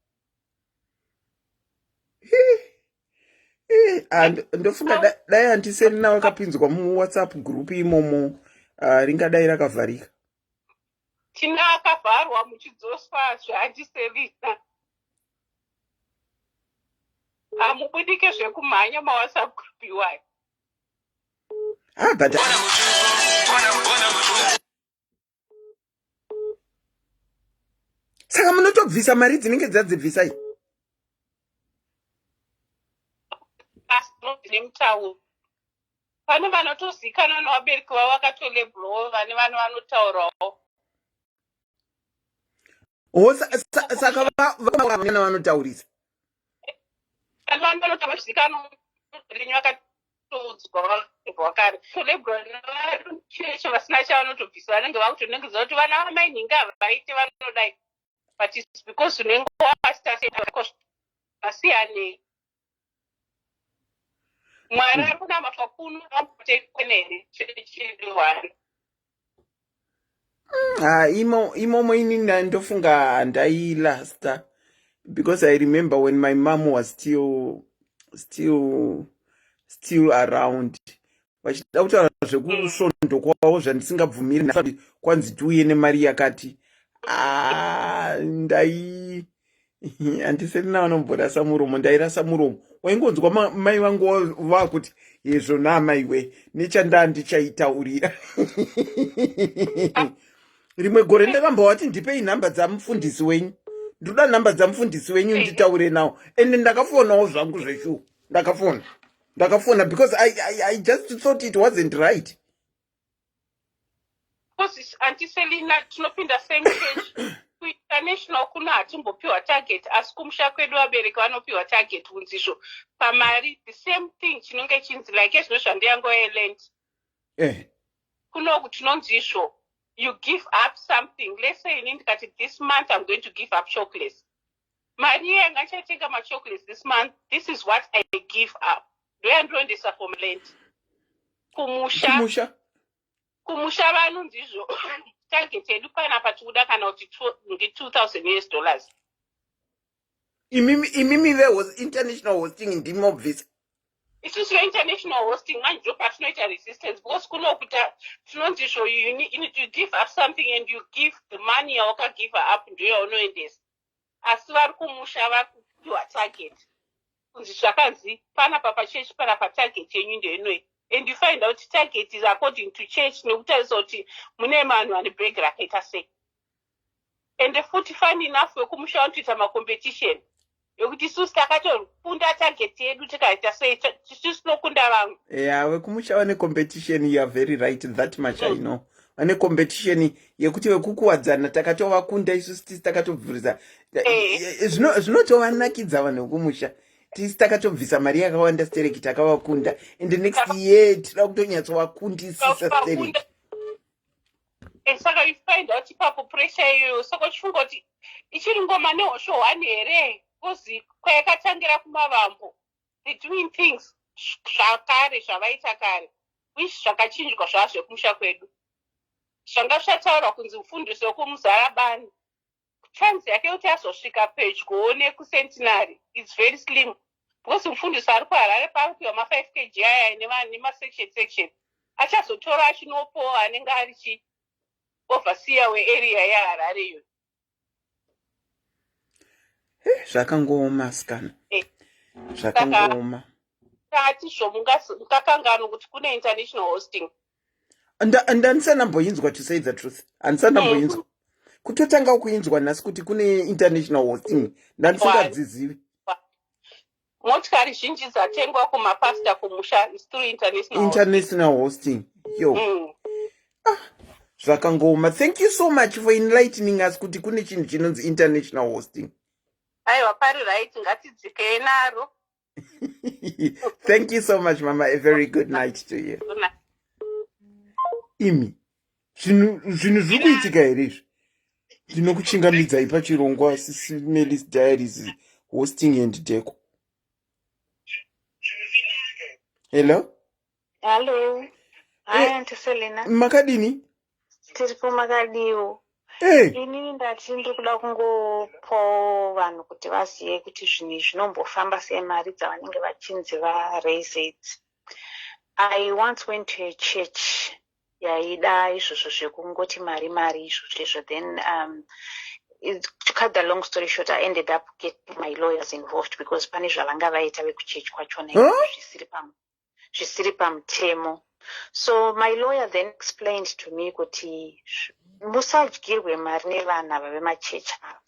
Ndofunga dai Antiselina wakapinzwa muWhatsApp group imomo ringadai rakavharika. Tina akavharwa muchidzoswa zveAntiselina. Hamubudike zvekumhanya maWhatsApp group iwayo. But saka munotobvisa mari dzinenge dzadzibvisai? Nemutauro pane vanotozikana nevabereki vavo vakatolebhurawo vane vanhu vanotaurawo. Saka vamwana vanotaurisa vanhu vanotaurizikanwa renyu vakatoudzwa vakare tolebhura nevachechi vasina chavanotobvisa vanenge vakutonengedza kuti vana vamai nhingi havaite vanodai but it's because unenge wasiyanei. Mwari ari kunamatwa kuno amutekwenere chechiwani. Imomo inini ndofunga ndailasta because I remember when my mom was still around. Vachida kutaura zvekusvondo kwavo zvandisingabvumiri kwanzi tiuye nemari yakati. Andiselina vanomborasa muromo, ndairasa muromo. Waingonzwa mai vangu vakuti yezvona maiwe nechandandichaitaurira. Rimwe gore ndakambovati ndipei nhamba dzamufundisi wenyu. Ndoda nhamba dzamufundisi wenyu nditaure nawo. Ende ndakafonawo zvangu zveshuwa. Ndakafona because I just thought it wasn't right. Because Antiselina tinopinda same church. International kuno hatimbopiwa target asi kumusha kwedu vabereki vanopiwa target kunzizvo pamari the same thing chinonge chinzi like ezvino zvandiyango yeland kunoku tinonzizvo you give up something. Let's say inini ndikati this month I'm going to give up chocolates. Mari yanga ndichatenga machocolates this month. This is what I give up. Ndoyandondesa from land. Kumusha vanonzizvo target yedu panapa tikuda kana kuti $2,000. Imimi was international hosting in Dimo Visa. It is your international hosting and your passionate resistance because you need to give up something and you give the money or give up and you know this. As far as you are target. Pana papa church para target and you find out target is according to church no utazoti mune manu and break raketa say. And the 45 enough for kumusha onto ma competition. Yokuti susitakato kunda target yedu tikaita say tisinokunda vangu. Yeah, wekumusha wane competition, you are very right, that much I know. Wane competition yekuti wekukuwadzana takatova kunda isusu takatovhurisa. Zvinotovanakidza vanhu vekumusha. Tisi takatobvisa mari yakawanda stereki takavakunda and the next year tira kutonyatsovakundisisa stereki. Saka you find out ipapo pressure iyoyo saka chifunga kuti ichiri ngoma nehosho one here kozi kwayakatangira kumavambo the doing things zvakare zvavaita kare which zvakachinjwa zvazvekumusha kwedu zvanga zvataurwa kunzi mufundisi wekumuzarabani chance yake kuti azosvika pedyo nekucentenary is very slim because mufundisi ari kuharare paripiwa ma5 kg aya nemasection achazotora achinopowa anenge ari overseer wearea yaharare iyo. Zvakangooma sikana. Zvakangooma. Kati zvomungakangano kuti kune international hosting. Andisanamboinzwa to say the truth. Andisanamboinzwa. Kutotanga kuinzwa nhasi kuti kune international hosting. Ndandisingadzizivi. Motikari zhinji dzatengwa kumapasta kumusha is through international hosting. Yo. Zvakangooma. Thank you so much for enlightening us kuti kune chinhu chinonzi international hosting. Aiwa pari right ngatidzike naro. Thank you so much mama. A very good night to you. Good night. Imi. Zvinhu zvirikuitika here izvi. Ndinokuchingamidzai pachirongwa SIS MELLY's Diaries hosting and Decor. Hello? Hello. Hi, Auntie Selena. Makadini? Tiripo makadiwo. Inini ndati ndikuda kungopawo vanhu kuti vazive kuti zvinhu zvinombofamba semari dzavanenge vachinzi raise it. I once went to a church yaida izvozvo zvekungoti mari izvozvo. Then to cut the long story short, I ended up getting my lawyers involved because pane zvavanga vaita vekuchechi kwachona zvisiri pamutemo. So my lawyer then explained to me kuti musadyirwe mari nevana vemachechi ava.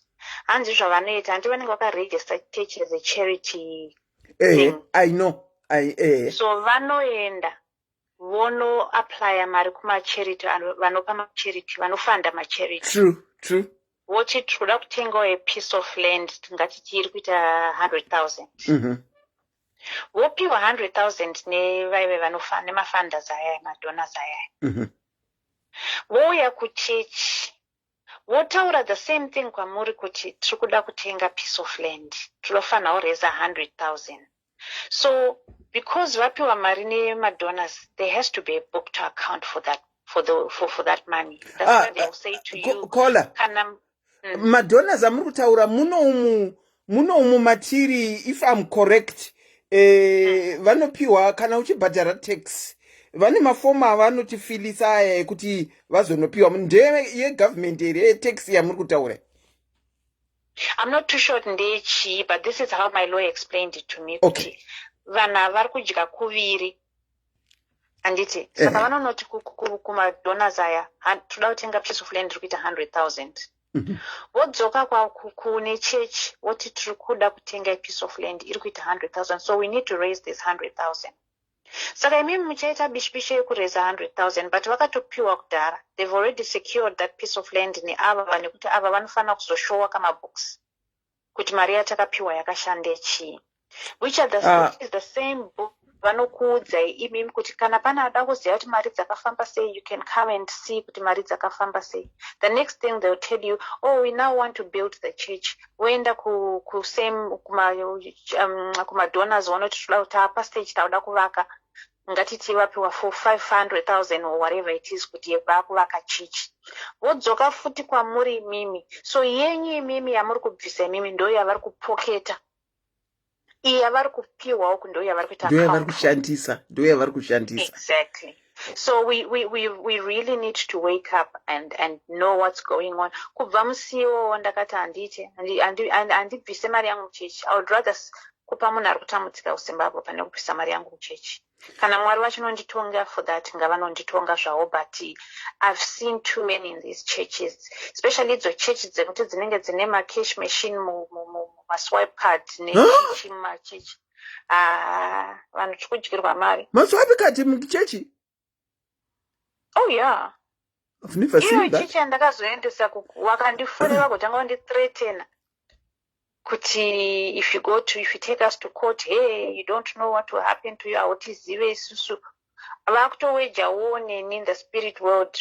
Hanzi zvavanoita, handi vanenge vakaregister church as a charity thing. I know. So vanoenda vono apply mari kumacharity vanopa macharity vanofanda macharity. True. Voti tikuda kutengawo a piece of land tingati tiri kuita 100,000. Vopiwa 100,000 nevaive vanofanda nemafunders aya madonors aya. Vouya kuchechi votaura the same thing kwamuri kuti tiri kuda kutenga piece of land tinofanira kuraise 100,000. So because vapiwa mari nemadonors there has to be a book to account for that for that money. That's why they will say to you kana madonors amuri kutaura muno matiri, if I'm correct, vanopiwa kana uchibhadhara tax vane mafomu avanotifilisa kuti vazonopiwa ndeye yegovernment here tax yamuri kutaura. I'm not too sure ndechi, but this is how my lawyer explained it to me. Okay. Vana vari kudya kuviri anditi saka vanonoti kumadonors aya toda kutenga piece of land rikuita 100,000. Vodzoka kune church voti tiri kuda kutenga piece of land iri kuita 100,000, so we need to raise this 100,000. Saka imimi muchaita bishi-bishi yekureza 100,000 but vakatopiwa kudhara. They've already secured that piece of land neava nekuti ava vanofanira kuzoshowa kamabhokisi kuti mari yatakapiwa yakashande chii. Which is the same book vanokuudzai imimi kuti kana pana ada kuziva kuti mari dzakafamba sei, you can come and see kuti mari dzakafamba sei. The next thing they'll tell you, oh, we now want to build the church. Woenda kuma donors vanoti toda kuti apa stage tauda kuvaka ngatiti vapiwa for 500,000 or whatever it is kuti vakuvaka church. Vodzoka futi kwamuri imimi. So yenyu imimi yamuri kubvisa imimi ndo yavari kupoketa. Yavari kupiwawo ndo yavari kuita kushandisa. Exactly. So we really need to wake up and know what's going on. Kubva musiwo ndakati andibvise mari yangu muchechi. I would rather kupa munhu ari kutambudzika kuZimbabwe pane kubvisa mari yangu muchechi. Kana Mwari vachinonditonga for that ngavanonditonga zvavo, but I've seen too many in these churches, especially idzo churches dzekuti dzinenge dzine macash machine maswipe card nechichi mumachechi. Vanhu chikudyirwa mari. Maswipe card muchechi? Oh yeah. I've never seen that. Chichi andakazoendesa wakandifonera kutanga wandithreatena kuti if you take us to court, hey, you don't know what will happen to you. Autizive isusu vakutowejawo neni in the spirit world,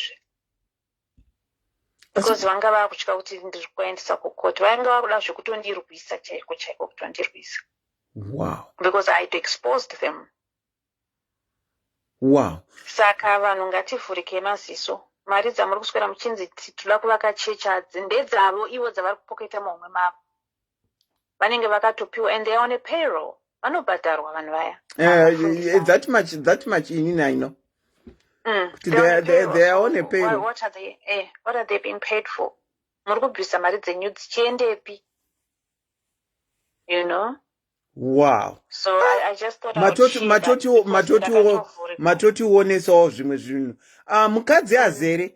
because vanga vakutya kuti ndiri kuendesa kukoti. Vanga vakuda zvekutondirwisa chaiko kutondirwisa. Wow. Because I had exposed them. Wow. Saka vanhu ngativhurike maziso. Mari dzamuri kuswera muchinzi toda kuvaka chechi hadzi ndedzavo ivo dzavari kupoketa muhomwe mavo. Vanenge vakatopiwa and they are on a payroll. Vanobhadharwa vanhu vaya. That much in I know. They are on a payroll. What are they being paid for? Muri kubvisa mari dzenyu dzichiendepi? You know? Wow. So I just thought matoti uonesawo zvimwe zvinhu. Mukadzi azere,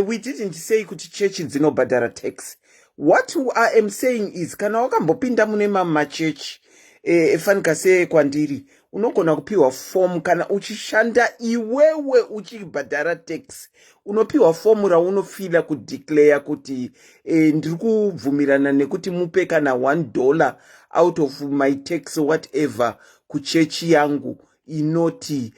we didn't say kuti chechi dzinobhadhara tax. What I am saying is, kana wakambopinda mune machechi efanika sekwandiri, unogona kupiwa form kana uchishanda iwewe uchibhadhara tax. Unopiwa form raunofila kudeclare kuti ndiri kubvumirana nekuti mupe kana $1 out of my tax whatever kuchechi yangu inoti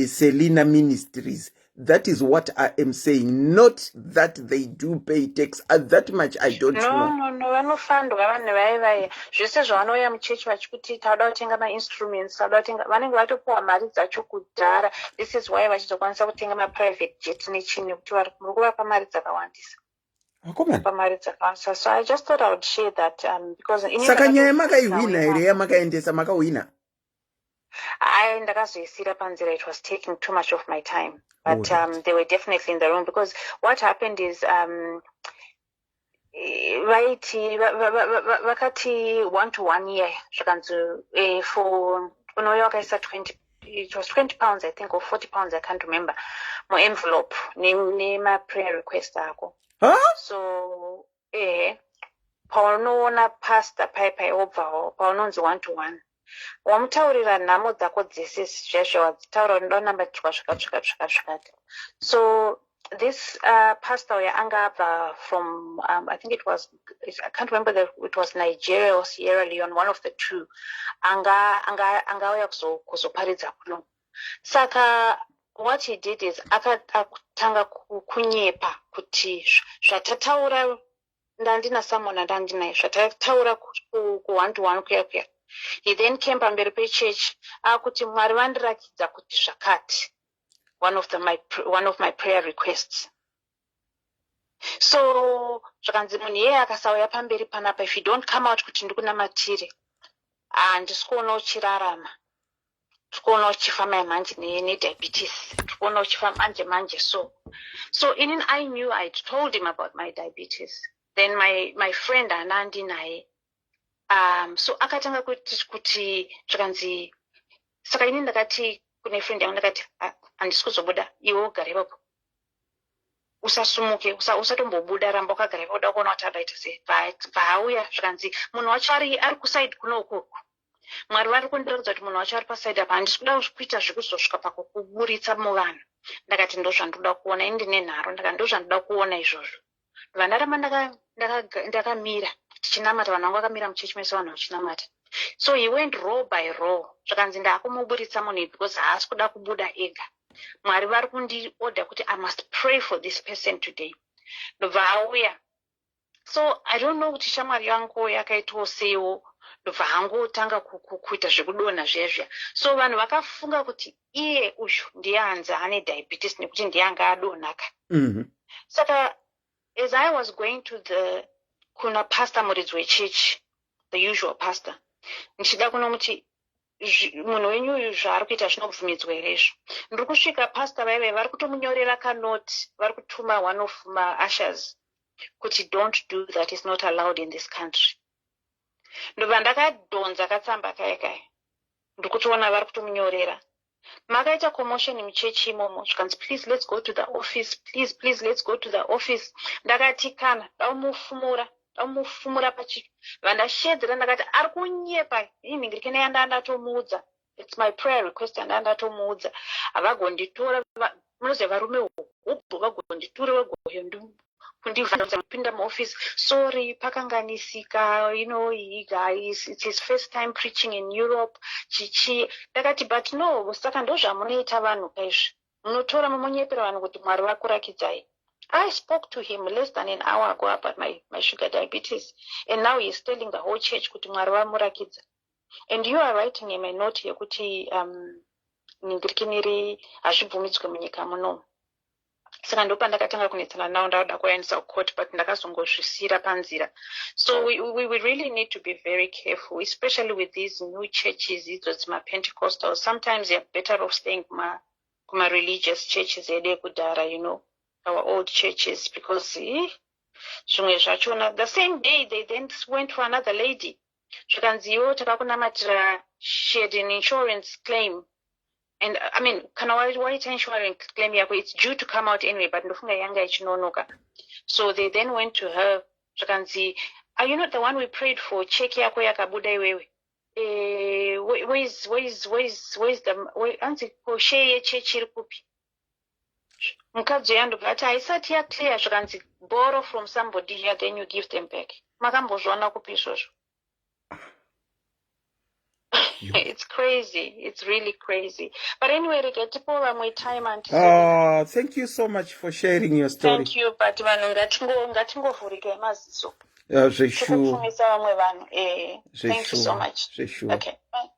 Selina Ministries. That is what I am saying, not that they do pay tax. That much I don't know. No, vanofandwa vanhu vaivaya. Zvese zvavanouya muchechi vachikuti tauda kutenga ma-instruments, tauda kutenga, vanenge vatopiwa mari dzacho kudhara. This is why vachizokwanisa kutenga ma-private jet nechini kuti muri kuvapa mari dzakawandisa. Pamari dzakawandisa. So I just thought I would share that because saka nyaya makaihwina here yamakaendesa makauhwina? Ndakazoisira panzira. It was taking too much of my time. But they were definitely in the room because what happened is vakati 1 to 1 year zvakanzi for unouya wakaisa 20, it was 20 pounds I think or 40 pounds I can't remember, envelope nema-prayer request ako. So paunoona pastor pai obvawo paunonzi 1 to 1 wamutaurira nhamo dzako dzese zvazvo wadzitaura ndonambatirwa zvakati. So this pastor anga abva from I think I can't remember it was Nigeria or Sierra Leone, one of the two. Angauya kuzoparidza kuno. Saka what he did is akatanga kunyepa kuti zvatataura ndandina someone ndandinaye zvatataura ku 1 to 1 kuya. He then came pamberi pechechi akuti Mwari vandirakidza kuti zvakati, one of my prayer requests. So zvakanzi munhu iye akasauya pamberi panapa, if you don't come out kuti ndikunamatire handisi kuona uchirarama, tikuona uchifa manje nediabetes, tikuona uchifa manje. So in I knew I'd told him about my diabetes. Then my friend anandi naye so akatanga kuti zvakanzi, saka ini ndakati kune friend yangu ndakati handisi kuzobuda, iwe ugare ipapo usasumuke, usatombobuda, ramba wakagara ipapo, uda kuona kuti adaita sei. Paauya zvakanzi munhu wacho ari kusaidi kuno ukoko, Mwari vari kundiratidza kuti munhu wacho ari pasaidi apa handisi kuda kuita zvekuzosvika pakukuburitsa muvanhu. Ndakati ndo zvandoda kuona, ini ndine nharo, ndakati ndo zvandoda kuona izvozvo. Vandarama ndakamira tichinamata, vanhu vangu vakamira muchechi mese vanhu vachinamata. So he went row by row. Zvakanzi ndakumuburitsa munhu because haasi kuda kubuda ega. Mwari vari kundiorder kuti I must pray for this person today. Ndobva auya. So I don't know kuti shamwari yangu yakaitawo seiwo. Ndobva hangotanga kuita zvekudonha zviya. So vanhu vakafunga kuti iye uyu ndiye hanzi ane diabetes nekuti ndiye anga adonhaka. Saka as I was going to kuna pastor muridzi wechurch, the usual pastor, ndichida kuona kuti munhu wenyu uyu zvaari kuita zvinobvumidzwa here izvo. Ndiri kusvika pastor vaive vari kutomunyorera kanoti, vari kutuma one of ushers kuti don't do that, is not allowed in this country. Ndobva ndakadhonza katsamba kaya ndikutoona vari kutomunyorera. Makaita commotion muchechi imomo, zvikanzi please let's go to the office, please let's go to the office. Ndakati kana ndamufumura pachicho. Vandashedzera ndakati ari kunyepa, inhingirikene yandandatomuudza. It's my prayer request yandandatomuudza. Avagonditora, munoziva varume hupo vagonditora vagoyo kundipinda muoffice. Sorry, pakanganisika, guys, it's his first time preaching in Europe. Chichi. Ndakati but no, saka ndo zvamunoita vanhu kaizvi. Munotora mumunyepera vanhu kuti Mwari vakurakidzai. I spoke to him less than an hour ago about my sugar diabetes, and now he's telling the whole church kuti Mwari vamurakidza. And you are writing him a note yekuti ningirikiniri hazvibvumidzwe munyika muno. Saka ndo pandakatanga kunetsana nawo ndauda kuvaendesa kucourt, but ndakazongozvisira panzira. So we really need to be very careful, especially with these new churches, idzo dzima-Pentecostals. Sometimes you're better off staying kuma-religious churches ede kudhara, our old churches, because zvimwe zvachona, the same day they then went for another lady. Zvikanziwo takakunamatira, she had an insurance claim. And I mean, kana waita insurance claim yako, it's due to come out anyway, but ndofunga yanga ichinonoka. So they then went to her. Zvikanzi, are you not the one we prayed for? Check yako yakabuda iwewe. Where's the anzi share yechechi iri kupi? Mukadzi yandobva ati haisati yaclear. Zvikanzi, borrow from somebody here, then you give them back. Makambozviona kupi izvozvo? It's crazy. It's really crazy. But anyway, Rigetipo, vamwe time and thank you so much for sharing your story. Thank you, but vanhu ngatingovhurike maziso. Zveshuwa. Vamwe vanhu. Thank you so much. Zveshuwa. Okay. Bye.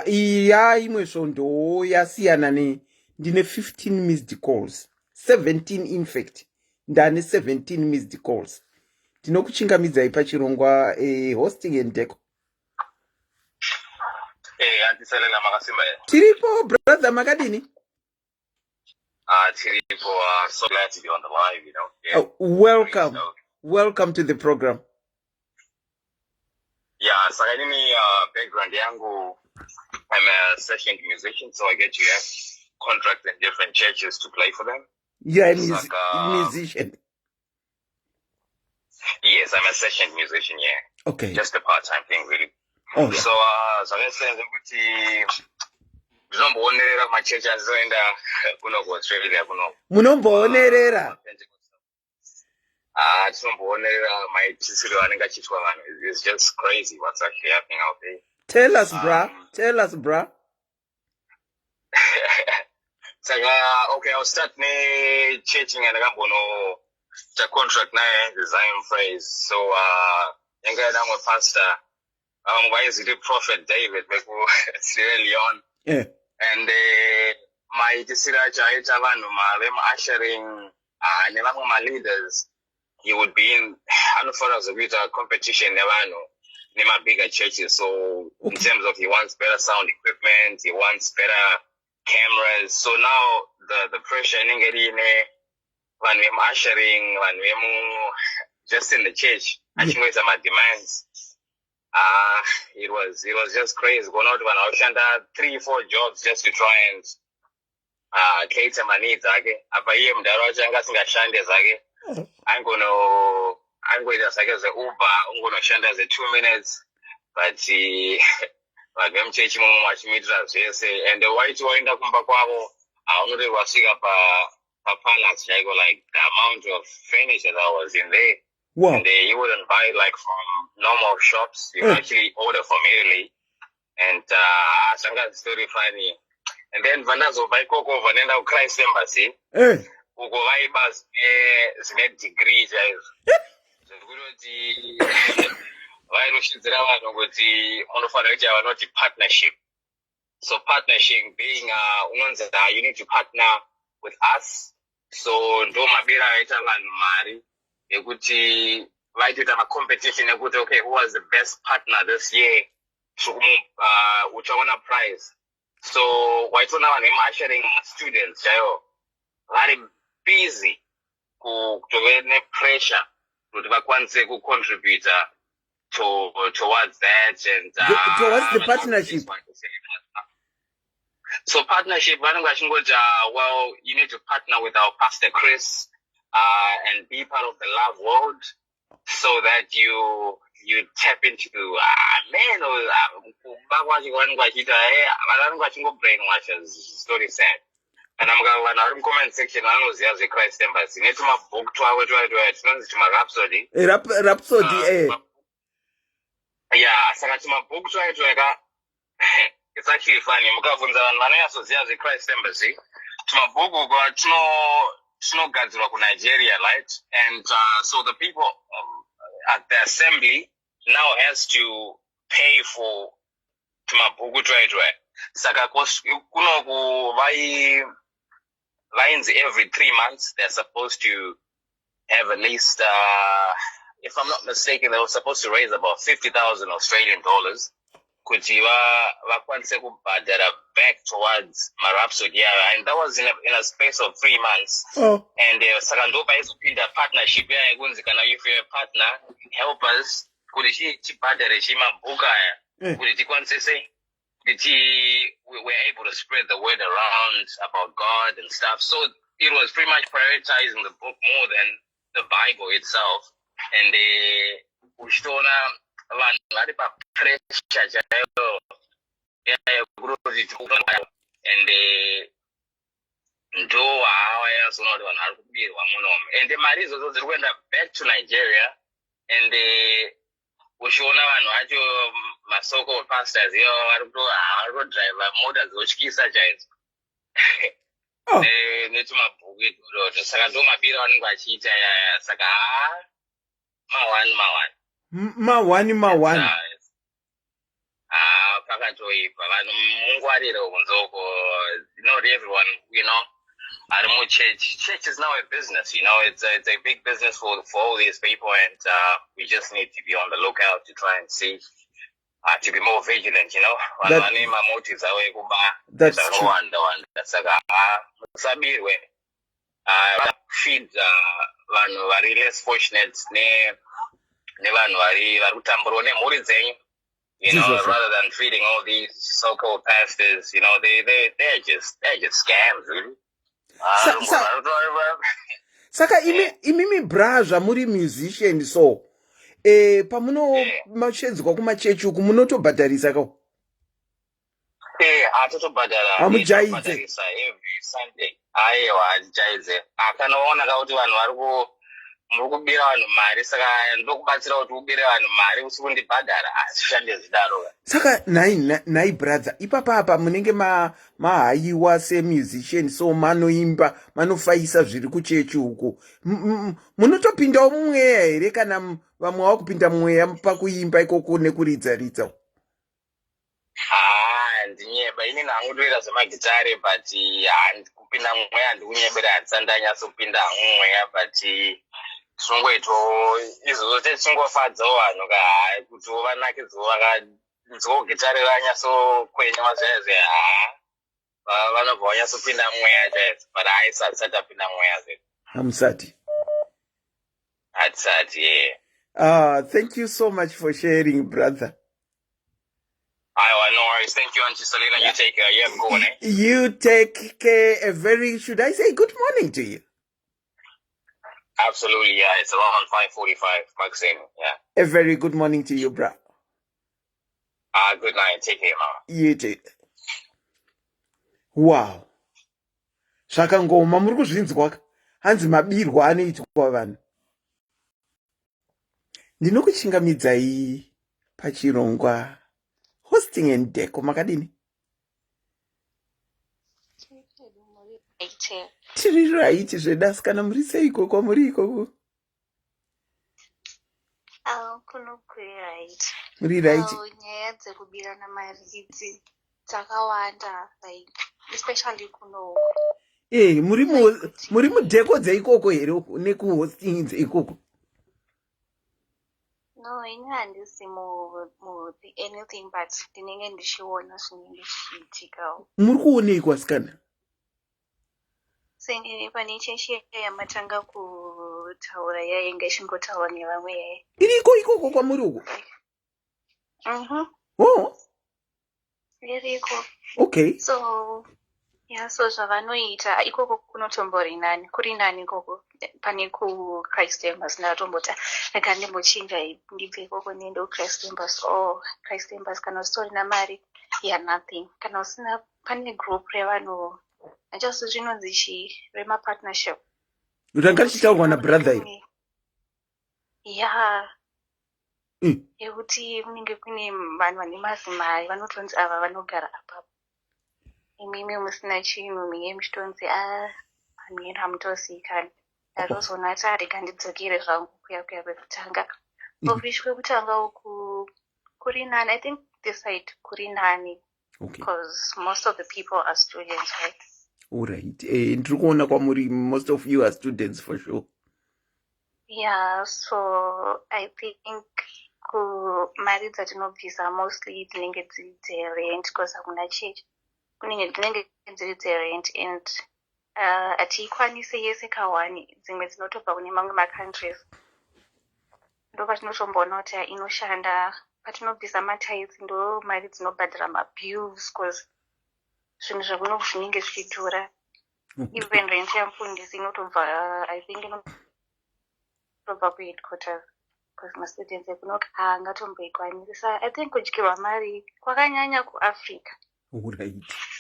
Iya imwe svondo yasiyana ndine 15 missed calls. 17 in fact. Ndane 17 missed calls. Ndinokuchingamidzai pachirongwa hosting and Decor. Antiselela makasimba. Tiripo brother makadini? Tiripo, so glad to be on the live, Yeah. Welcome. Welcome to the program. Yeah, saka nini background yangu, I'm a session musician, so I get to have contracts in different churches to play for them. You're a musician. Yes, I'm a session musician, yeah. Okay. Just a part-time thing, really. Oh, yeah. So, zvakasenza kuti ndinomboonera machechi andizoenda kuno kuAustralia kuno. Munomboonerera? Tinomboonera maitisiro anenge achiitwa vanhu. It's just crazy what's actually happening out there. Tell us, bruh. Saka, okay, I'll start churching and ndakambono the contract naye design phrase. So, yanga ndamwe pastor. Why is it a Prophet David Sierra Leone? Yeah. And my disiraja itavanu ma ushering my leaders. You would be in with a competition in my bigger churches. So in terms of he wants better sound equipment, he wants better cameras. So now the pressure in when we're ushering, when we're just in the church, I think it's my demands. It was just crazy. Going out when I was under 3-4 jobs just to try and cater my needs. I'm going to just like as an Uber. I'm going to shanda as a 2 minutes. but vanhu vemuchechi momo vachimuitira zvese, and waiti waenda kumba kwavo haunoti wasvika papalace chaiko, like the amount of furniture that was in there. Wow. And you wouldn't buy like from normal shops, you would actually order from Italy. And it's very funny. And then vanazo vaikoko vanenda ku Christ Embassy. Uko vaibas zvine degree chaizvo. Zvokuti vairoshidzira vanhu kuti munofanira kuita vanoti partnership. So partnership being unonzi you need to partner with us. So ndo mabira aita vanhu mari yekuti vaitoita macompetition ekuti okay, who was the best partner this year? Uchaona prize. So waitona vanhu vemu-ushering students chaivo vari busy kutove ne-pressure kuti vakwanise kucontribute towards that and towards the partnership. So partnership, vanenge vachingoti well, you need to partner with our Pastor Chris and be part of the love world so that you tap into story sad. And I'm going to comment section vanoziva zveChrist Embassy netumabhuku twavo tinonzi tumarhapsody. Rhapsody, Yeah, saka tumabhuku twaitwaka it's actually funny. Mukabvunza vanhu vanonyatsoziva zveChrist Embassy, tumabhuku tunogadzirwa kuNigeria, right? And so the people at the assembly now has to pay for tumabhuku twaitwa. Saka kunoku vainzi every 3 months they're supposed to have at least if I'm not mistaken, they were supposed to raise about 50,000 Australian dollars. Kuti vakwanise kubhadhara back towards marhapsody yavo, and that was in a space of 3 months. And saka ndo paizopinda partnership yaya yekunzi kana if you're a partner, help us kuti chibhadhare chimabhuku aya kuti tikwanise sei we were able to spread the word around about God and stuff. So it was pretty much prioritizing the book more than the Bible itself. And uchitona vanhu vari papressure chaiyo and ndo hawa yazoona kuti vanhu vari kubirwa munomu, and mari idzodzo dziri kuenda back to Nigeria. And uchiona vanhu vacho masoko pastors ivo vari kutodriva mota dzinotyisa chaidzo netumabhuku ituroto. Saka ndo mabiro vanenge vachiita yaya. Saka mawani pakatoipa vanhu mungwarire kunzoko. Not everyone, are more church. Church is now a business, it's a big business for all these people, and we just need to be on the lookout to try and see, to be more vigilant, That's true. Saka musabirwe feed vanhu vari less fortunate nevanhu vari kutamburwa nemhuri dzenyu, rather than feeding all these so-called pastors, they're just scams, really. Saka imi brazva muri musician, so pamuno machedzwa kumachechi uku munotobhadharisa kao? Atotobhadhara Hamujaidze every Sunday. Aiwa, hajaidze. Akanoona kuti vanhu muri kubira vanhu mari, saka ndokubatsira kuti ubire vanhu mari usiku ndibhadhara, azvishande zvidaro. Saka nai brother, ipapa munenge mahaiwa semusician, so manoimba manofaisa zviri kuchechi uku, munotopindawo mumweya here kana vamwe vakupinda mumweya pakuimba ikoko nekuridza? Ndinyeba ini nangutoita zvemagitare, but kupinda mumweya handikunyebera, handisandanyatsopinda mumweya, but tinongoitawo izvozvo tichingofadzawo vanhu kuti vanakidzawo vakanzwawo gitare ranyatsokwenywa zvaizvo, vanobva vanyatsopinda mumweya chaizvo, but haisati apinda mumweya zvedu. Hamusati? Hatisati, yeah. Thank you so much for sharing, brother. No worries. Thank you, Auntie Selena. You take care. You have a good one, eh? You take care. Should I say good morning to you? Absolutely, yeah. It's around 5:45, Maxine. Yeah. A very good morning to you, bro. Good night. Take care, mama. Yete. Wow. Zvakangoma muri kuzvinzwa hanzi mabirwa anoitwa vanhu. Ndinokuchingamidzai pachirongwa hosting and decor makadini? Tiri right zvedasikana muri seiko kwamuri ikoko? Muri right. Nyaya dzekubirana mari idzi dzakawanda, like especially kuno. Muri mudheko dzeikoko here nekuhosting dzeikoko? No, ini handisi mu anything but ndinenge ndichiona zvinenge zvichiitikawo. Muri kuonei kwasikana? Senge pane chechi yamatanga kutaura yainge chimbotaura nevamwe yaye. Iriko ikoko kwamuri uko? Oh. Iriko. Okay. So zvavanoita ikoko kunotombori nani, kuri nani ikoko pane ku Christ Embassy ndatombota rega ndimbochinja ndibve ikoko niende ku Christ Embassy. Christ Embassy kana usitorina mari nothing, kana usina pane group revanhu just zvinonzi remapartnership ranga richitaurwa nabrother iyo? yekuti kunenge kune vanhu vane mazimari vanotonzi ava vanogara apapo, imimi musina chinhu minge muchitonzi hamiri hamutozivikana. Ndatozona ati arega ndidzokere zvangu kuya kwekutanga. Office kwekutanga uku kuri nani, I think this side kuri nani, because most of the people are students, right? Alright. Ndiri kuona kwamuri most of you are students for sure. Yeah, so I think mari dzatinobvisa mostly dzinenge dziri dzerent because hakuna chechi. Kunenge dzinenge dziri dzerent and hatikwanisi yese kawani, dzimwe dzinotobva kune mamwe macountries. Ndo patinotomboona kuti inoshanda patinobvisa matiles, ndo mari dzinobhadhira mabills because zvinhu zvekuno zvinenge zvichidhura. Even rent yamufundisi inotobva I think inotobva kuheadquarters because mastudents ekunoka haangatomboikwanisa. I think kudyirwa mari kwakanyanya kuAfrica. Right.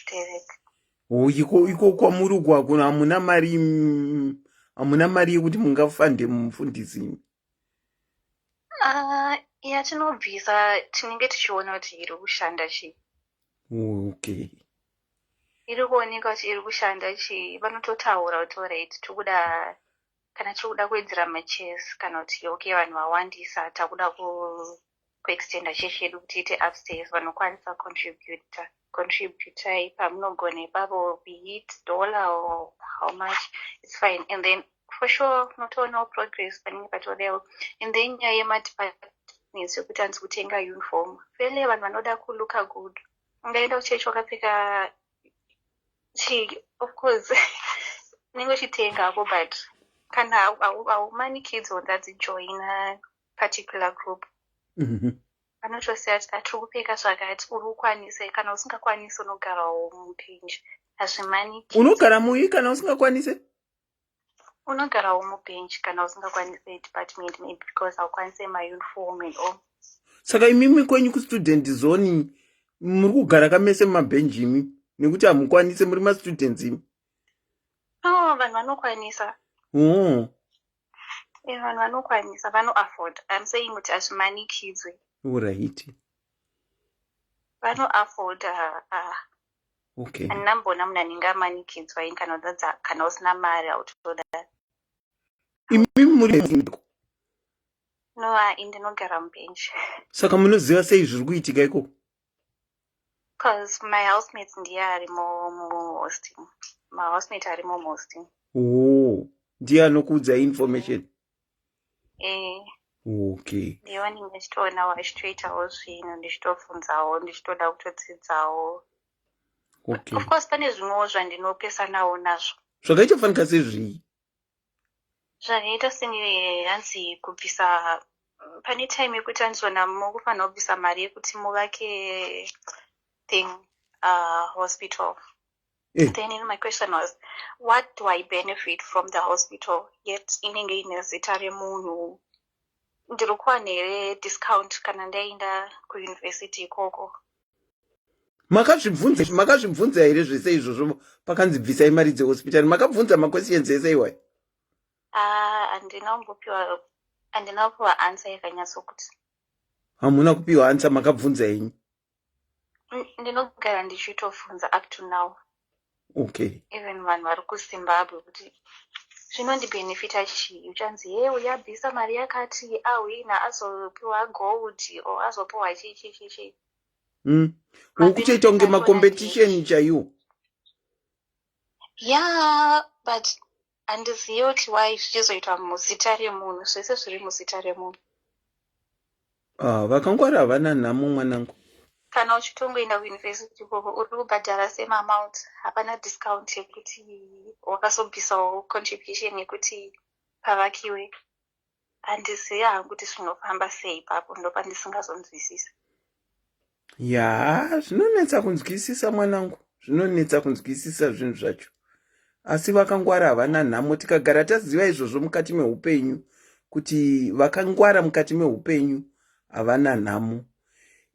Direct. Iko kwamuri uko hakuna, hamuna mari yekuti mungafande mufundisi? Yatinobvisa tinenge tichiona kuti iri kushanda chii. Okay. Iri kuoneka kuti iri kushanda chii, vanototaura kuti alright tokuda kana tikuda kuwedzera machairs kana kuti okay vanhu vawandisa takuda kuextenda chechi yedu kuti ite upstairs, vanokwanisa contributai pamunogona ipapo, be it dollar or how much, it's fine. And then for sure notoona progress panenge patolewo. And then nyaya yemadepartments yekuti hanzi kutenga uniform, vele vanhu vanoda kuluka good, ungaenda kuchechi wakapfeka of course unenge uchitengako, but kana haumani kids ondadzijoin a particular group, vanotosiya kuti tiri kupfeka zvakati, uri ukwanise, kana usingakwanisi unogarawo mubench, hazvimani kids. Unogara mui kana usingakwanise? Unogarawo mubench kana usingakwanise department, maybe because haukwanise mauniform and all. Saka imimi kwenyu kustudent zone muri kugara kamese mumabhenji imi nekuti hamukwanise, muri mastudents imi? No, vanhu vanokwanisa. Vanhu vanokwanisa, vanoafford. I'm saying kuti hazvimanikidzwe. Right. Vanoafford. Okay. Handinamboona munhu anenge amanikidzwa kana usina mari hautoda. Imimi muri? No, ndinogara mubench. Saka munoziva sei zviri kuitika ikoko? Because my housemates ndiye arimo muhosting. My housemate arimo muhosting. Ndiye anokuudzai information? Okay. Ndiye vanenge vachitoonawo achitoitawo zvinhu, ndichitofunzawo, ndichitoda kutodzidzawo. Okay. Of course pane zvimwewo zvandinopesanawo nazvo. Zvakaichafanika sezvii? Zvakaita senge hanzi kubvisa, pane time yekuti hanzona mukufanira kubvisa mari yekuti muvake hospital. Then my question was, what do I benefit from the hospital yet inenge ine zita remunhu? ndiri kuwana here discount kana ndaenda kuyunivhesiti ikoko. Makazvibvunza here zvese izvozvo pakanzi bvisai mari dzehospitari? Makabvunza maquestions ese iwayo? Handina kupiwa answer yakanyatsokuti. Hamuna kupiwa answer, makabvunza henyu? Ndinogara ndichitobvunza up to now. Okay. Even vanhu vari kuZimbabwe kuti zvinondibenefita chii, uchanzi uyabvisa mari yakati ahwina azopiwa gold or azopiwa chichi. Ukutoita kunge macompetition chaiwo. Yeah, but handizivi kuti why zvichizoitwa muzita remunhu, zvese zviri muzita remunhu. Vakangwara havana nhamo mwanangu. Kana uchitongoenda kuyunivhesiti ikoko uri kubhadhara same amount, hapana discount yekuti wakazobvisawo contribution yekuti pavakiwe. Handizivi hangu kuti zvinofamba sei ipapo, ndopandisingazonzwisisa. Ya, zvinonetsa kunzwisisa mwanangu, zvinonetsa kunzwisisa zvinhu zvacho. Asi vakangwara havana nhamo. Tikagara taziva izvozvo mukati meupenyu, kuti vakangwara mukati meupenyu havana nhamo.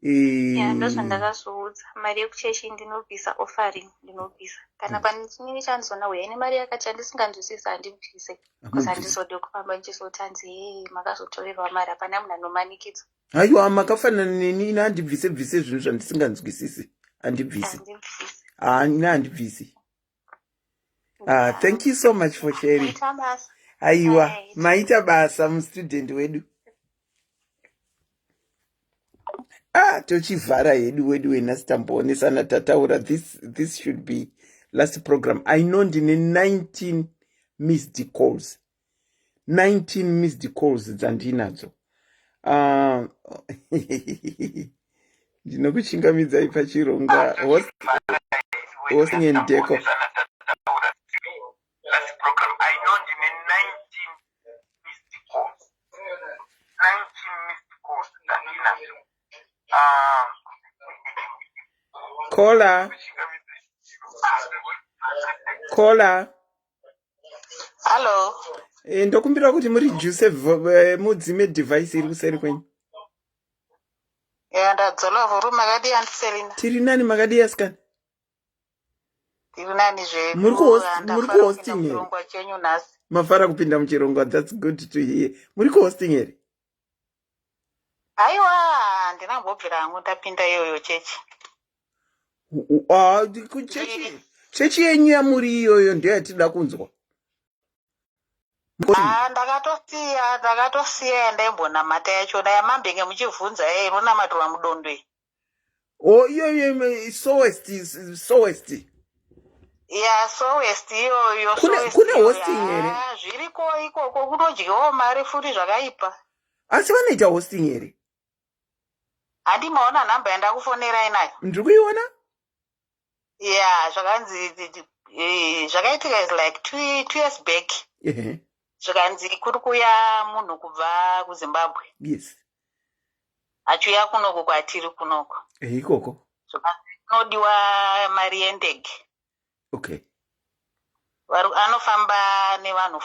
Ndozvandakazoudza. Mari yekuchechi ndinobvisa, offering ndinobvisa. Kana pane chinini chandizoona uya ine mari yakati handisinganzwisisa handibvise. Because handizode kufamba ndichizotanzi makazotorerwa mari, hapana munhu anomanikidza. Aiwa, makafanana neni, ina handibvise zvinhu zvandisinganzwisisi. Handibvisi. Ina handibvisi. Thank you so much for sharing. Aiwa, maita basa mustudent wedu. Tochivhara hedu wenasitamboonesana tataura. This should be last program. I know ndine 19 missed calls. 19 missed calls dzandinadzo. Ndinokuchingamidzai pachironga hosting and Decor. Last program, I know ndine 19 missed calls. 19 missed calls dzandinadzo. Caller. Hello. Ndokumbira kuti muri juice mudzime device iri kuseri kwenyu. Ndadzola vhuru makadi andiserina. Tiri nani makadi yasikana? Tiri nani zvedu. Muri kuhosting here? Mafara kupinda muchirongwa. That's good to hear. Muri kuhosting here? Aiwa, ndinambobvira hangu ndapinda iyoyo chechi. Chechi yenyu yamuri iyoyo ndiyo yatida kunzwa. Ndakatosiya ndaimbonamata yachona yamambenge muchivhunza inonamatirwa mudondwe. Iyoyo Sowest. Ya Sowest iyoyo. Kune hosting here? Zviriko ikoko kunodyawo mari futi zvakaipa. Asi vanoita hosting here? Handimaona nhamba yandakufonera inayo. Ndiri kuiona? Yeah, zvakanzi zvakaitika is like 2 years back. Zvakanzi kuri kuya munhu kubva kuZimbabwe. Yes. Achiuya kunoko kwatiri kunoko. Ikoko. Zvakanzi kunodiwa mari yendege. Okay. Anofamba nevanhu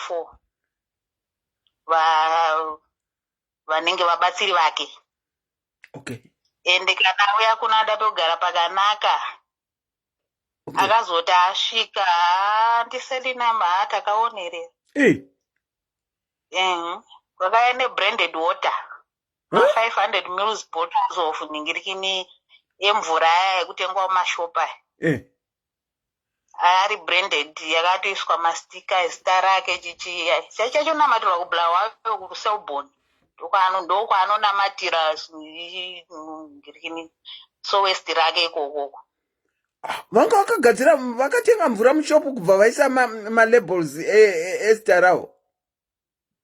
4 vanenge vabatsiri vake. Okay. Ende kana auya kunada pekugara pakanaka. Okay. Akazoti asvika ndiselina mahata akaonerera. Kwakaya nebranded water. 500 mils bottles of ningirikini yemvura yekutengwa mumashopa. Ari branded yakatoiswa mastika ezita rake chichi. Chacho namatirwa kubulawayo kuSelborne. Ndokwanonamatira ngirikini Sowest rake ikoko. Vanga vakagadzira vakatenga mvura mushopu kubva vaisa malabels ezita rawo.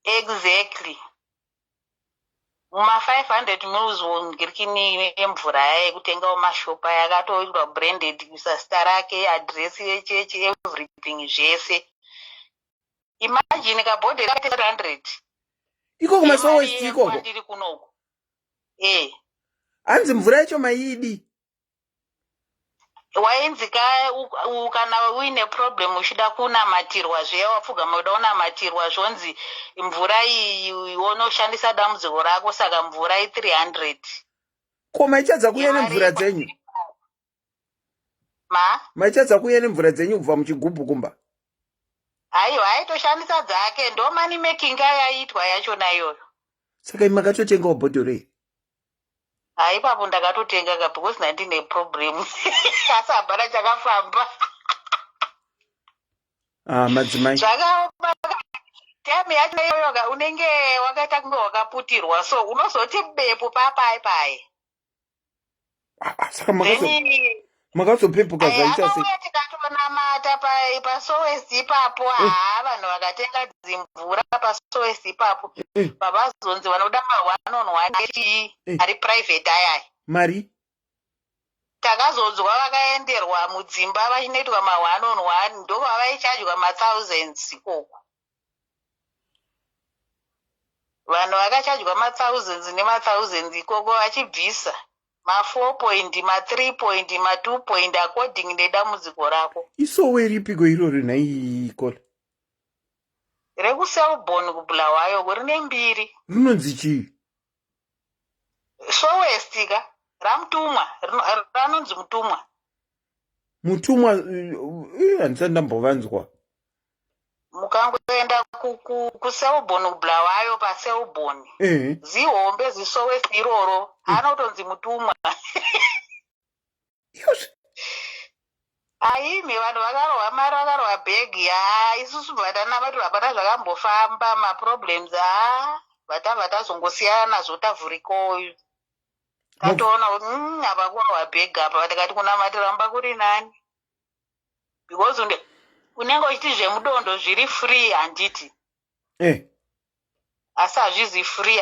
Exactly. Muma 500 mils ngirikini emvura yekutenga mumashopa yakatoitwa branded kuisa zita rake, address yechechi, everything zvese. Imagine kabhodhi rake 100. Iko kumaSowest ikoko. Ndiri kunoko. Hanzi mvura yacho maidi. wainzika kana uine problem uchida kunamatirwa zviya wapfugama uda kunamatirwa zvonzi mvura iyi unoshandisa dambudziko rako saka mvura i300 ko maichadza kuuya nemvura dzenyu maichadza kuuya nemvura dzenyu kubva muchigubhu kumba aiwa aitoshandisa dzake ndo money making yaitwa yachona iyoyo saka makatotengawo bhodhoro iri haipapo ndakatotenga because ndine problem asi hapana chakafamba madzimai zvakaoma time yacho iyoyo unenge wakaita kunge wakaputirwa so unozoti bepo papaipai saka makazopepuka zvaita sei tikatonamata pasowest ipapo vanhu vakatenga dzimvura pasowest ipapo pavazonzi vanoda ma1 ari private ayaya mari takazonzwa vakaenderwa mudzimba vachinoitwa ma1 ndo vavaichajwa ma1000s ikoko vanhu vakachajwa ma1000s nema1000s ikoko vachibvisa ma4 point ma3 point ma2 point according nedambudziko rako isowe ripiko iroro naikola rekuselborn kubulawayo rine mbiri rinonzi chii sowest ka ramutumwa ranonzi mutumwa handisati ndambovanzwa mukangoenda kuselborn kubulawayo paselborn zihombe zisowest iroro anotonzi mutumwa aime vanhu vakarohwa mari vakarohwa bhegi isusu bvatana vati hapana zvakambofamba maproblems vatazongosiyana nazvo tavhurikoyu tatoona kuti hapa kurohwa bhegi apa tikati kunamatira kuri nani because unenge uchiti zvemudondo zviri free handiti asi hazvizi free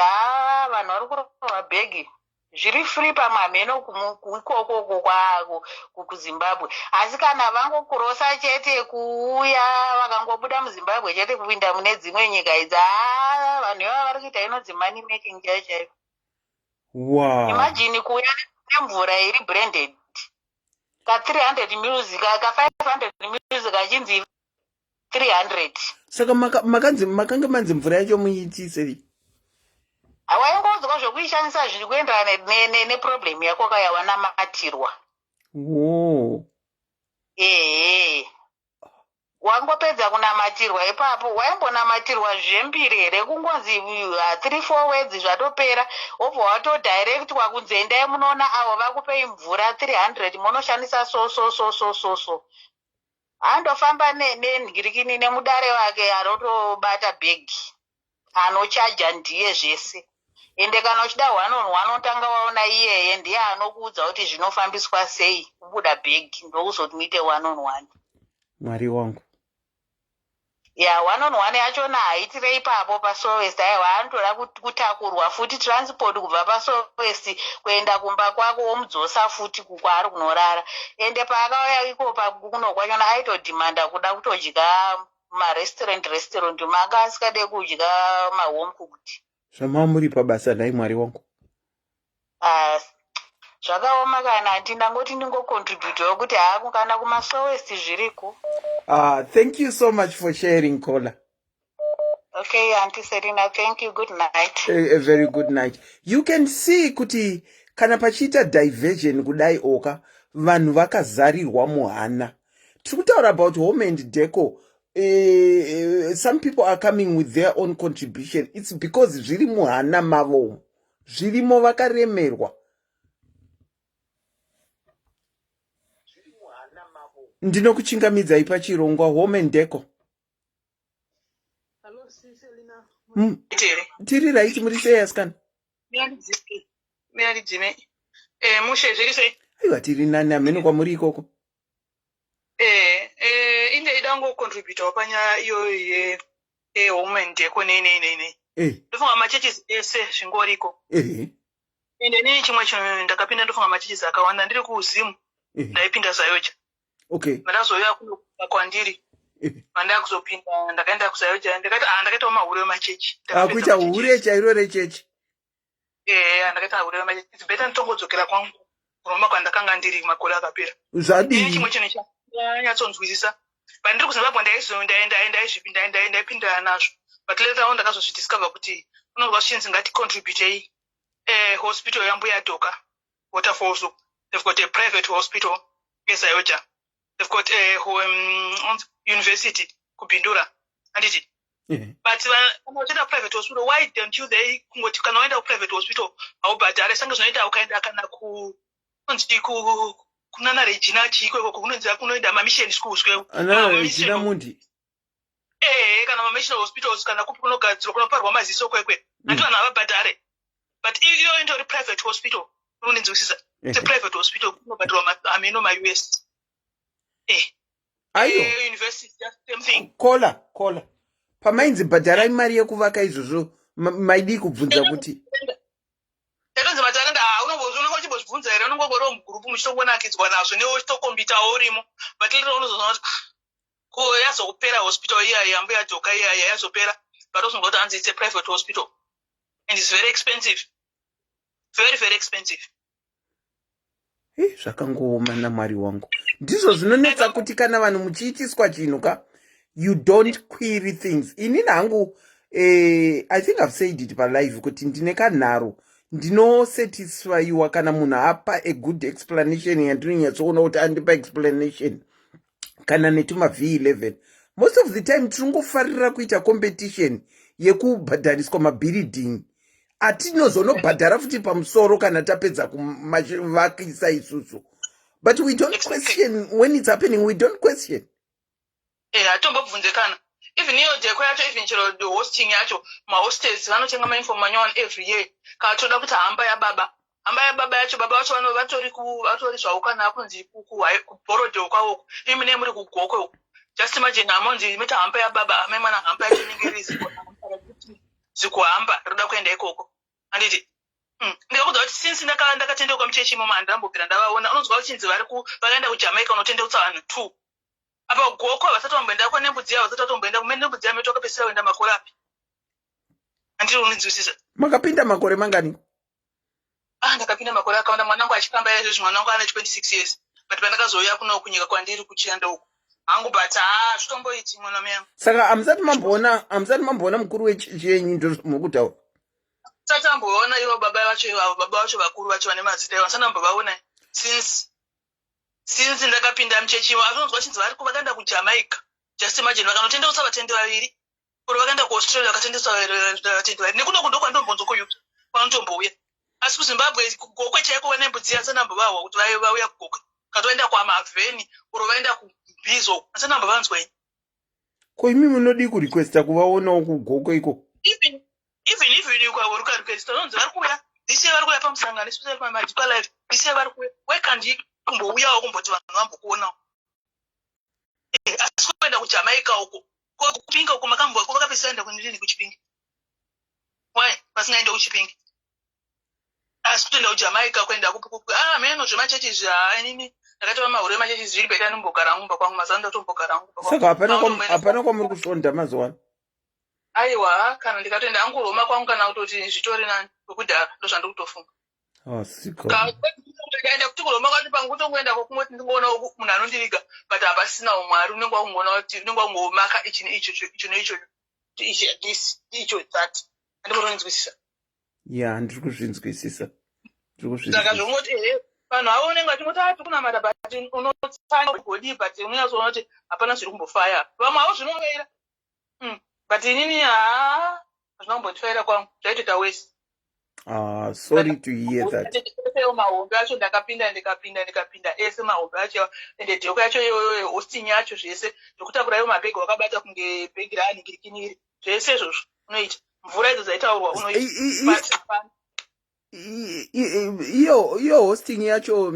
vanhu vari kurohwa bhegi zviri free pamamheno ikoko kuzimbabwe asi kana vangokurosa chete kuuya vakangobuda muzimbabwe chete kupinda mune dzimwe nyika idzi vanhu ivava vari kuita inodzi money making chaichaivo imagine kuuya nemvura iri branded ka300 music ka500 music achinzi 300 saka makanga manzi mvura yacho muitise waingonzwa zvokuishandisa zviri kuenderana neproblem yako kayawanamatirwa wangopedza kunamatirwa ipapo waimbonamatirwa zvembiri here kungonzi 3-4 wedzi zvatopera obva watodirectwa kunzi endai munoona avo vakupei mvura 300 munoshandisa so andofamba nenhirikini nemudare wake anotobata bhegi anochaja ndiye zvese ende kana uchida 1-on-1 otanga waona iyeye ndiye anokuudza kuti zvinofambiswa sei kubuda bhegi ndokuzoti muite 1-on-1 mwari wangu 1-on-1 yachona haitire ipapo pasowest aiwa anotoda kutakurwa futi transport kubva pasowest kuenda kumba kwako womudzosa futi kukwaari kunorara ende paakauya ikopa kuno kwachona aitodhimanda kuda kutodya marestaurant manga asikade kudya mahome cooked zvamamuri pabasa nhai mwari wangu zvakaoma kana handina ngoti ndingocontributawo kuti kana kumasowest zviriko thank you so much for sharing caller. Okay, Auntie Serena, thank you. Good night. A very good night. You can see kuti kana pachiita diversion kudai oka vanhu vakazarirwa muhana. Tiri kutaura about home and decor. Some people are coming with their own contribution. It's because zviri muhana mavo. Zvirimo vakaremerwa. Ndinokuchingamidzai pachirongwa home and decor. Tiri right muri sei askana? Miyari dzime. Mushe zviri sei? Aiwa tiri nani ameno kwamuri ikoko. Inde idango contribute wapanya iyo home and decor ne. Ndofunga machechi ese zvingoriko. Ende ni chimwe chinhu ndakapinda ndofunga machechi akawanda ndiri kuuzimu. Ndaipinda sayocha. Okay. Ndazoya kwandiri. Manda kuzopinda ndakaenda kusayocha ndakaita mahure machechi. Kuita hure chairo rechechi. Ndakaita hure machechi. It's better ntongodzokera kwangu kuroma kwandakanga ndiri makore akapera zvadii chimwe chinhu chanyatsonzwisisa but ndiri kuzimbabwe ndaipindana nazvo but later on ndakazozvidiscover kuti unonzwa zvichinzi ngaticontributei hospital yambuya Doka Waterfalls. They've got a private hospital eSayoja. They've got a university kupindura anditi but vanoita private hospital, why don't you they kungoti kana waenda private hospital aubhadhare sange zvinoita ukaenda kana kunana Regina chiko kunonzi kunoenda mission schools ana Regina mundi kana mission hospitals kana kunogadzirwa kunoparwa maziso kwekwe antu vanhu avabhadhare but if you enter a private hospital unonzwisisa it's a private hospital kunobhadharwa ameno ma-US ayo university just same thing kola pamainzi bhadharai mari yekuvaka izvozvo maidi kubvunza kuti tatonzi mataranda unonga uchibozvibvunza here unongogoriwo mugurupu muchitobonakidzwa nazvo newo uchitokombitawo urimo but lero unozozona kuti ko yazopera hospital iyayi yambuya Doka iyayi yazopera but uzonga kuti hanzi it's a private hospital and it's very expensive, very very expensive. Zvakangooma namwari wangu ndizvo zvinonetsa kuti kana vanhu muchiitiswa chinhu ka you don't query things. Inini hangu I think I've said it palive kuti ndine kanharo ndinosatisfyiwa kana munhu apa a good explanation yandinonyatsoona kuti andipa explanation kana netuma V11. Most of the time tinongofarira kuita competition yekubhadhariswa mabuilding atinozonobhadhara futi pamusoro kana tapedza kuvakisa isusu, but we don't question when it's happening. We don't question. Atombobvunzikana even iyo Decor yacho even chero the hosting yacho mahostels vanotenga mainfo manyowani every year kana toda kuti hamba ya baba yacho baba vacho vatori zvaukana kunzi kuborodhe kwawoko imine muri kugoko just imagine amonzi meta hamba ya baba amemana hamba yacho inenge zikuhamba roda kuenda ikoko anditi ndikakuudza kuti since ndakatendeuka muchechi imomo handambopera ndavaona unonzwa uchinzi vakaenda kuJamaica unotendeutsa vanhu 2 apa goko vasati vamboenda kwanembudzi yavo vasati vatomboenda kumene nembudzi yavo tokapesera kuenda makore api andiri uninzwisisa makapinda makore mangani? Ndakapinda makore akawanda mwanangu achikamba izvozvo mwanangu ane 26 years but pandakazouya kuno kunyika kwandiri kuchiyanda uko hangu but zvitomboiti mwana meyangu saka hamusati mamboona mukuru wechechi yenyu ndozvomukutaura tisati amboona ivo baba vacho vakuru vacho vane mazita ivo hasati ambovaona since ndakapinda muchechi ivo azvinonzwa chinzi vakaenda kuJamaica just imagine vakanotendeutsa vatendi vaviri uri vakaenda kuAustralia vakatendeutsa vatendi vaviri nekuno kundo kwandombonzo kuyuta kwanotombouya asi kuZimbabwe kugokwe chaiko vanembudzi asati ambovahwa kuti vauya kugokwe katoenda kwamavheni uri vaenda kubhizo asati ambovanzwai ko imi munodi kurequesta kuvaonawo kugokwe iko even ukaruka request unonzi vari kuuya disi vari kuuya pamusangano especially pamadeeper life disi vari kuuya wekandi kumbouyawo kumboti vanhu vambokuonawo asi kuenda kuJamaica uko kupinga uko makapesa enda kunidini kuchipingi why vasingaende kuchipingi asi kutoenda kuJamaica kuenda meno zvemachechi zvainini ndakatova mahuro emachechi zviri beta nombogara mumba kwangu mazanda tombogara mumba saka hapana kwamuri kusonda mazuva aiwa kana ndikatoenda anguroma kwangu kana kutoti zvitori nani kwekudhara ndo zvandiri kutofunga kaenda kuti kuroma kwati pangu kutongoenda kokumoti ndingoona munhu anondiriga but hapasina umwari unenge wakungoona kuti unenge wakungomaka ichi neicho icho that andimbotonzwisisa ndiri kuzvinzwisisa saka zvongoti vanhu avo unenge vachingoti tikunamata but unotsanya godi but unyazoona kuti hapana zviri kumbofaya vamwe avo zvinoveira but inini hazvina kumbondifaira kwangu zvaitoita wese sorry to hear that. Mahombe acho ndikapinda ese mahombe acho ende Decor yacho iyoyo hosting yacho zvese zvokutakura iwo mabhegi wakabata kunge bhegi raaningirikiniri zvese izvozvo unoita mvura idzo dzaitaurwa unoita iyo hosting yacho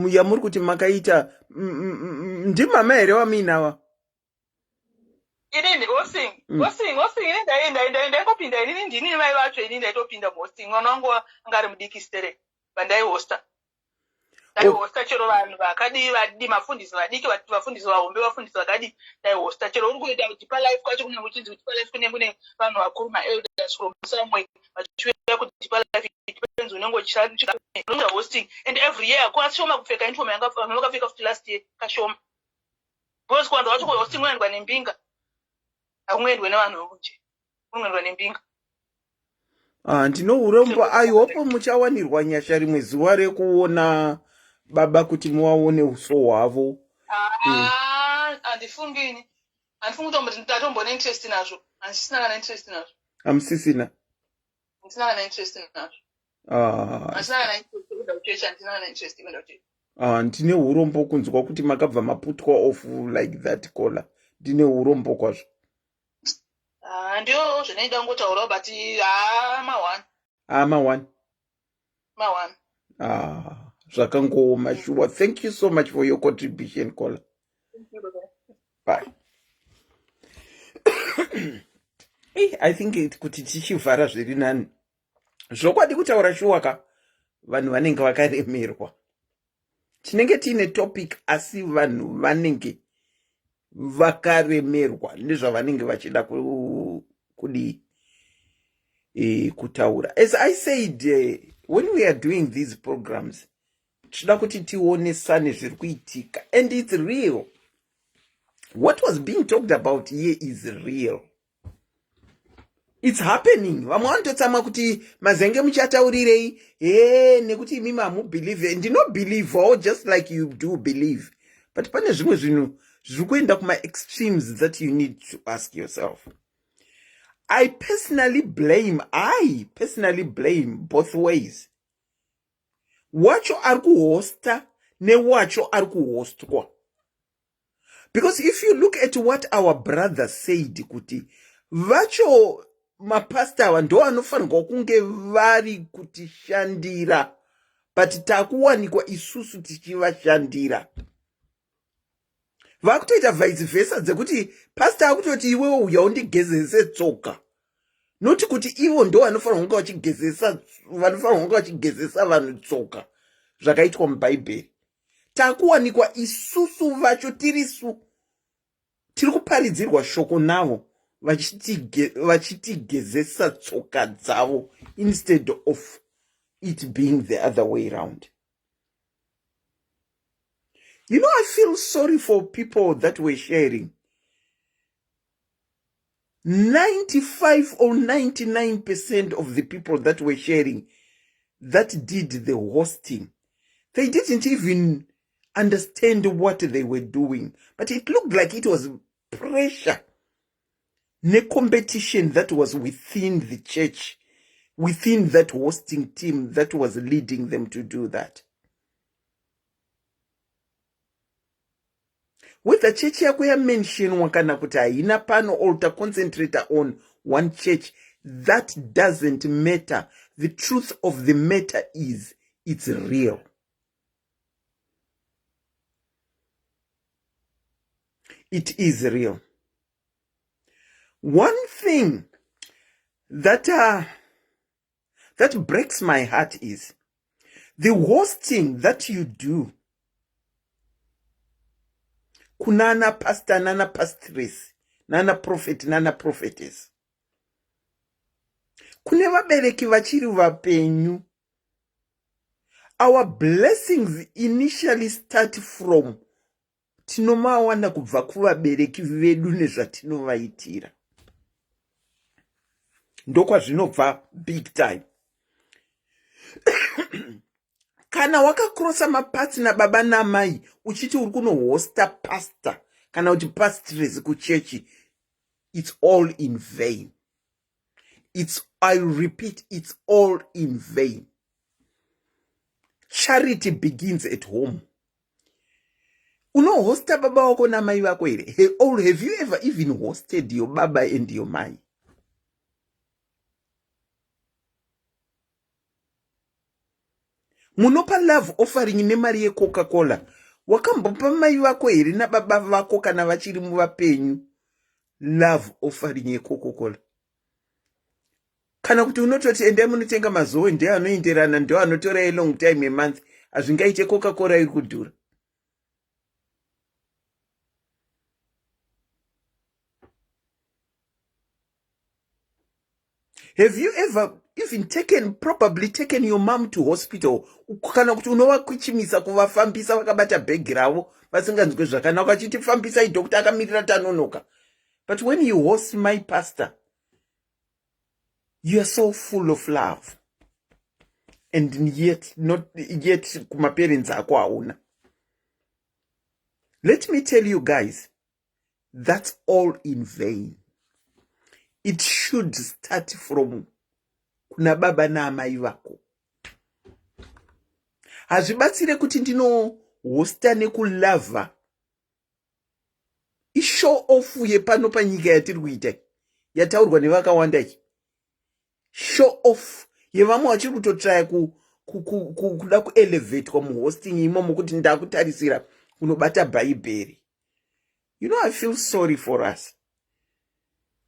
yamuri kuti makaita ndimama here waminawa inini hosting inini ndaikopinda inini ndini mai vacho inini ndaitopinda muhosting mwana wangu angari mudiki stere pandaihosta dai hosta chero vanhu vakadi vadi mafundisi vadiki vafundisi vahombe vafundisi vakadi dai hosta chero uri kuita kuti palife kwacho kunenge kuchinzi kuti palife kune vanhu vakuru maelders from somewhere vachiuya kuti palife depends unenge uchinoita hosting and every year kwashoma kupfeka uniform yanga vakapfeka futi last year kashoma because kwanza wacho hosting unoendwa nembinga hakungoendwe nevanhu vokunje unoendwa nembinga. Ndino urombo aihopo muchawanirwa nyasha rimwe zuva rekuona baba kuti muwaone uso hwavo. Handifungi kuti ndatombone interest nazvo. Handisina kana interest nazvo. Hamusisina? Handisina kana interest nazvo. Handisina kana interest kuenda kuchechi, handisina kana interest kuenda kuchechi. Ndine urombo kunzwa kuti makabva maputwa off like that caller. Ndine urombo kwazvo. Ndio zvinoida ngotaura but ma1 zvakangooma sure. Thank you so much for your contribution caller. Bye. I think kuti tichivhara zviri nani zvokwadi kutaura shuwaka vanhu vanenge vakaremerwa tinenge tiine topic asi vanhu vanenge vakaremerwa ndezvavanenge vachida kutaura. As I said, when we are doing these programs tinoda kuti tionesane zviri kuitika and it's real. What was being talked about here is real. It's happening. Vamwe vanototsamwa kuti mazenge muchataurirei nekuti imimi hamubelieve. Ndino believe just like you do believe, but pane zvimwe zvinhu zviri kuenda kuma extremes that you need to ask yourself. I personally blame both ways. Wacho ari kuhosta newacho ari kuhostwa. Because if you look at what our brother said kuti vacho mapasta ava ndo anofanirwa kunge vari kutishandira but takuwanikwa isusu tichivashandira. Vakutoita vice versa dzekuti pastor akutoti iwewe uya undigezese tsoka. Noti kuti ivo ndo vanofanirwa kunge vachigezesa vanhu tsoka. Zvakaitwa mubhaibheri. Takuwanikwa isusu vacho tirisu tiri kuparidzirwa shoko navo vachitigezesa tsoka dzavo instead of it being the other way around. You know, I feel sorry for people that were sharing. 95 or 99% of the people that were sharing, that did the hosting, they didn't even understand what they were doing. But it looked like it was pressure, ne competition that was within the church, within that hosting team that was leading them to do that. Whether church yako ya mention wakana kuti haina pano or ta concentrate on one church, that doesn't matter. The truth of the matter is it's real. It is real. One thing that breaks my heart is the hosting that you do. Kunana pastor, nana pastress, nana prophet, nana prophetess. Kune vabereki vachiri vapenyu. Our blessings initially start from tinomawana kubva kuvabereki vedu nezvatinovaitira. Ndokwa zvinobva big time. Kana wakakrosa mapatsi na baba namai uchiti uri kunohosta pastor kana kuti pastress kuchechi, it's all in vain. I repeat, it's all in vain. Charity begins at home. Unohosta baba wako na mai wako ere? Have you ever even hosted your baba and your mai? Munopa love offering nemari ye Coca-Cola. Wakambopa mai wako ere na baba vako kana vachiri muvapenyu love offering ye Coca-Cola? Kana kuti unototi ende munotenga mazoe ndio anoenderana ndio anotora a long time a month hazvingaite Coca-Cola iri kudhura. Have you ever even probably taken your mom to hospital? Kana kuti unovakwichimisa kuvafambisa vakabata bhegi ravo vasinganzwe zvakanaka vachiti fambisai doctor akamirira tanonoka. But when you host my pastor, you are so full of love. And yet kuma parents ako hauna. Let me tell you guys, that's all in vain. It should start from kuna baba na amai vako. Hazvibatsire kuti ndinohosta nekulava. Ishow off yepano panyika yatiri kuita yataurwa nevakawanda iyi. Show off yevamwe vachiri kutotraya kuda kuelevate muhosting imomo kuti ndakutarisira kunobata bhaibheri. You know, I feel sorry for us.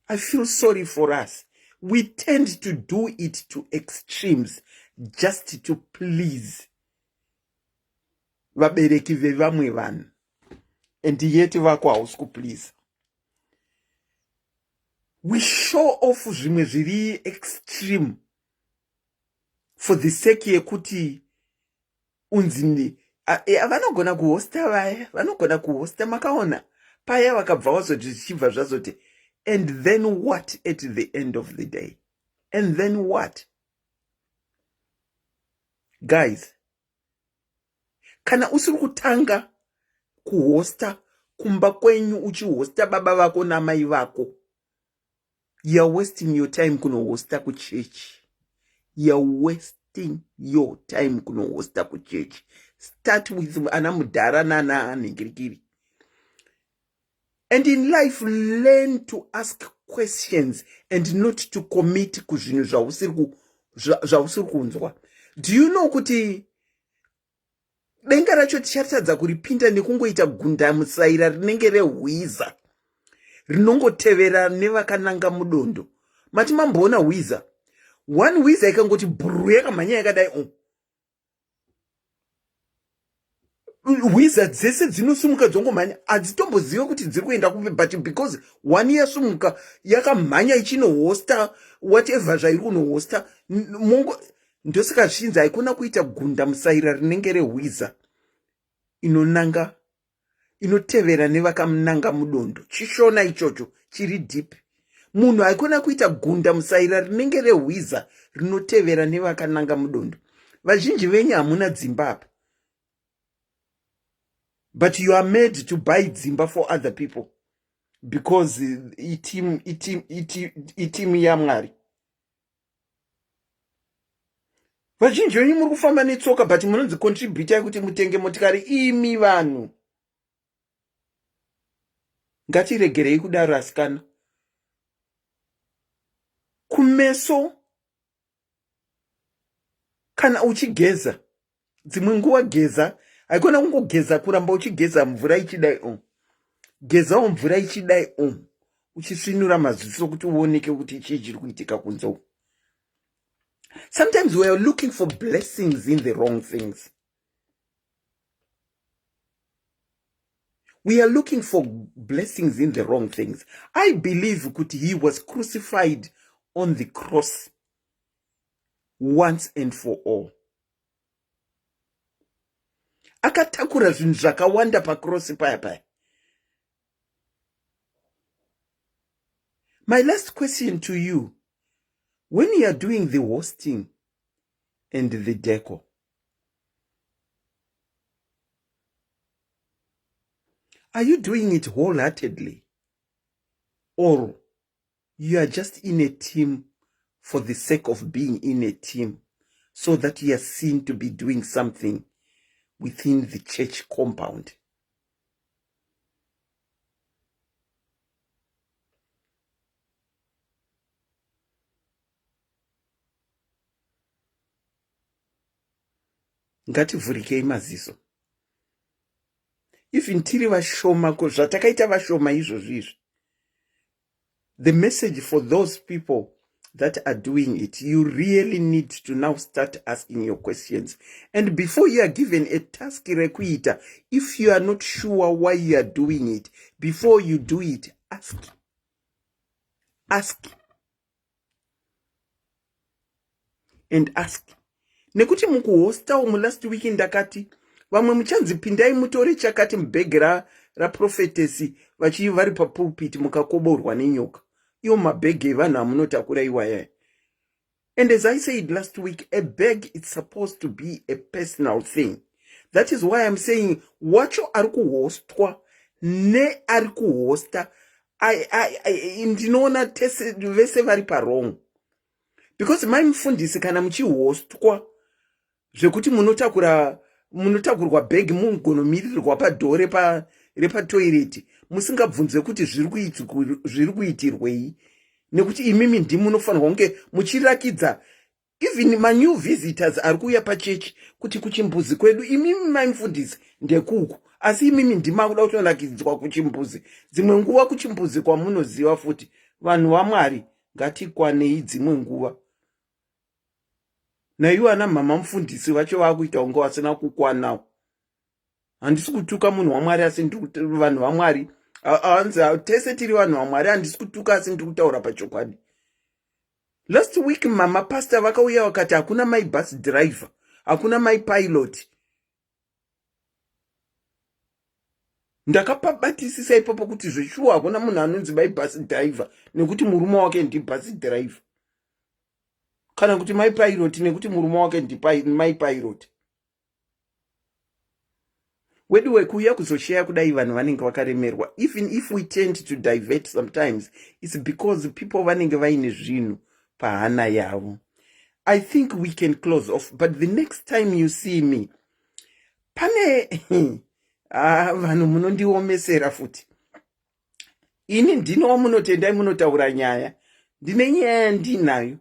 I feel sorry for us. We tend to do it to extremes just to please vabereki vevamwe vanhu. And yet vako hausi kuplease. We show off zvimwe zviri extreme for the sake yekuti unzini vanogona kuhosta vaya, vanogona kuhosta makaona paya vakabva vazoti zvichibva zvazoti. And then what at the end of the day? And then what? Guys, kana usiri kutanga kuhosta kumba kwenyu uchihosta baba vako namai vako, you're wasting your time kunohosta kuchurch. You're wasting your time kunohosta kuchurch. Start with ana mudhara nana anhingirikiri. And in life, learn to ask questions and not to commit kuzvinhu zvausiri kunzwa. Do you know kuti denga racho tichatadza kuripinda nekungoita gundamusaira rinenge rehwiza rinongotevera nevakananga mudondo? Mati mamboona hwiza? One hwiza ikangoti bhuru yakamhanya yakadai hwiza dzese dzinosumuka dzongomhanya hadzitomboziva kuti dziri kuenda kupi, but because one yasumuka yakamhanya ichinohosta whatever zvairi kunohosta ndosaka zvinzi haikona kuita gunda musaira rinenge rehwiza inotevera nevakamunanga mudondo. Chishona ichocho chiri deep. Munhu haikona kuita gunda musaira rinenge rehwiza rinotevera nevakananga mudondo. Vazhinji venyu hamuna dzimba apa. But you are made to buy dzimba for other people because itimu yaMwari. Vazhinji venyu muri kufamba netsoka but munonzi contribute kuti mutenge motikari. Imi vanhu, ngatiregerei kudaro asikana. Kumeso kana uchigeza, dzimwe nguva geza haikona kungogeza kuramba uchigeza mvura ichidai gezawo mvura ichidai uchisvinura maziso kuti uoneke kuti chii chiri kuitika kunze. Sometimes we are looking for blessings in the wrong things. We are looking for blessings in the wrong things. I believe kuti he was crucified on the cross once and for all. Akatakura zvinhu zvakawanda pakrosi paya. My last question to you, when you are doing the hosting and the decor, are you doing it wholeheartedly? Or you are just in a team for the sake of being in a team so that you are seen to be doing something within the church compound? Ngativhurikei maziso. Even tiri vashoma zvatakaita vashoma izvozvi. The message for those people that are doing it, you really need to now start asking your questions. And before you are given a task requita, if you are not sure why you are doing it, before you do it, ask. Ask. And ask. Nekuti mukuhosta umu last week ndakati, vamwe muchanzi pindai mutore chakati mbhegi raprophetesi vari papulpit mukakoborwa nenyoka. Iyo mabhegi evanhu amunotakura iwaya. And as I said last week, a bag is supposed to be a personal thing. That is why I'm saying, wacho arikuhostwa ne arikuhosta. Ndinoona vese vari parong. Because my mfundisi kana muchihostwa zvekuti munotakurwa bag mugonomirirwa padhoo repatoireti musingabvunze kuti zviri kuitirwei, nekuti imimi ndimunofanirwa kunge muchirakidza even manew visitors ari kuuya pachechi kuti kuchimbuzi kwedu imimi maimfundisi ndekuku, asi imimi ndimakuda kutorakidzwa kuchimbuzi. Dzimwe nguva kuchimbuzi kwamunoziva futi vanhu vaMwari ngatikwanei dzimwe nguva. Naiwo ana mama mufundisi vacho vakuita unge vasina kukwanawo. Handisi kutuka munhu waMwari asi vanhu vaMwari anzi tese tiri vanhu vaMwari, handisi kutuka asi ndiri kutaura pachokwadi. Last week mama pastor vakauya vakati hakuna my bus driver, hakuna my pilot. Ndakapabatisisa ipapo kuti zveshuwa hakuna munhu anonzi my bus driver nekuti murume wake ndi bus driver. Kana kuti my pilot nekuti murume wake ndi my pilot. Wedu wekuya kuzoshare kudai vanhu vanenge vakaremerwa. Even if we tend to divert sometimes, it's because people vanenge vaine zvinhu pahana yavo. I think we can close off, but the next time you see me, pane vanhu munondiomesera futi. Ini ndinowa munotendai munotaura nyaya. Ndine nyaya ndinayo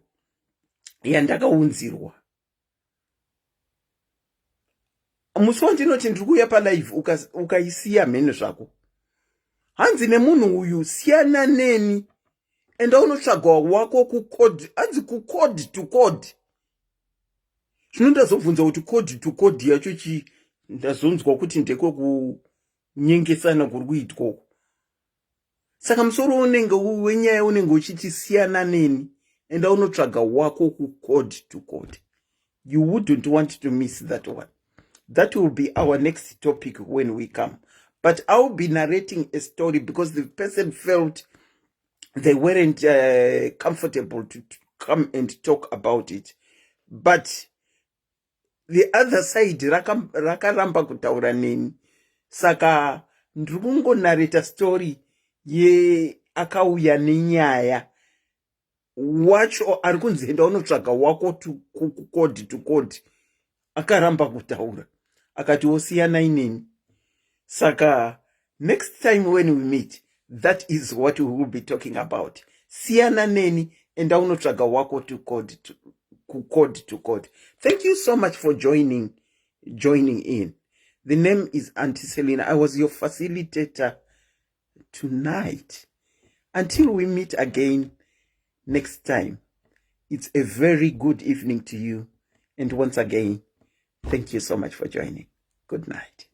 yandakaunzirwa. Musi wandinoti ndiri kuuya palive ukaisiya mhene zvako, hanzi nemunhu uyu siyana neni enda unotsvaga wako kucode, hanzi kucode to code. Zvino ndazobvunza kuti code to code yacho chii, ndazonzwa kuti ndeko kunyengesana kuri kuitwa. Saka musoro unenge wenyaya unenge uchiti siyana neni enda unotsvaga wako kucode to code. You wouldn't want to miss that one. That will be our next topic when we come. But I'll be narrating a story because the person felt they weren't comfortable to come and talk about it. But the other side, rakaramba kutaura neni. Saka ndrungo narrate story ye akauya nenyaya. Wacho arikunzi enda unotsvaga wako code to code. Akaramba kutaura. Akati osiyana ineni. Saka next time when we meet, that is what we will be talking about. Siyana neni enda unotsvaga wako to code to code. Thank you so much for joining in. The name is Auntie Selina. I was your facilitator tonight. Until we meet again next time, it's a very good evening to you. And once again, thank you so much for joining. Good night.